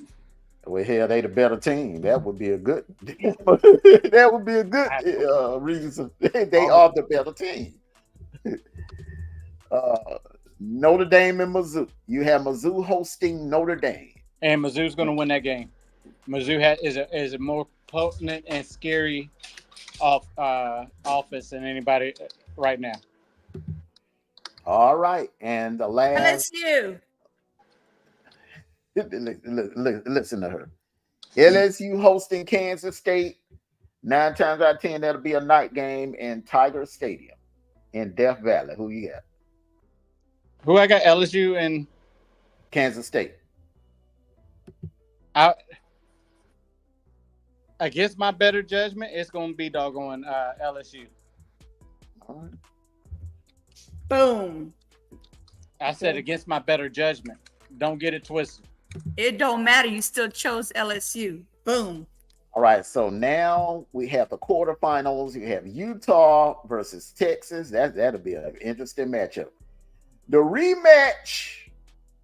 well, hell, they the better team. That would be a good. Reason. They are the better team. Notre Dame and Mizzou. You have Mizzou hosting Notre Dame, and Mizzou's going to win that game. Mizzou is a more potent and scary offense than anybody right now. All right, and the last. LSU. Listen to her. LSU hosting Kansas State. 9 times out of 10, that'll be a night game in Tiger Stadium in Death Valley. Who you got? Who I got? LSU and Kansas State. Against my better judgment, it's going to be doggone LSU. All right. Boom. I said against my better judgment. Don't get it twisted. It don't matter. You still chose LSU. Boom. All right. So now we have the quarterfinals. You have Utah versus Texas. That'll be an interesting matchup. The rematch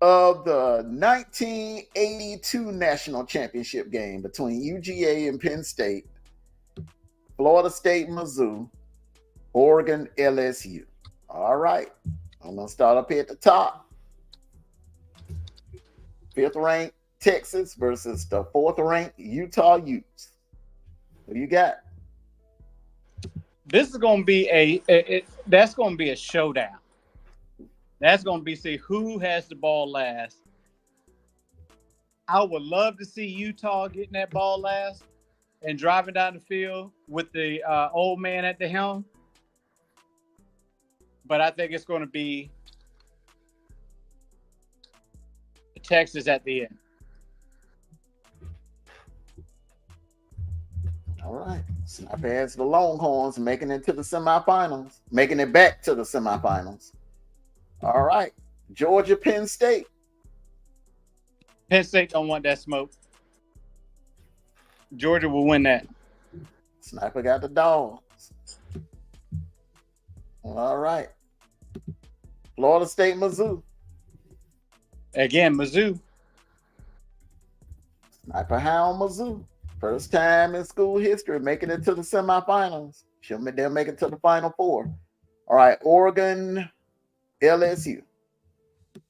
of the 1982 national championship game between UGA and Penn State, Florida State, Mizzou, Oregon, LSU. All right. I'm going to start up here at the top. 5th ranked Texas versus the 4th ranked Utah Utes. What do you got? This is going to be that's going to be a showdown. That's going to be see who has the ball last. I would love to see Utah getting that ball last and driving down the field with the old man at the helm. But I think it's going to be Texas at the end. All right. Sniper has the Longhorns making it to the semifinals, making it back to the semifinals. All right. Georgia, Penn State. Penn State don't want that smoke. Georgia will win that. Sniper got the Dogs. All right. Florida State, Mizzou. Again, Mizzou. Sniper Hound, Mizzou. First time in school history making it to the semifinals. They'll make it to the Final Four. All right. Oregon, LSU.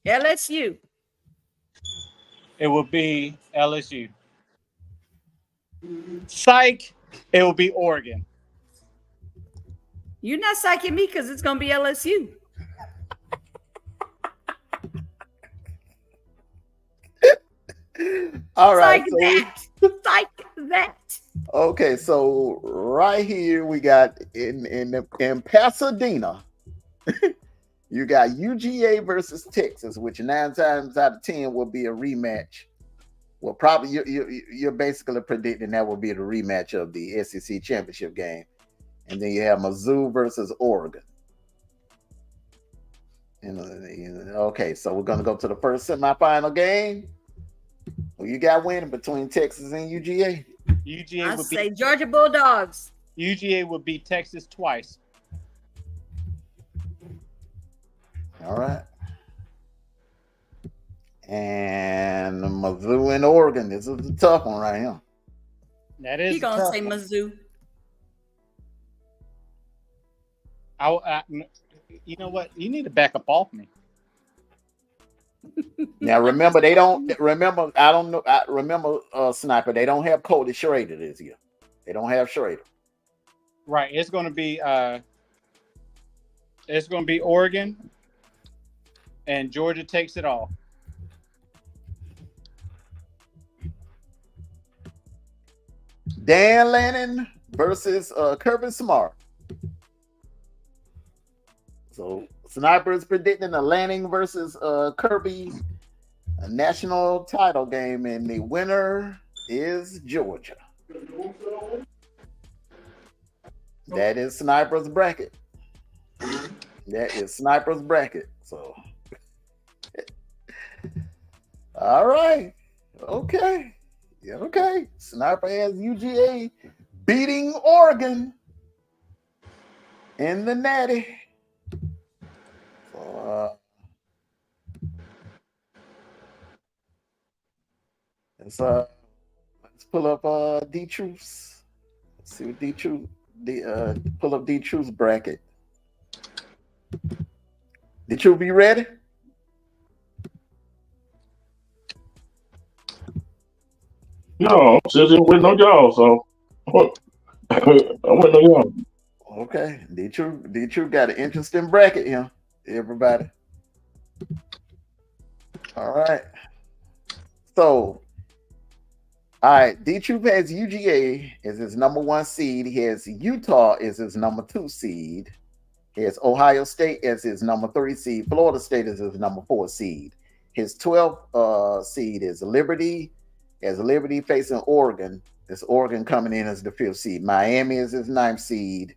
LSU. It will be LSU. Psych. It will be Oregon. You're not psyching me because it's going to be LSU. All right. Psych that. Okay, so right here we got in Pasadena, you got UGA versus Texas, which 9 times out of 10 will be a rematch. Well, probably you're basically predicting that will be the rematch of the SEC championship game. And then you have Mizzou versus Oregon. Okay, so we're going to go to the first semifinal game. Who you got winning between Texas and UGA? UGA I would say be Georgia Bulldogs. UGA will beat Texas twice. All right. And Mizzou and Oregon. This is a tough one right here. That is. He gonna say Mizzou. You know what? You need to back up off me. Now remember, they don't remember. I don't know. I remember, Sniper. They don't have Cody Schrader this year. They don't have Schrader. Right. It's going to be. It's going to be Oregon, and Georgia takes it all. Dan Lanning versus Kirby Smart. So Sniper is predicting a Lanning versus Kirby a national title game, and the winner is Georgia. That is Sniper's bracket. That is Sniper's bracket. So, all right, okay, yeah, okay. Sniper has UGA beating Oregon in the Natty. Let's pull up D-Truth's. Let's see what D-Truth pull up D-Truth's bracket. D-Truth, be ready? No, I'm still waiting on y'all, so I'm waiting on y'all. Okay, D-Truth got an interesting bracket here, everybody. All right. So, all right, D-Truth has UGA as his number 1 seed. He has Utah as his number 2 seed. He has Ohio State as his number 3 seed. Florida State is his number 4 seed. His 12th seed is Liberty. As Liberty facing Oregon. It's Oregon coming in as the 5th seed. Miami is his 9th seed.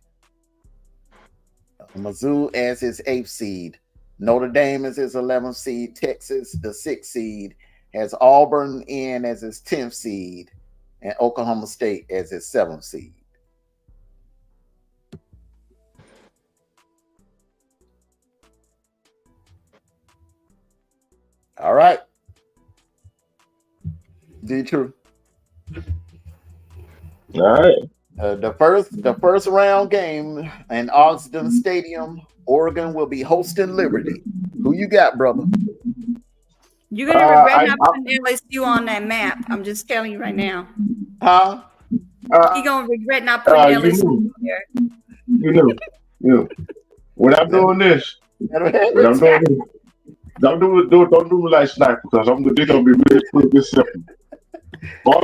Mizzou as his 8th seed. Notre Dame is his 11th seed. Texas, the 6th seed, has Auburn in as his 10th seed, and Oklahoma State as his 7th seed. All right. D-True. All right. The first round game in Austin Stadium, Oregon will be hosting Liberty. Who you got, brother? You're gonna regret not putting LSU on that map. I'm just telling you right now. Huh? You're gonna regret not putting LSU on there. You know. When I'm doing this, don't do me like Sniper, because this gonna be really simple. All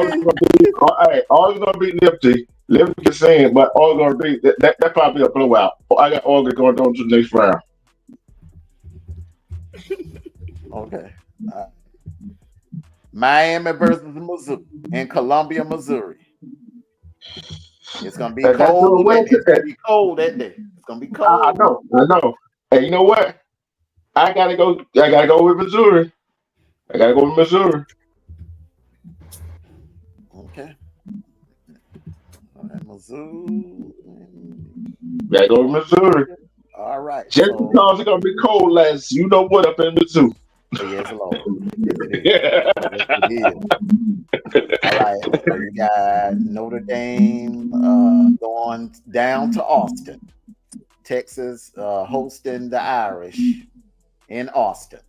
is gonna be Liberty. Liberty can sing, but all gonna be that probably a blowout. I got Oregon going on to the next round. Okay. Miami versus Mizzou in Columbia, Missouri. It's gonna be cold. It's gonna be cold that day. It's gonna be cold. I know. Hey, you know what? I gotta go with Missouri. Okay. All right, Mizzou. Gotta go with Missouri. All right. Just because it's gonna be cold, lads. You know what up in Mizzou. Yes, Lord. Yes, it is. All right. So you got Notre Dame going down to Austin. Texas hosting the Irish in Austin.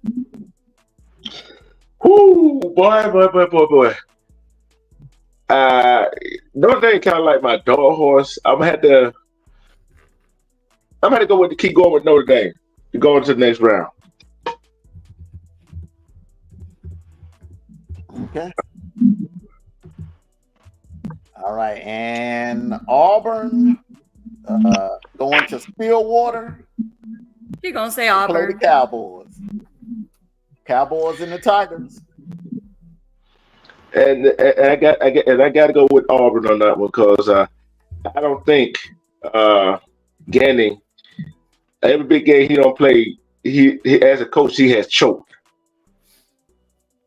Ooh, boy. Notre Dame kind of like my dog horse. I'm gonna have to keep going with Notre Dame to go into the next round. Okay. All right, and Auburn going to Stillwater. You're gonna say Auburn. Play the Cowboys. Cowboys and the Tigers. And I got to go with Auburn on that one, because I don't think Ganning, every big game he don't play, he as a coach he has choked.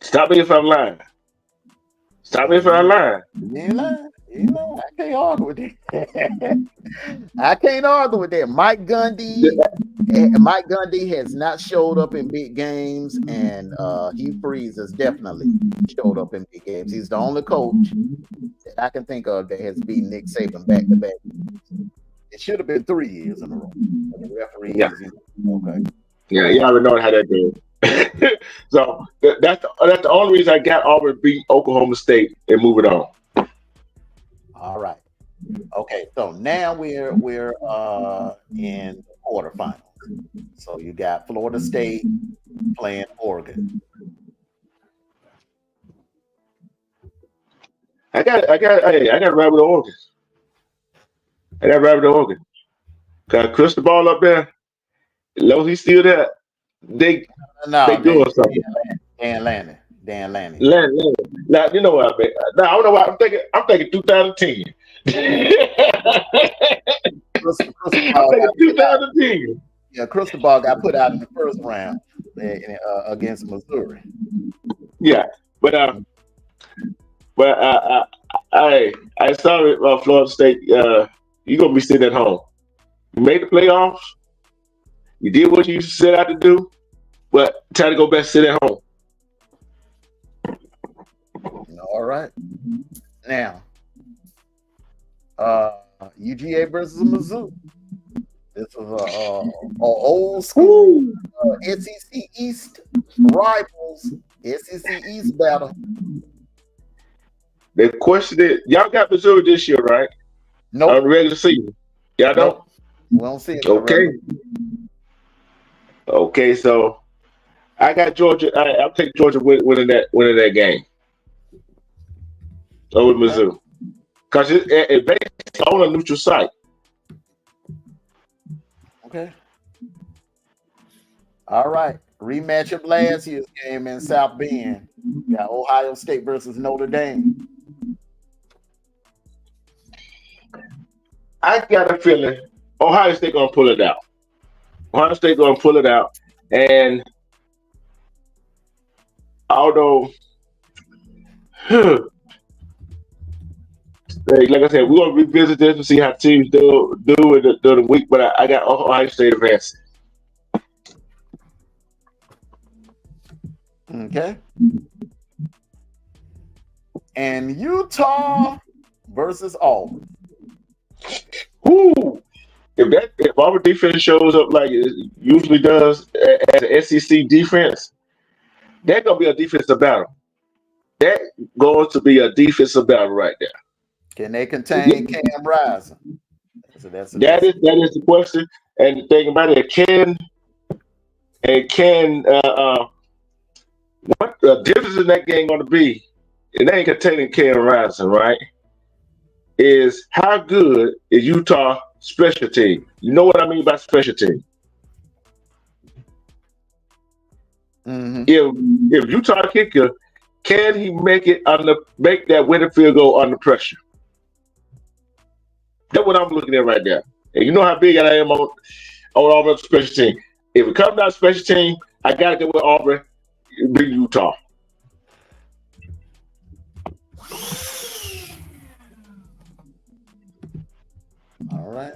Stop me if I'm lying. You ain't lying. I can't argue with that. I can't argue with that. Mike Gundy has not showed up in big games, and Hugh Freeze has definitely showed up in big games. He's the only coach that I can think of that has beaten Nick Saban back to back. It should have been 3 years in a row. The referee okay. Yeah, you already know how that goes. So that's the only reason I got Auburn beat Oklahoma State and move it on. All right. Okay, so now we're in the quarterfinals. So you got Florida State playing Oregon. I got to ride with Oregon. I got to ride with Oregon. Got Chris the ball up there. As long as he's still there, they doing something. Dan Lanning. Now, you know what I mean? Now, I don't know why I'm thinking 2010. Chris I'm thinking 2010. Yeah, Cristobal got put out in the first round against Missouri. Yeah, but I saw Florida State. You're gonna be sitting at home. You made the playoffs. You did what you set out to do, but time to go back, sit at home. All right. Now, UGA versus Mizzou. This is a old school SEC East rivals, SEC East battle. The question is, y'all got Missouri this year, right? No. On the regular season. Y'all don't? We don't see it. Okay. Okay, so I got Georgia. I'll take Georgia winning that game over Mizzou because it's based on a neutral site. Okay. All right. Rematch of last year's game in South Bend. Got Ohio State versus Notre Dame. I got a feeling Ohio State gonna pull it out. Ohio State gonna pull it out, and although, like I said, we're gonna revisit this and see how teams do during the week. But I got Ohio State advancing. Okay. And Utah versus Auburn. Whoo! If our defense shows up like it usually does as an SEC defense, that's gonna be a defensive battle. That's going to be a defensive battle right there. Can they contain Cam Rising? So that is the question. And the thing about it, what the difference in that game going to be? It ain't containing Cam Rising, right? Is how good is Utah special team? You know what I mean by special team? Mm-hmm. If Utah kicker, can he make that winning field goal under pressure? That's what I'm looking at right there. And you know how big I am on Auburn special team. If it comes out special team, I got to go with Auburn, beat Utah. All right.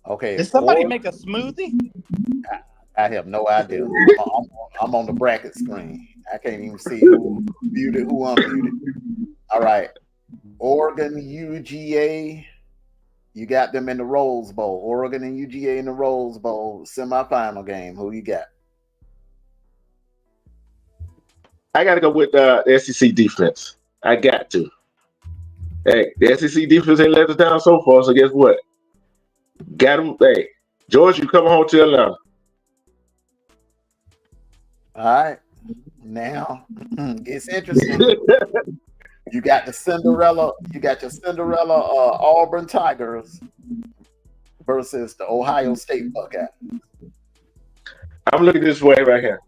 Okay. Did somebody make a smoothie? I have no idea. I'm on the bracket screen. I can't even see who muted, who unmuted. All right. Oregon, UGA. You got them in the Rose Bowl. Oregon and UGA in the Rose Bowl semifinal game. Who you got? I got to go with the SEC defense. I got to. Hey, the SEC defense ain't let us down so far, so guess what? Got them. Hey, George, you coming home to Atlanta. All right. Now, it's interesting. You got your Cinderella Auburn Tigers versus the Ohio State Buckeyes. I'm looking this way right here.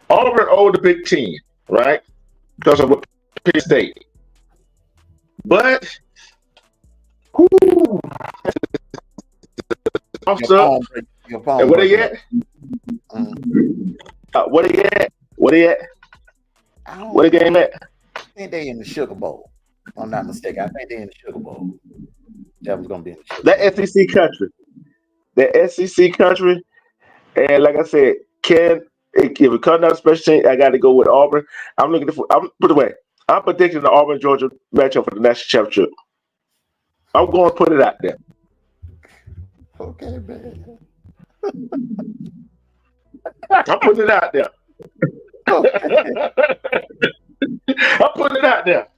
Auburn owed the Big Ten, right? Because of Penn State. But and where they at? Where they at? Where the game at? I think they in the Sugar Bowl. I'm not mistaken. I think they're in the Sugar Bowl. That was gonna be in the Sugar Bowl. That SEC country. That SEC country. And like I said, if it comes down to special team, I got to go with Auburn. I'm put away. I'm predicting the Auburn Georgia matchup for the national championship. I'm going to put it out there. Okay, man. I'm putting it out there. Okay. I'm putting it out there.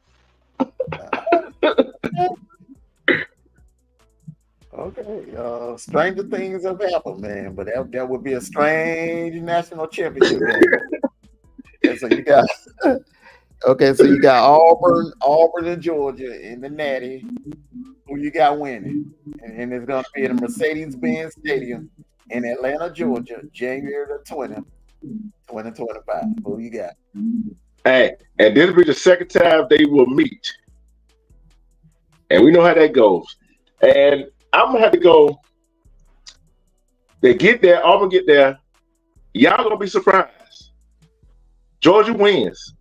Okay. Stranger things have happened, man. But that would be a strange national championship game. And so you got so you got Auburn and Georgia in the Natty. Who you got winning? And it's gonna be in the Mercedes-Benz Stadium in Atlanta, Georgia, January the 20th, 2025. Who you got? Hey, and this will be the second time they will meet. And we know how that goes. And I'm gonna have to go. They get there, Auburn get there. Y'all gonna be surprised. Georgia wins.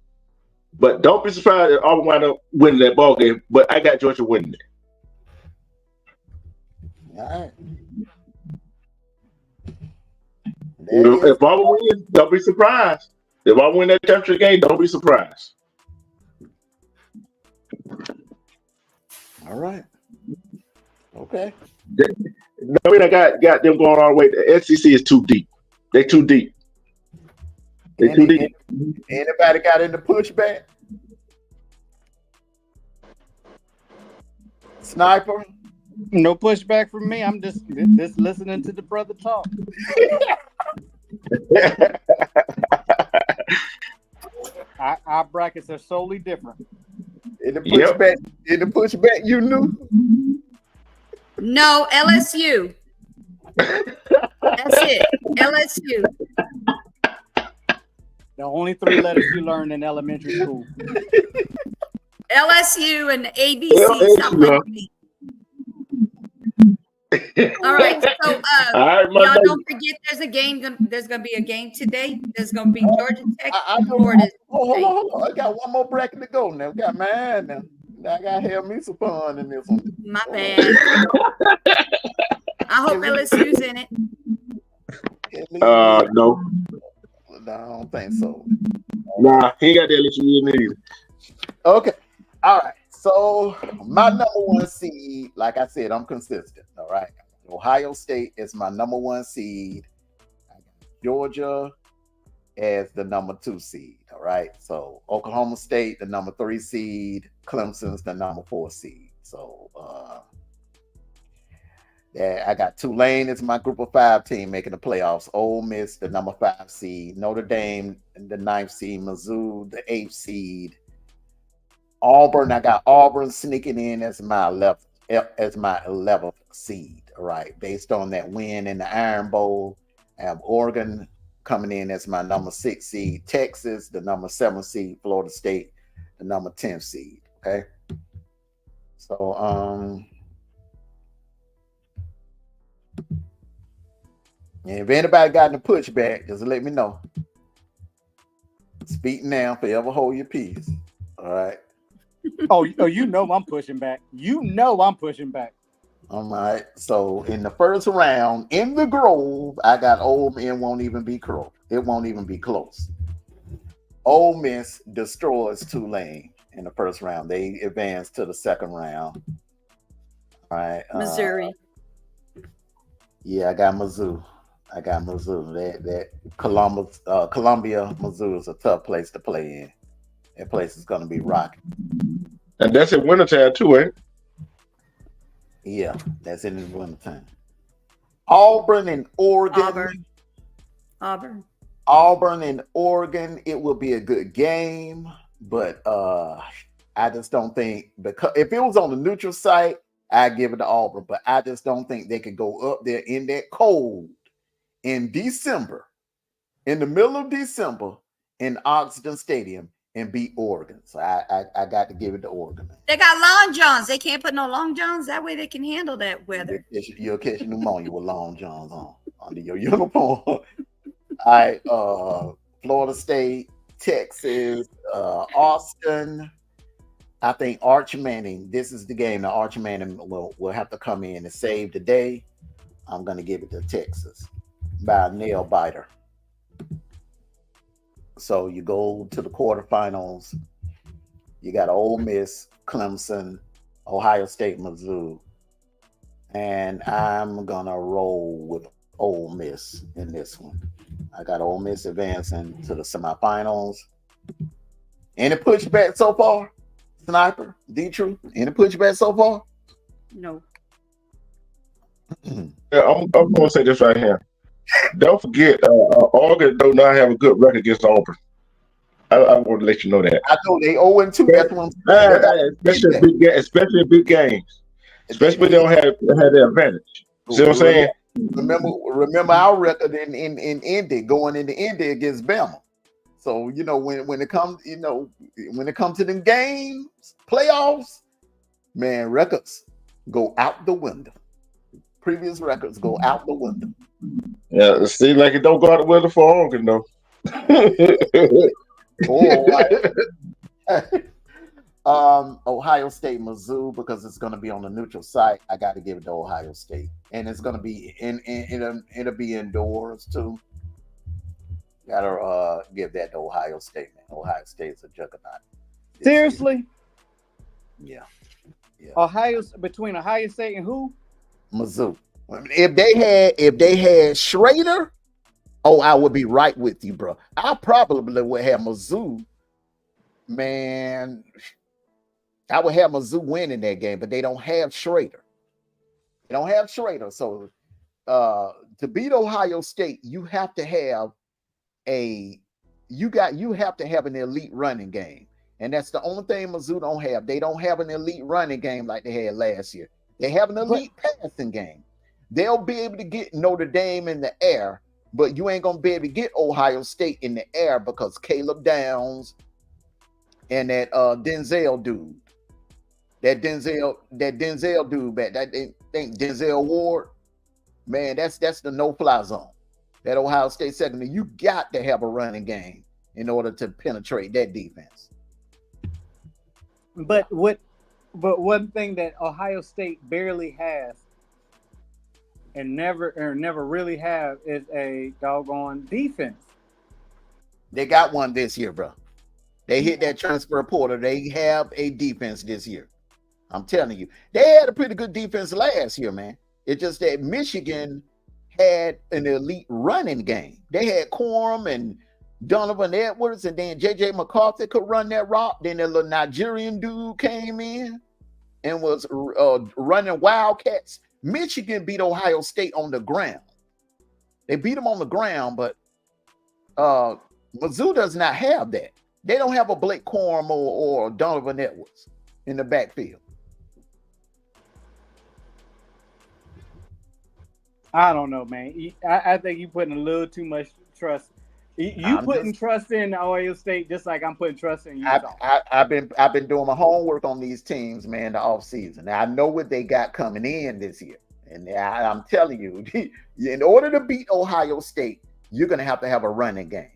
But don't be surprised if Auburn wind up winning that ball game. But I got Georgia winning it. All right. If Auburn wins, don't be surprised. If I win that championship game, don't be surprised. All right. Okay. No, I got them going all the way. The SEC is too deep. They're too deep. They're too deep. Anybody got in the pushback? Sniper? No pushback from me. I'm just listening to the brother talk. Our brackets are solely different. In the pushback, you knew? No, LSU. That's it. LSU. The only three letters you learned in elementary school. LSU and ABC. All right. So y'all don't forget there's a game. There's gonna be a game today. There's gonna be Georgia Tech and Florida. Hold on. I got one more bracket to go now. Got mine now. I gotta have me some fun in this one. My bad. I hope LSU's in it. No. I don't think so. Nah, he ain't got that LSU in either. Okay. All right. So my number one seed, like I said, I'm consistent. All right. Ohio State is my number one seed. I got Georgia as the number 2 seed. All right. So Oklahoma State, the number 3 seed. Clemson's the number 4 seed. So I got Tulane as my group of 5 team making the playoffs. Ole Miss, the number 5 seed. Notre Dame, the 9th seed. Mizzou, the 8th seed. Auburn, I got Auburn sneaking in as my 11th seed. All right, based on that win in the Iron Bowl. I have Oregon coming in as my number 6 seed. Texas, the number 7 seed. Florida State, the number 10 seed. Okay. So if anybody got in the pushback, just let me know. Speak now, forever hold your peace. All right. Oh, you know I'm pushing back. You know I'm pushing back. All right. So in the first round, in the Grove, I got Ole Miss. It won't even be close. It won't even be close. Ole Miss destroys Tulane in the first round. They advance to the second round. All right. Missouri. Yeah, I got Mizzou. That Columbia, Mizzou is a tough place to play in. That place is going to be rocking. And that's in wintertime too, eh? Yeah, that's in the wintertime. Auburn and Oregon. Auburn and Oregon. It will be a good game, but I just don't think, because if it was on the neutral site, I'd give it to Auburn, but I just don't think they could go up there in that cold in December, in the middle of December, in Oxygen Stadium and beat Oregon. So I got to give it to Oregon. They got long johns. They can't put no long johns. That way they can handle that weather. You'll catch pneumonia with long johns on under your uniform. All right, Florida State, Texas, Austin. I think Arch Manning, this is the game that Arch Manning will have to come in and save the day. I'm going to give it to Texas by a nail biter. So you go to the quarterfinals. You got Ole Miss, Clemson, Ohio State, Mizzou. And I'm going to roll with Ole Miss in this one. I got Ole Miss advancing to the semifinals. Any pushback so far? Sniper, D-True, any pushback so far? No. Yeah, I'm going to say this right here. Don't forget, Oregon do not have a good record against Auburn. I want to let you know that. I know they 0-2. That's what I'm saying. Especially in big games. Especially when they don't have their advantage. See what I'm saying? Remember our record in Indy, going into Indy against Bama. So when it comes, when it comes to them games, playoffs, man, records go out the window. Previous records go out the window. Yeah, it seems like it don't go out the window for Oregon though. Ohio State, Mizzou, because it's going to be on the neutral site. I got to give it to Ohio State, and it's going to be it'll be indoors too. Got to give that to Ohio State, man. Ohio State is a juggernaut. Seriously? Yeah. Between Ohio State and who? Mizzou. If they had Schrader, I would be right with you, bro. I probably would have Mizzou. Man, I would have Mizzou winning that game, but they don't have Schrader. They don't have Schrader. So to beat Ohio State, you have to have an elite running game. And that's the only thing Mizzou don't have. They don't have an elite running game like they had last year. They have an elite passing game. They'll be able to get Notre Dame in the air, but you ain't gonna be able to get Ohio State in the air because Caleb Downs and that Denzel dude, that Denzel dude back, that think Denzel Ward, man, that's the no-fly zone. That Ohio State secondary, you got to have a running game in order to penetrate that defense. But one thing that Ohio State barely has and never really have is a doggone defense. They got one this year, bro. They hit that transfer portal. They have a defense this year. I'm telling you. They had a pretty good defense last year, man. It's just that Michigan had an elite running game. They had Corum and Donovan Edwards, and then J.J. McCarthy could run that rock. Then the little Nigerian dude came in and was running Wildcats. Michigan beat Ohio State on the ground. They beat them on the ground, but Mizzou does not have that. They don't have a Blake Corum or Donovan Edwards in the backfield. I don't know, man. I think you're putting a little too much trust. You putting trust in Ohio State just like I'm putting trust in Utah. I've been doing my homework on these teams, man, the offseason. Now I know what they got coming in this year. And I'm telling you, in order to beat Ohio State, you're going to have a running game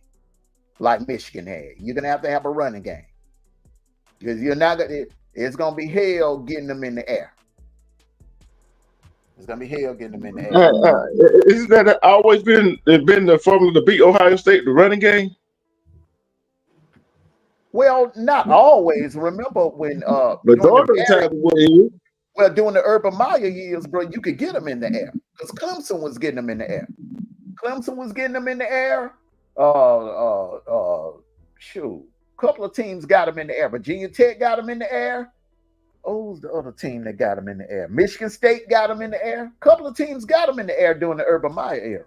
like Michigan had. You're going to have a running game. Because you're not going to, it's going to be hell getting them in the air. It's going to be hell getting them in the air. Isn't that always been the formula to beat Ohio State, the running game? Well, not always. Remember when during the Urban Meyer years, bro, you could get them in the air because Clemson was getting them in the air. A couple of teams got them in the air. Virginia Tech got them in the air. Who's the other team that got them in the air? Michigan State got them in the air. A couple of teams got them in the air during the Urban Meyer era.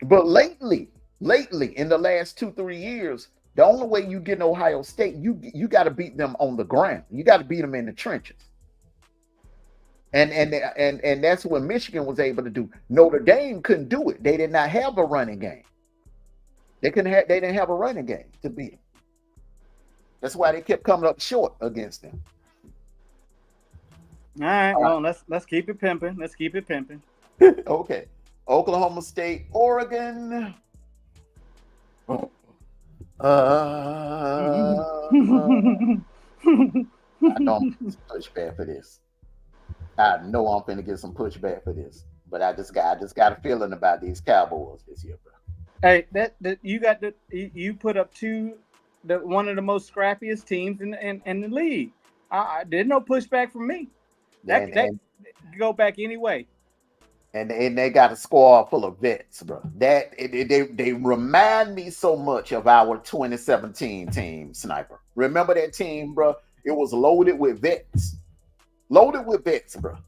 But lately, in the last 2-3 years, the only way you get in Ohio State, you got to beat them on the ground. You got to beat them in the trenches. And that's what Michigan was able to do. Notre Dame couldn't do it. They did not have a running game. They didn't have a running game to beat them. That's why they kept coming up short against them. All right, well, let's keep it pimping. Okay. Oklahoma State, Oregon. I know I'm gonna get some pushback for this. I know I'm finna get some pushback for this, but I just got a feeling about these Cowboys this year, bro. Hey, that you put up one of the most scrappiest teams in the league. There's no pushback from me. That go back anyway. And they got a squad full of vets, bro. They remind me so much of our 2017 team, Sniper. Remember that team, bro? It was loaded with vets. Loaded with vets, bro.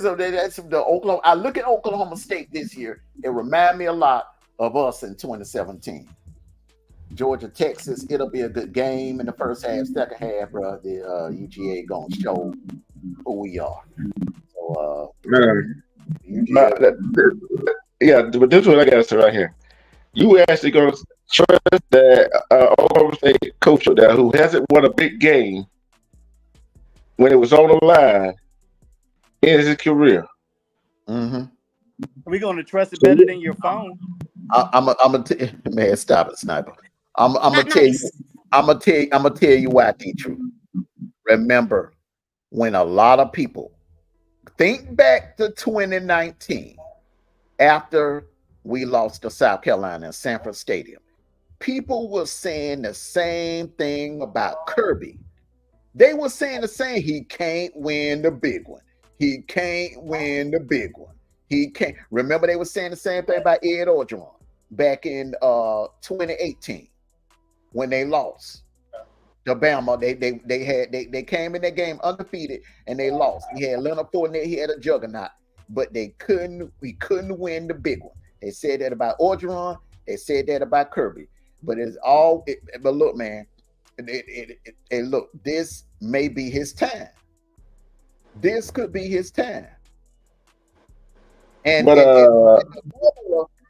So that's the Oklahoma. I look at Oklahoma State this year. It reminds me a lot of us in 2017. Georgia, Texas. It'll be a good game in the first half. Second half, bro. The UGA gonna show who we are. So, yeah, but this is what I got to say right here. You actually gonna trust that Oklahoma State coach there who hasn't won a big game when it was on the line in his career? Mm-hmm. Are we gonna trust it better than your phone? I'm man, stop it, Sniper. I'm gonna tell you why, D-True. Remember when a lot of people think back to 2019 after we lost to South Carolina in Sanford Stadium. People were saying the same thing about Kirby. They were saying the same. He can't win the big one. He can't win the big one. He can't. Remember, they were saying the same thing about Ed Orgeron back in 2018 when they lost to Bama. They came in that game undefeated and they lost. He had Leonard Fournette. He had a juggernaut, but we couldn't win the big one. They said that about Orgeron. They said that about Kirby. But but look, man. Look, this may be his time. This could be his time. And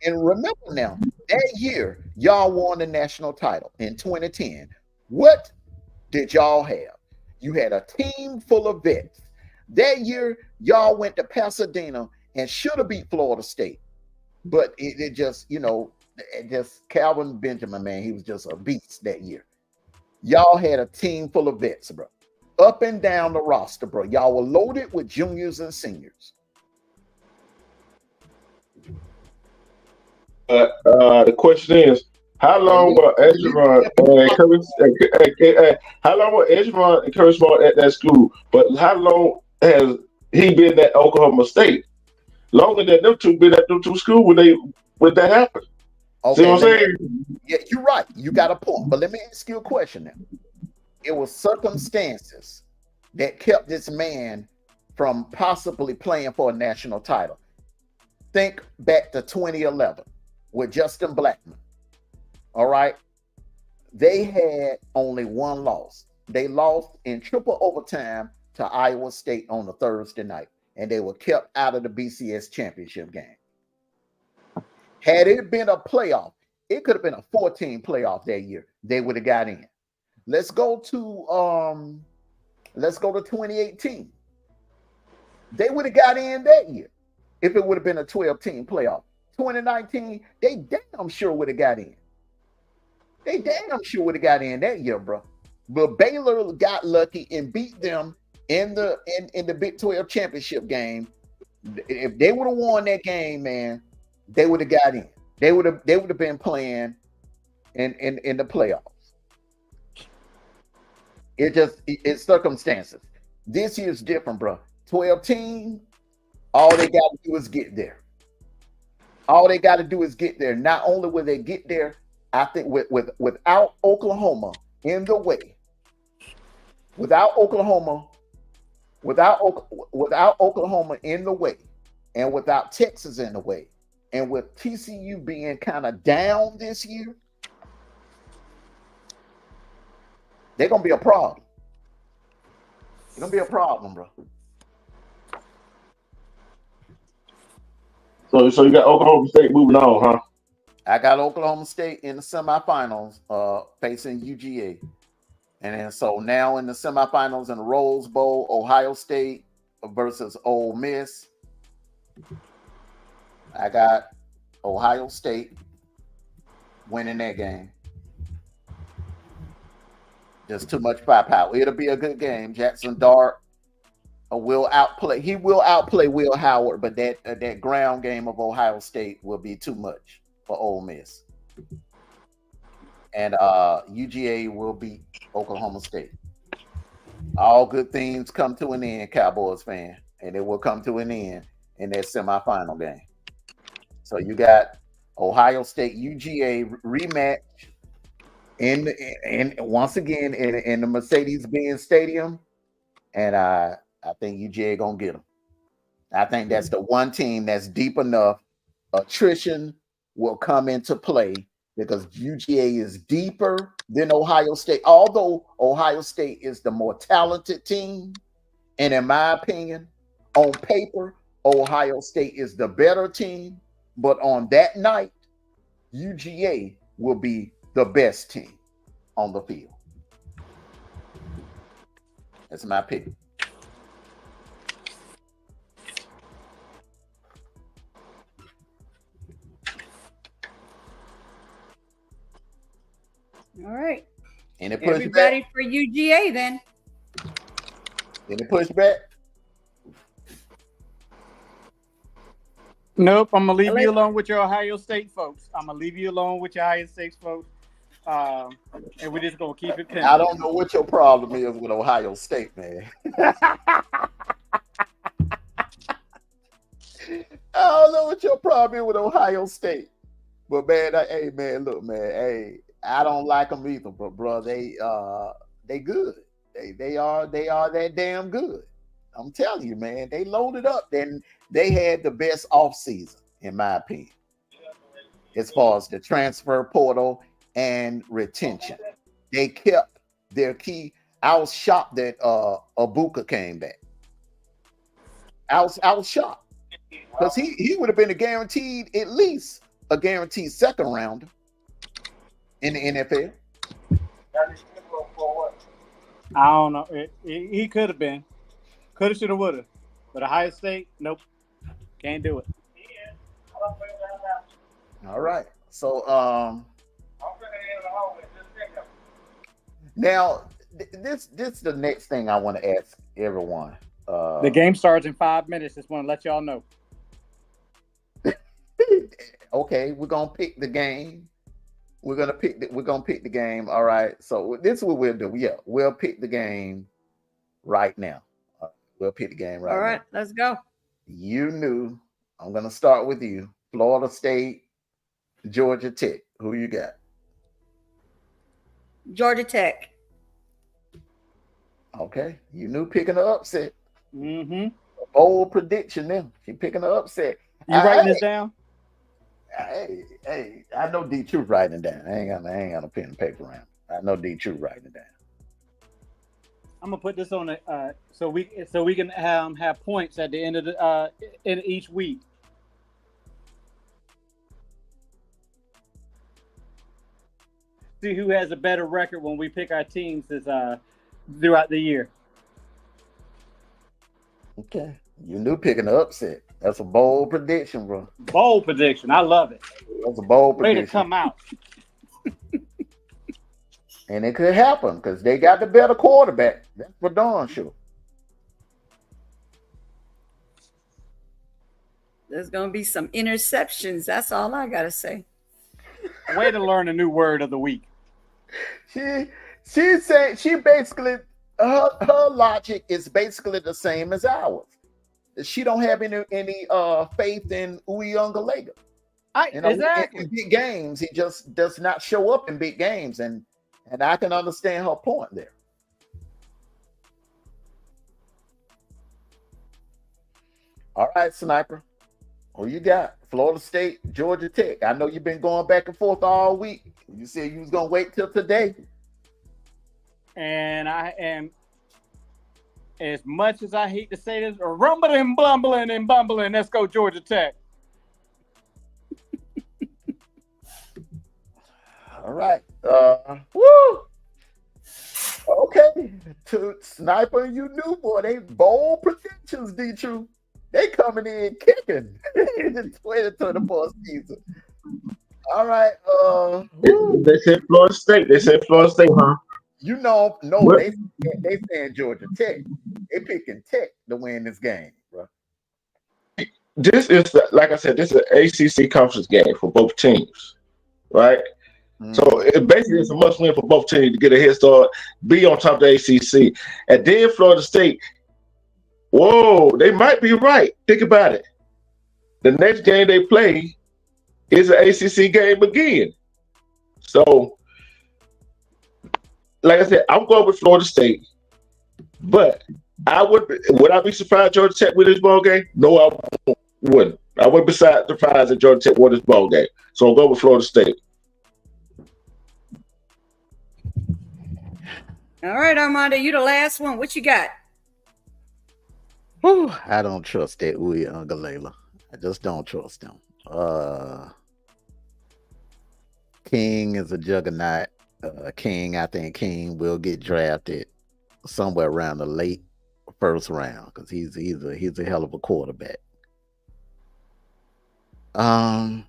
remember now, that year, y'all won the national title in 2010. What did y'all have? You had a team full of vets. That year, y'all went to Pasadena and should have beat Florida State. But it just Calvin Benjamin, man, he was just a beast that year. Y'all had a team full of vets, bro. Up and down the roster, bro. Y'all were loaded with juniors and seniors. The question is, how long were Edgerton and Kirby Smart at that school? But how long has he been at Oklahoma State? Longer than them two been at them two schools when that happened. Okay, see what I'm saying? Yeah, you're right. You got a point. But let me ask you a question now. It was circumstances that kept this man from possibly playing for a national title. Think back to 2011 with Justin Blackman. All right. They had only one loss. They lost in triple overtime to Iowa State on a Thursday night, and they were kept out of the BCS championship game. Had it been a playoff, it could have been a 14 playoff that year. They would have got in. Let's go to 2018. They would have got in that year if it would have been a 12-team playoff. 2019, they damn sure would have got in. They damn sure would have got in that year, bro. But Baylor got lucky and beat them in the Big 12 championship game. If they would have won that game, man, they would have got in. They would have been playing in the playoffs. It's circumstances. This year's different, bro. 12 teams, all they got to do is get there. All they got to do is get there. Not only will they get there, I think without Oklahoma in the way, without Oklahoma in the way, and without Texas in the way, and with TCU being kind of down this year, they're gonna be a problem. It's gonna be a problem, bro. So you got Oklahoma State moving on, huh? I got Oklahoma State in the semifinals, facing UGA, and then so now in the semifinals in the Rose Bowl, Ohio State versus Ole Miss. I got Ohio State winning that game. Just too much firepower. It'll be a good game. Jackson Dart will outplay. He will outplay Will Howard, but that ground game of Ohio State will be too much for Ole Miss. And UGA will beat Oklahoma State. All good things come to an end, Cowboys fan, and it will come to an end in that semifinal game. So you got Ohio State UGA rematch in once again in the Mercedes-Benz Stadium, and I think UGA gonna get them. I think that's the one team that's deep enough. Attrition will come into play because UGA is deeper than Ohio State. Although Ohio State is the more talented team, and in my opinion, on paper, Ohio State is the better team. But on that night, UGA will be the best team on the field. That's my pick. All right. Any pushback? Everybody for UGA then. Any pushback? Nope, I'm gonna leave you alone with your Ohio State folks. And we're just gonna keep it pending. I don't know what your problem is with Ohio State, man. I don't know what your problem is with Ohio State, but man, hey man, look, man, hey, I don't like them either, but bro, they good. They are that damn good. I'm telling you, man, they loaded up. Then they had the best offseason, in my opinion, as far as the transfer portal and retention. They kept their key. I was shocked that Abuka came back. I was shocked because he would have been at least a guaranteed second rounder in the NFL. I don't know. He could have been. Coulda, shoulda, woulda. But Ohio State, nope. Can't do it. All right. So now this is the next thing I want to ask everyone. The game starts in 5 minutes. Just want to let y'all know. Okay, we're gonna pick the game. We're gonna pick the game. All right. So this is what we'll do. Yeah, we'll pick the game right now. We'll pick the game right now. All right, let's go. You knew. I'm gonna start with you. Florida State, Georgia Tech. Who you got? Georgia Tech. Okay. You knew picking the upset. Mm-hmm. Bold prediction now. She picking the upset. You writing this down? Hey, I know D Truth writing it down. I ain't got no pen and paper around. I know D Truth writing it down. I'm gonna put this on the so we can have points at the end of the in each week. See who has a better record when we pick our teams throughout the year. Okay. You knew picking the upset. That's a bold prediction, bro. Bold prediction. I love it. That's a bold Way prediction. to come out. And it could happen because they got the better quarterback. That's for darn sure. There's going to be some interceptions. That's all I got to say. Way to learn a new word of the week. She said she basically her logic is basically the same as ours. She don't have any faith in Uyunglele. Exactly. In big games, he just does not show up in big games, and I can understand her point there. All right, Sniper. Who you got? Florida State, Georgia Tech. I know you've been going back and forth all week. You said you was gonna wait till today. And I am, as much as I hate to say this, rumbling, blumbling, and bumbling. Let's go, Georgia Tech. All right. Woo. Okay. To Sniper, you knew, boy. They bold predictions, D-True. They coming in kicking in the 2024 season. All right. They said Florida State. Huh? No, What? they saying Georgia Tech. They picking Tech to win this game, bro. This is like I said, this is an ACC conference game for both teams, right? So it basically is a must win for both teams to get a head start, be on top of the ACC, and then Florida State. Whoa, they might be right. Think about it. The next game they play is an ACC game again. So, like I said, I'm going with Florida State, but would I be surprised Georgia Tech win this ball game? No, I wouldn't. I wouldn't be surprised that Georgia Tech won this ball game. So I'll go with Florida State. All right, Armando, you the last one. What you got? Whew, I don't trust that Uiagalelei. I just don't trust him. King is a juggernaut. I think King will get drafted somewhere around the late first round because he's a hell of a quarterback. I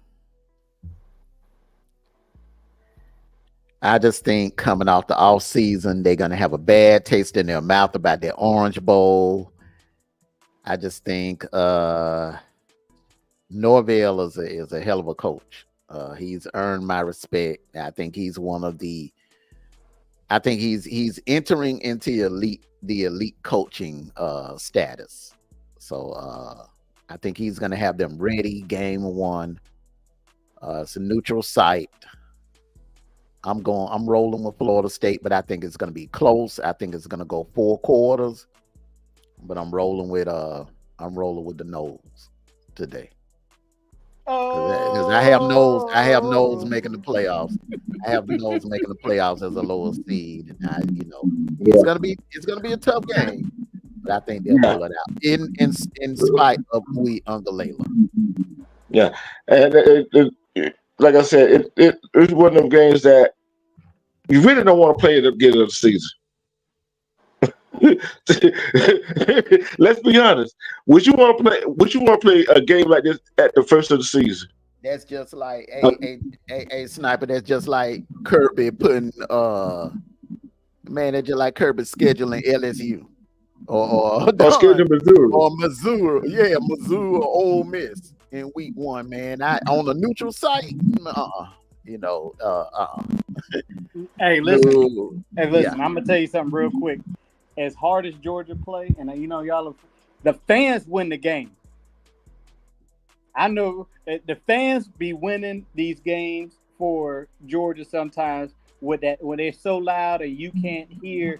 just think coming off the off season, they're gonna have a bad taste in their mouth about their Orange Bowl. I just think Norvell is a hell of a coach. He's earned my respect. I think he's he's entering into the elite coaching status. So I think he's gonna have them ready game one. It's a neutral site. I'm rolling with Florida State, but I think it's gonna be close. I think it's gonna go 4 quarters. But I'm rolling with the Noles today. Because I have Noles making the playoffs. I have the Noles making the playoffs as a lower seed, and it's gonna be a tough game. But I think they'll pull it out in spite of Uiagalelei. Yeah, and like I said, it's one of them games that you really don't want to play at the beginning of the season. Let's be honest. Would you want to play a game like this at the first of the season? That's just like a sniper. That's just like Kirby putting that's just like Kirby scheduling LSU or scheduling Missouri or Missouri. Yeah, Missouri or Ole Miss in week 1, man. On a neutral site. Hey, listen. I'm gonna tell you something real quick. As hard as Georgia play, and the fans win the game. I know the fans be winning these games for Georgia sometimes with that when they're so loud and you can't hear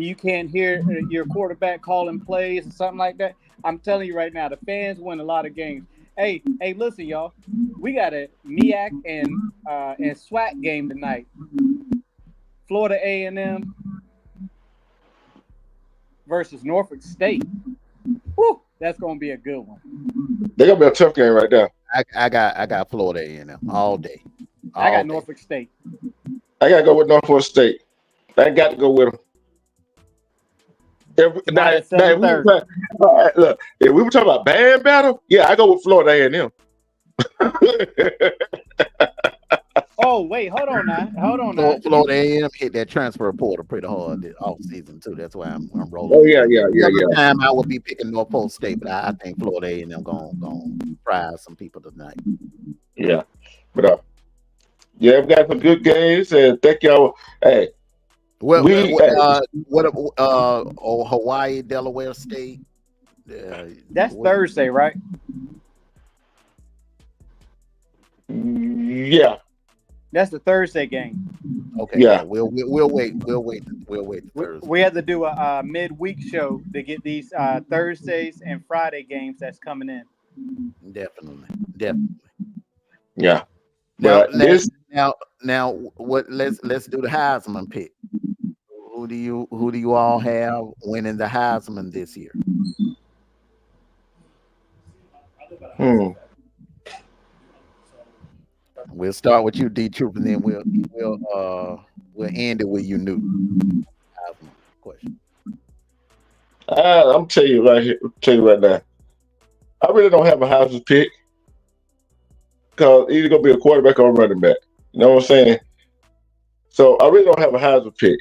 your quarterback calling plays or something like that. I'm telling you right now, the fans win a lot of games. Hey, listen, y'all. We got a MEAC and SWAC game tonight. Florida A&M versus Norfolk State. Woo, that's gonna be a good one. They're gonna be a tough game right now. I got Florida A&M all day. I got Norfolk State. I gotta go with Norfolk State. I got to go with them. Look, if we were talking about band battle, I go with Florida A&M. Oh, wait, hold on now. Florida A&M hit that transfer portal pretty hard this off season too. That's why I'm rolling. Oh yeah. Time I would be picking Norfolk State, but I think Florida A&M gonna surprise some people tonight. Yeah, but we've got some good games, and thank y'all. Hey, Hawaii, Delaware State. That's Thursday, right? Yeah. That's the Thursday game. Okay. Yeah. We'll wait. We'll wait Thursday. We have to do a midweek show to get these Thursdays and Friday games that's coming in. Definitely. Yeah. Now let's do the Heisman pick. Who do you all have winning the Heisman this year? We'll start with you, D Troop, and then we'll end it with you new question. I'm tell you right now. I really don't have a Heisman pick because either gonna be a quarterback or a running back. You know what I'm saying? So I really don't have a Heisman pick,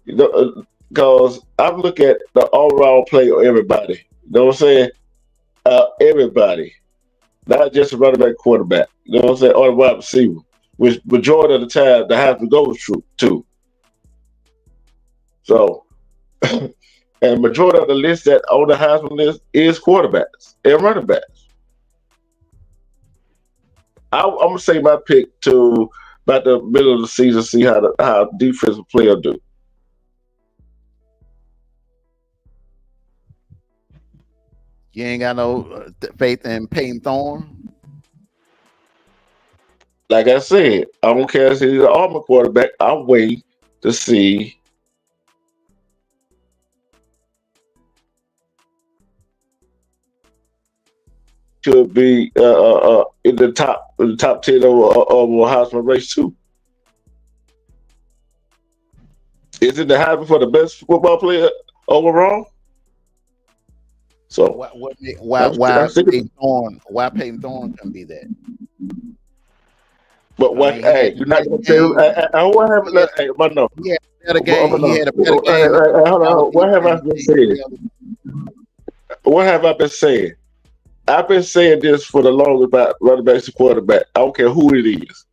because I'm looking at the overall play of everybody. You know what I'm saying? Everybody, not just a running back, quarterback. You know what I'm saying? Or the wide receiver, which majority of the time the Heisman goes to. So, and majority of the list that on the Heisman list is quarterbacks and running backs. I'm gonna say my pick to about the middle of the season, see how defensive player do. You ain't got no faith in Payton Thorne. Like I said, I don't care if he's an Auburn quarterback. I'll wait to see. Could be in the top 10 of Heisman race too. Is it the Heisman for the best football player overall? So why Payton Thorne can be that? But what? Hey, you're not gonna tell. What happened? Hey, but no. He had a better game. He had a better game. Hold on. What have I been saying? What have I been saying? I've been saying this for the longest about running backs and quarterback. I don't care who it is.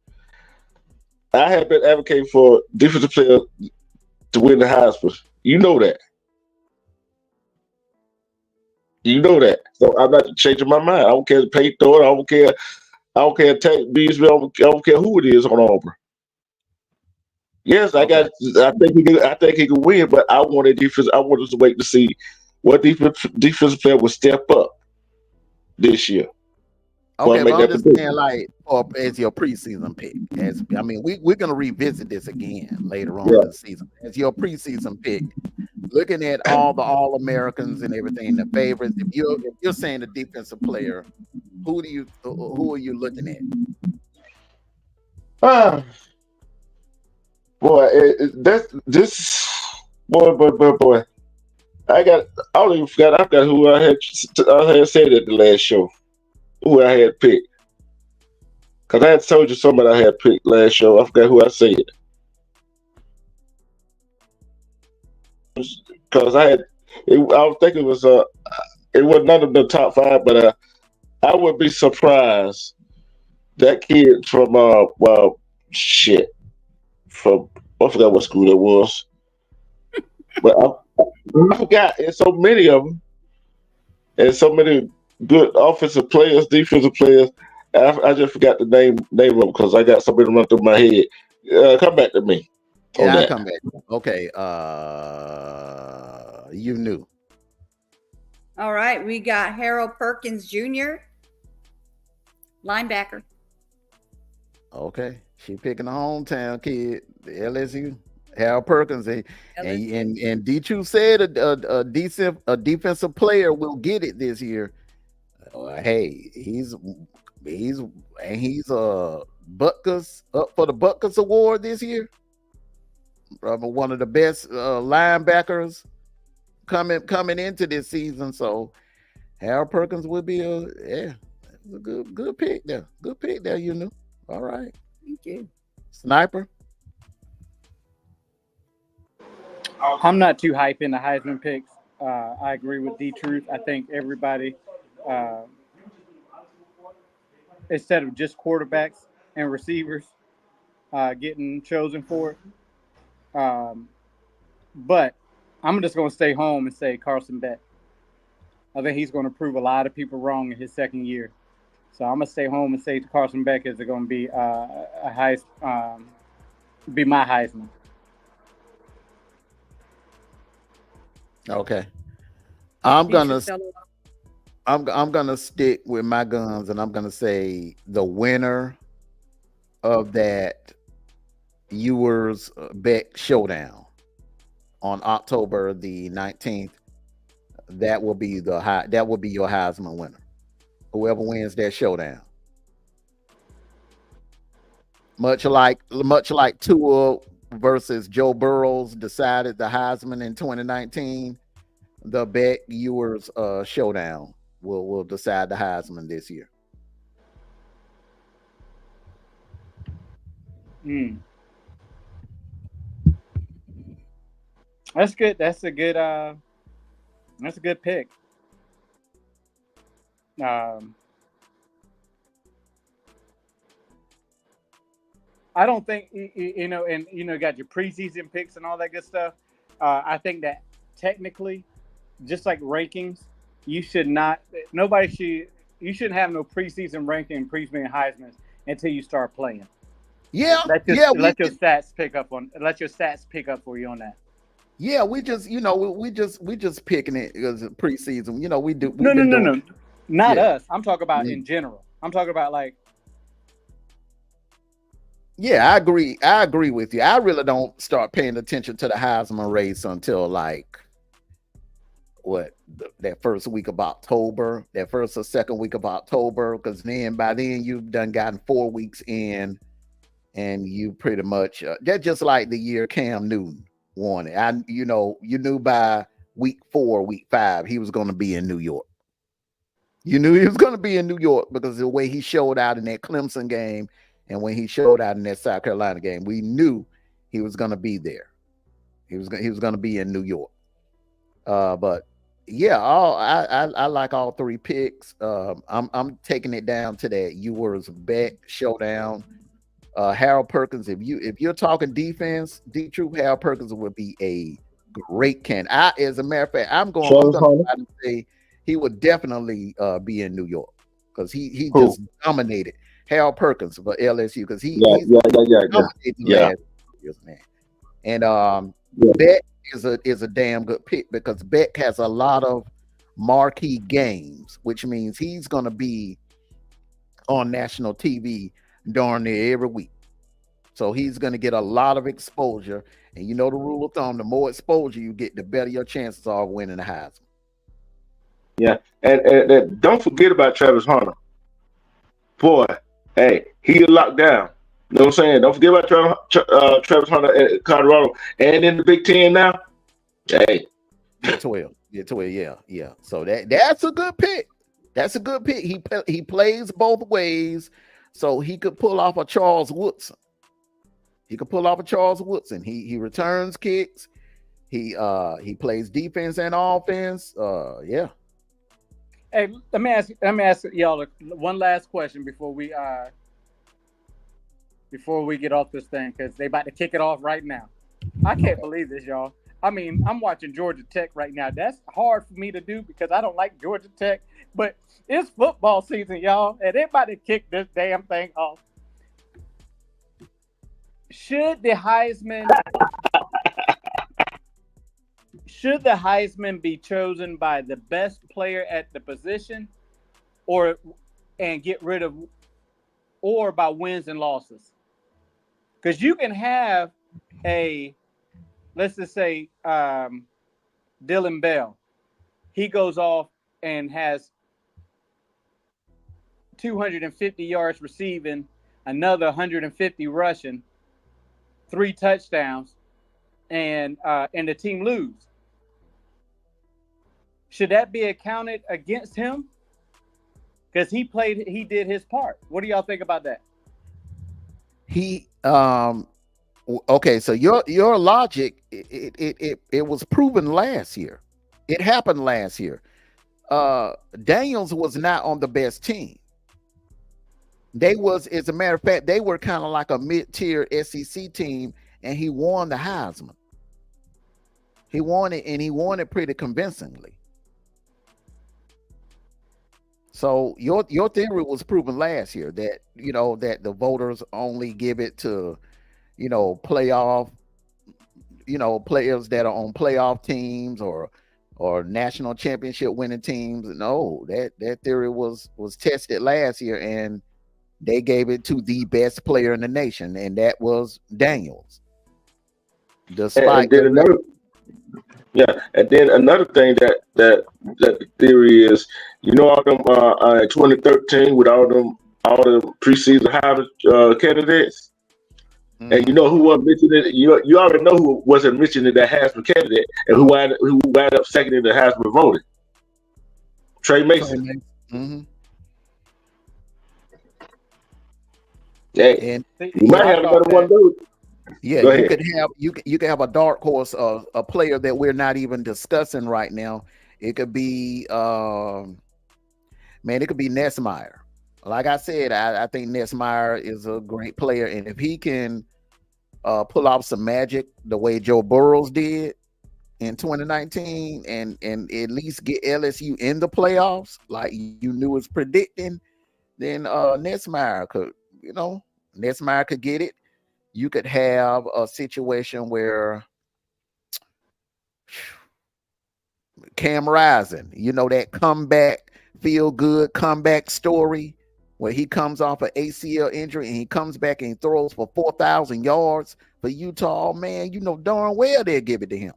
I have been advocating for defensive players to win the Heisman. You know that. You know that. So I'm not changing my mind. I don't care if Payton Thorne. I don't care Tank Beasley. I don't care who it is on Auburn. Yes, I think he can win, but I wanted defense. I wanted to wait to see what defensive player would step up this year. Okay, but I'm just saying, like, as your preseason pick. We're gonna revisit this again later on in the season. As your preseason pick, looking at all the All-Americans and everything, the favorites. If you're saying a defensive player, who are you looking at? Boy, boy. I don't even forgot. I forgot who I had said at the last show. Who I had picked. Because I had told you somebody I had picked last show. I forgot who I said. Because I was thinking it was none of the top 5, but I would be surprised that kid from from I forgot what school it was. But I forgot. There's so many of them, and so many good offensive players, defensive players. I just forgot the name of them because I got something run through my head. Come back to me. Yeah, I'll come back. Okay. You knew. All right. We got Harold Perkins Jr., linebacker. Okay. She picking a hometown kid, the LSU. Harold Perkins. And D-Chu said a defensive player will get it this year. Hey, he's Butkus up for the Butkus Award this year. One of the best linebackers coming into this season. So Harold Perkins would be a good pick there. Good pick there, you know. All right. Thank you. Sniper. I'm not too hype in the Heisman picks. I agree with D-Truth. I think everybody, instead of just quarterbacks and receivers getting chosen for it. But I'm just going to stay home and say Carson Beck. I think he's going to prove a lot of people wrong in his second year. So I'm going to stay home and say Carson Beck is going to be be my Heisman. Okay. I'm gonna stick with my guns, and I'm gonna say the winner of that Ewers Beck showdown on October the 19th. That will be your Heisman winner. Whoever wins that showdown. Much like Tua versus Joe Burrows decided the Heisman in 2019, the Beck Ewers showdown will decide the Heisman this year. That's good. That's a good. That's a good pick. I don't think and got your preseason picks and all that good stuff. I think that technically, just like rankings, you should not. Nobody should. You shouldn't have no preseason ranking and preseason Heisman until you start playing. Yeah, let your stats pick up on. Let your stats pick up for you on that. Yeah, we just we just picking it because preseason. We do. No, not us. I'm talking about in general. I'm talking about like. Yeah, I agree with you. I really don't start paying attention to the Heisman race until like that first week of October, that first or second week of October, because by then you've done gotten 4 weeks in, and you pretty much that's just like the year Cam Newton won it. You knew by week 4, week 5 he was going to be in New York. You knew he was going to be in New York because of the way he showed out in that Clemson game. And when he showed out in that South Carolina game, we knew he was going to be there. He was going to be in New York. But yeah, I like all 3 picks. I'm taking it down to that Ewers Beck showdown. Harold Perkins. If you're talking defense, D-Troop, Harold Perkins would be a great candidate. As a matter of fact, I'm going to say he would definitely be in New York because he just dominated. Harold Perkins for LSU because he's last years, man. And Beck is a damn good pick because Beck has a lot of marquee games, which means he's going to be on national TV darn near every week. So he's going to get a lot of exposure. And the rule of thumb: the more exposure you get, the better your chances are of winning the Heisman. Yeah, and don't forget about Travis Hunter. Boy. Hey, he locked down. You know what I'm saying? Don't forget about Travis Hunter at Colorado and in the Big Ten now. Hey. 12. Yeah. So that's a good pick. That's a good pick. He plays both ways, so he could pull off a Charles Woodson. He returns kicks. He plays defense and offense. Yeah. Hey, let me ask y'all one last question before we get off this thing because they about to kick it off right now. I can't believe this, y'all. I mean, I'm watching Georgia Tech right now. That's hard for me to do because I don't like Georgia Tech, but it's football season, y'all, and they about to kick this damn thing off. Should the Heisman be chosen by the best player at the position or by wins and losses? Because you can have let's just say Dylan Bell. He goes off and has 250 yards receiving, another 150 rushing, 3 touchdowns, and the team lose. Should that be accounted against him? Because he did his part. What do y'all think about that? Okay, so your logic, it was proven last year. It happened last year. Daniels was not on the best team. As a matter of fact, they were kind of like a mid-tier SEC team, and he won the Heisman. He won it, and he won it pretty convincingly. So your theory was proven last year that that the voters only give it to playoff players that are on playoff teams or national championship winning teams. No, that theory was tested last year, and they gave it to the best player in the nation, and that was Daniels. Despite and then another thing that the theory is, all them 2013 with all the preseason Heisman candidates, and who wasn't mentioned it. You already know who wasn't mentioned in that Heisman candidate, and who wound up second in the Heisman voting. Trey Mason. Mm-hmm. Yeah, and you might have another one of those. Yeah, Go you ahead. could have you could have a dark horse, a player that we're not even discussing right now. It could be man, it could be Nesmeyer. Like I said, I think Nesmeyer is a great player, and if he can pull off some magic the way Joe Burrows did in 2019, and at least get LSU in the playoffs, like you knew was predicting, then Nesmeyer could, Nesmeyer could get it. You could have a situation where Cam Rising, that comeback, feel good comeback story where he comes off an ACL injury and he comes back and he throws for 4,000 yards for Utah. Man, darn well they'll give it to him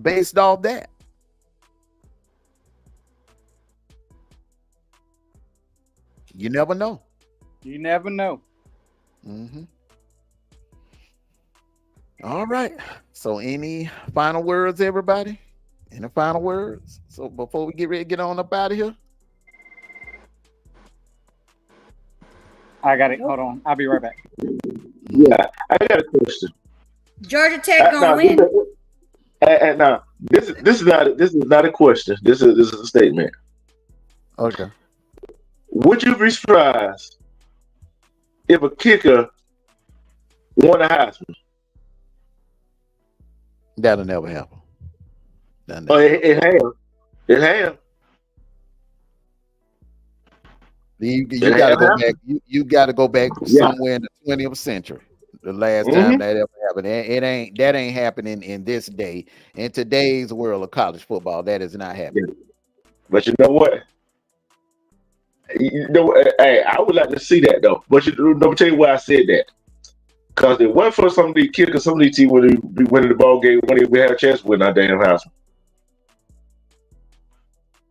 based off that. You never know. You never know. Mm-hmm. All right. So any final words, everybody? Any final words? So before we get ready to get on up out of here? I got it. Hold on. I'll be right back. Yeah, I got a question. Georgia Tech gonna win. Now, this is not a question. This is a statement. Okay. Would you be surprised if a kicker won a Heisman? That'll never happen. Oh, it has. You gotta go back. You gotta go back somewhere in the 20th century. The last time that ever happened. That ain't happening in this day. In today's world of college football, that is not happening. But you know what? Hey, I would like to see that though. But let me tell you why I said that. Because it wasn't for some of these kickers, some of these teams would be winning the ball game when we had a chance to win our damn house.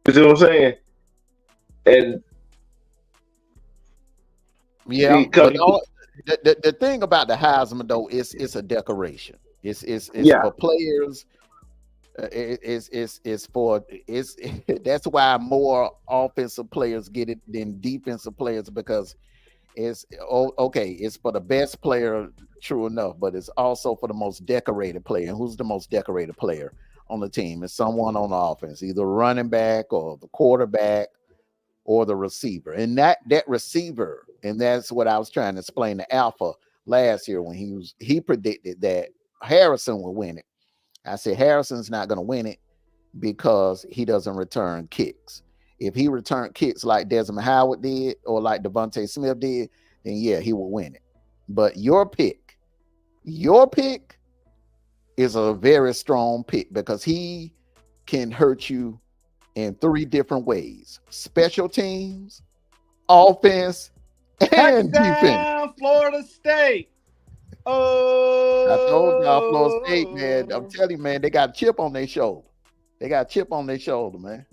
You see what I'm saying? And yeah, but the thing about the Heisman though is it's a decoration. It's for players. That's why more offensive players get it than defensive players, because it's for the best player, true enough, but it's also for the most decorated player. And who's the most decorated player on the team? It's someone on the offense, either running back or the quarterback or the receiver. And that receiver, and that's what I was trying to explain to Alpha last year when he predicted that Harrison would win it. I said Harrison's not going to win it because he doesn't return kicks. If he returned kicks like Desmond Howard did or like Devontae Smith did, then yeah, he will win it. But your pick is a very strong pick because he can hurt you in 3 different ways: special teams, offense, and defense. Florida State. Oh, I told y'all, Florida State, man. I'm telling you, man, they got a chip on their shoulder. Man. They got a chip on their shoulder.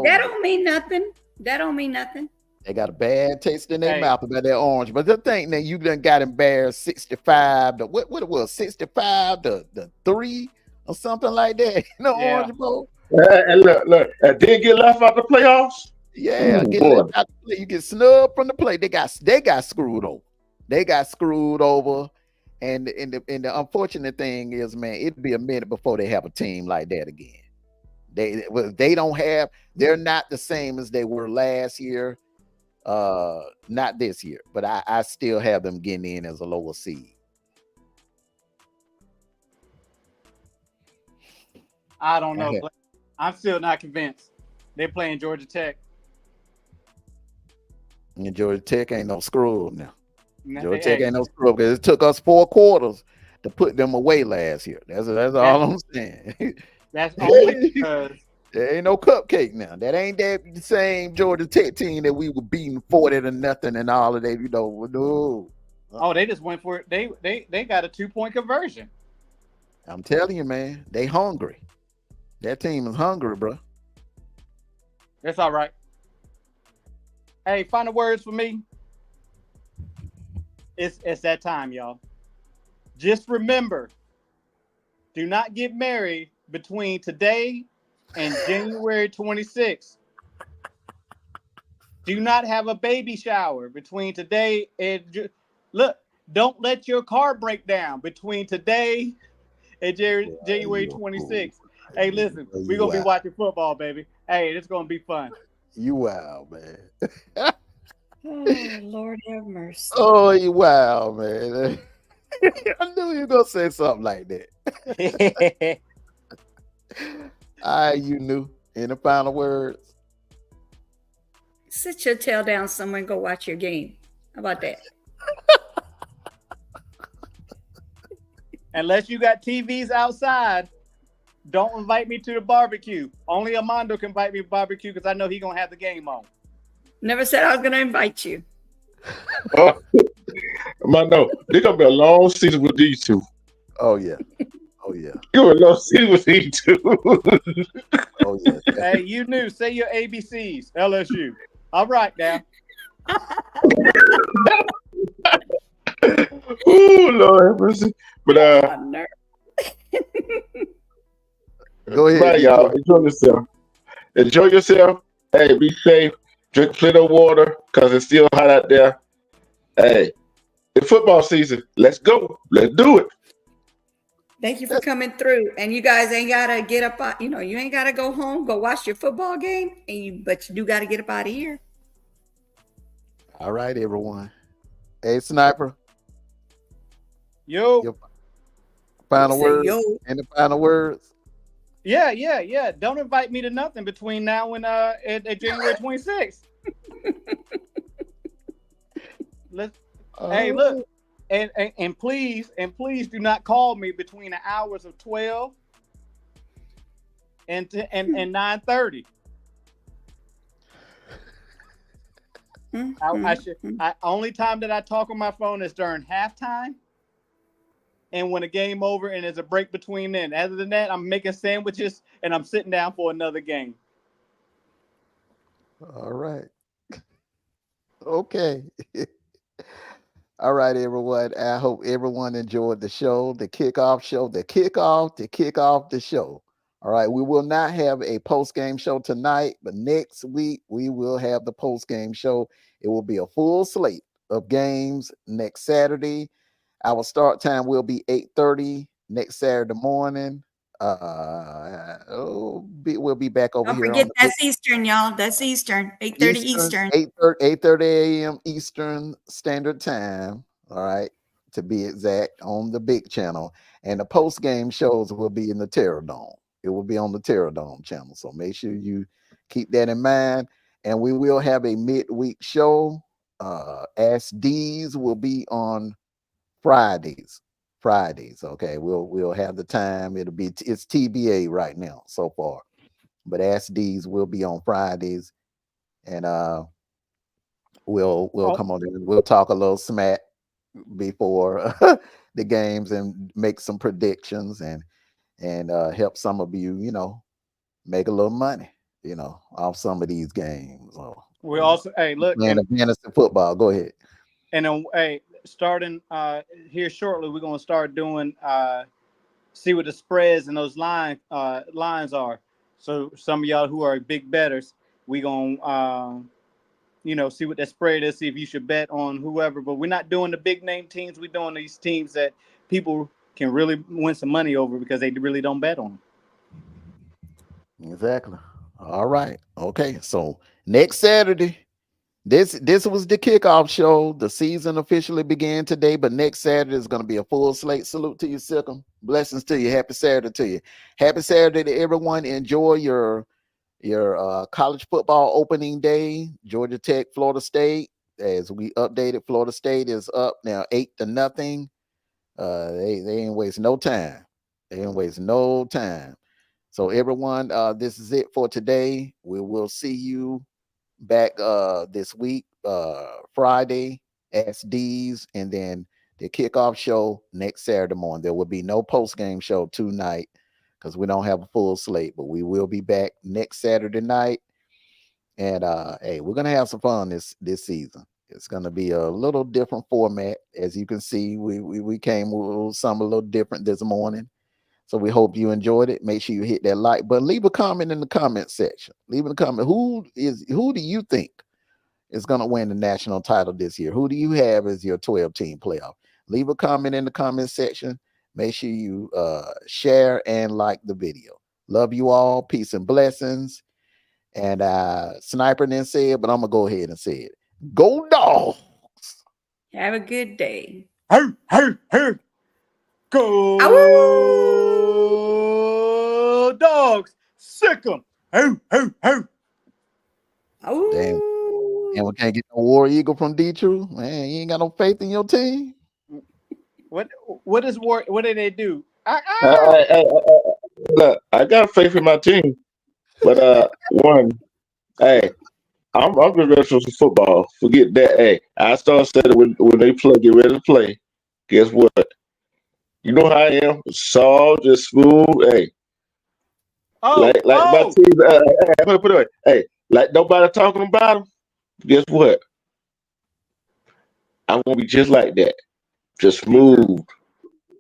That don't mean nothing. They got a bad taste in their mouth about that orange. But the thing that you done got embarrassed 65 to what it was, 65 to 3 or something like that. Orange Bowl. And look, did get left out the playoffs? Yeah, left out the play. You get snubbed from the play. They got screwed over. And the unfortunate thing is, man, it'd be a minute before they have a team like that again. They're not the same as they were last year. Not this year, but I still have them getting in as a lower seed. I don't know. I'm still not convinced. They're playing Georgia Tech. And Georgia Tech ain't no screw up now. Georgia Tech ain't no screw up because it took us 4 quarters to put them away last year. That's all I'm saying. That's only because there ain't no cupcake now. That ain't that same Georgia Tech team that we were beating 40-0 and all of that. No. Oh, they just went for it. They got a 2-point conversion. I'm telling you, man, they hungry. That team is hungry, bro. That's all right. Hey, final words for me. It's that time, y'all. Just remember, do not get married between today and January 26th. Do not have a baby shower between today and look, don't let your car break down between today and January 26th. Hey, listen, we're going to be watching football, baby. Hey, it's going to be fun. You wow, man. Oh, Lord have mercy. Oh, you wow, man. I knew you were going to say something like that. You knew. Any final words? Sit your tail down somewhere and go watch your game. How about that? Unless you got TVs outside, don't invite me to the barbecue. Only Armando can invite me to barbecue because I know he's going to have the game on. Never said I was going to invite you. Armando, there's going to be a long season with these two. Oh, yeah. Oh, yeah. You're a long season with these two. Oh, yeah. Hey, you knew. Say your ABCs. LSU. All right, now. Ooh, Lord have mercy. But go ahead, bye, y'all. Enjoy yourself. Enjoy yourself. Hey, be safe. Drink plenty of water because it's still hot out there. Hey, it's football season. Let's go. Let's do it. Thank you for coming through. And you guys ain't gotta get up. You ain't gotta go home, go watch your football game. But you do gotta get up out of here. All right, everyone. Hey, Sniper. Yo. Your final words. Any final words? Yeah. Don't invite me to nothing between now and at January 26th. Hey, look, and please do not call me between the hours of 12 and 9:30. Only time that I talk on my phone is during halftime. And when a game over and there's a break between then. Other than that, I'm making sandwiches and I'm sitting down for another game. All right. Okay. All right, everyone. I hope everyone enjoyed the show, the kickoff show, to kick off the show. All right. We will not have a post-game show tonight, but next week we will have the post-game show. It will be a full slate of games next Saturday. Our start time will be 8:30 next Saturday morning. We'll be back over here. Don't forget that's Eastern, y'all. That's Eastern. 8:30 Eastern. 8:30 a.m. Eastern Standard Time. All right, to be exact, on the big channel. And the post game shows will be in the Terror Dome. It will be on the Terror Dome channel. So make sure you keep that in mind. And we will have a midweek show. Ask D's will be on Fridays. Okay, we'll have the time. It's TBA right now so far, but Ask D's will be on Fridays, and we'll come on and we'll talk a little smack before the games and make some predictions and help some of you make a little money off some of these games. So we also look, fantasy football. Go ahead. And then starting here shortly, we're gonna start doing see what the spreads and those lines are. So some of y'all who are big bettors, we gonna see what that spread is, see if you should bet on whoever. But we're not doing the big name teams. We're doing these teams that people can really win some money over because they really don't bet on them. Exactly. All right. Okay. So next Saturday. This was the kickoff show. The season officially began today, but next Saturday is going to be a full slate. Salute to you, Sikkim. Blessings to you. Happy Saturday to you. Happy Saturday to everyone. Enjoy your college football opening day. Georgia Tech, Florida State. As we updated, Florida State is up now 8-0. They ain't waste no time. So everyone, this is it for today. We will see you back this week, Friday, SDs, and then the kickoff show next Saturday morning. There will be no post-game show tonight because we don't have a full slate, but we will be back next Saturday night. And we're gonna have some fun this season. It's gonna be a little different format. As you can see, we came with something a little different this morning. So we hope you enjoyed it. Make sure you hit that like button. Leave a comment in the comment section. Leave a comment. Who do you think is going to win the national title this year? Who do you have as your 12-team playoff? Leave a comment in the comment section. Make sure you share and like the video. Love you all. Peace and blessings. And Sniper didn't say it, but I'm going to go ahead and say it. Go Dogs! Have a good day. Go Ow! Dogs! Sick 'em! Damn. Oh, And we can't get no War Eagle from Detroit. Man, you ain't got no faith in your team. What is war? What did they do? Look, I got faith in my team, but hey, I'm just ready for some football. Forget that. Hey, I start saying when they play, get ready to play. Guess what? You know how I am. Soft, just smooth. Hey, like my team. Put it away. Hey, like nobody talking about them. Guess what? I'm gonna be just like that. Just smooth.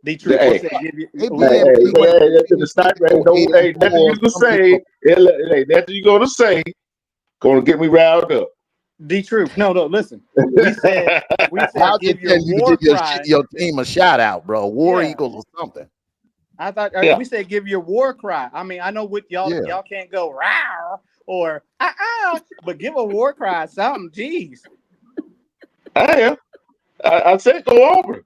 Detroit Hey, said, give you, the sniper ain't nothing you can say. Hey, nothing you gonna say. Gonna get me riled up. Detroit. No, listen. We said I'll give just tell your you war to give cry. your team a shout out, bro. War Yeah. Eagle or something. I thought Yeah. we said give your war cry. I mean, I know what y'all y'all can't go row or but give a war cry, something. Jeez. I am. I said go over.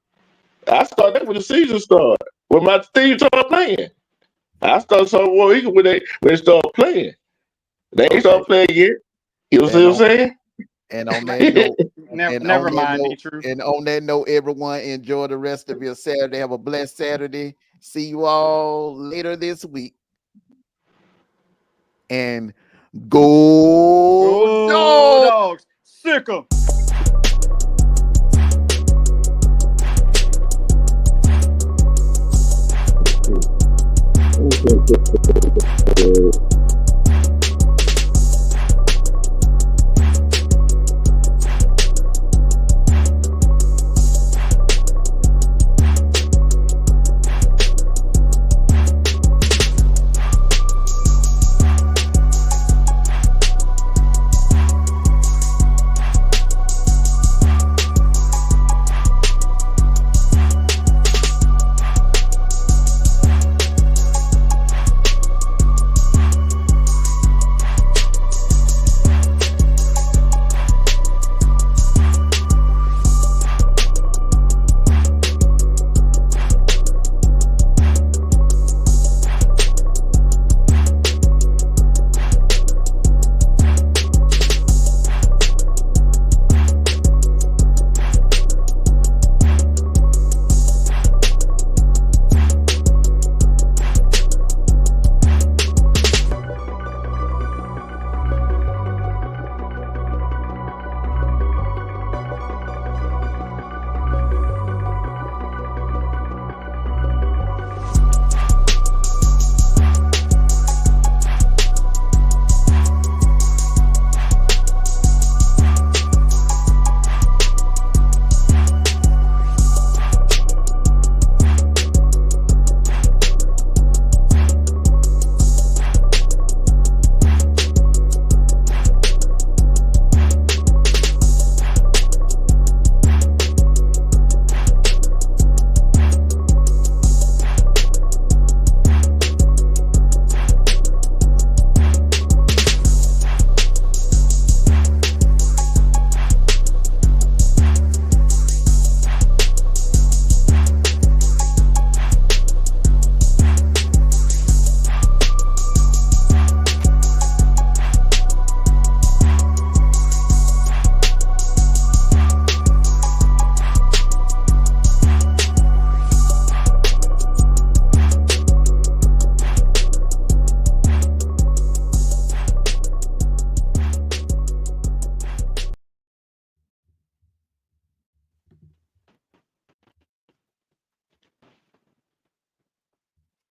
I started when the season started. When my team started playing. I started talking War Eagle when they start playing. They ain't start playing yet. You know what I'm saying? And on that note, never mind, Detroit. And on that note, everyone enjoy the rest of your Saturday. Have a blessed Saturday. See you all later this week. And go Dogs! Sick 'em! Okay.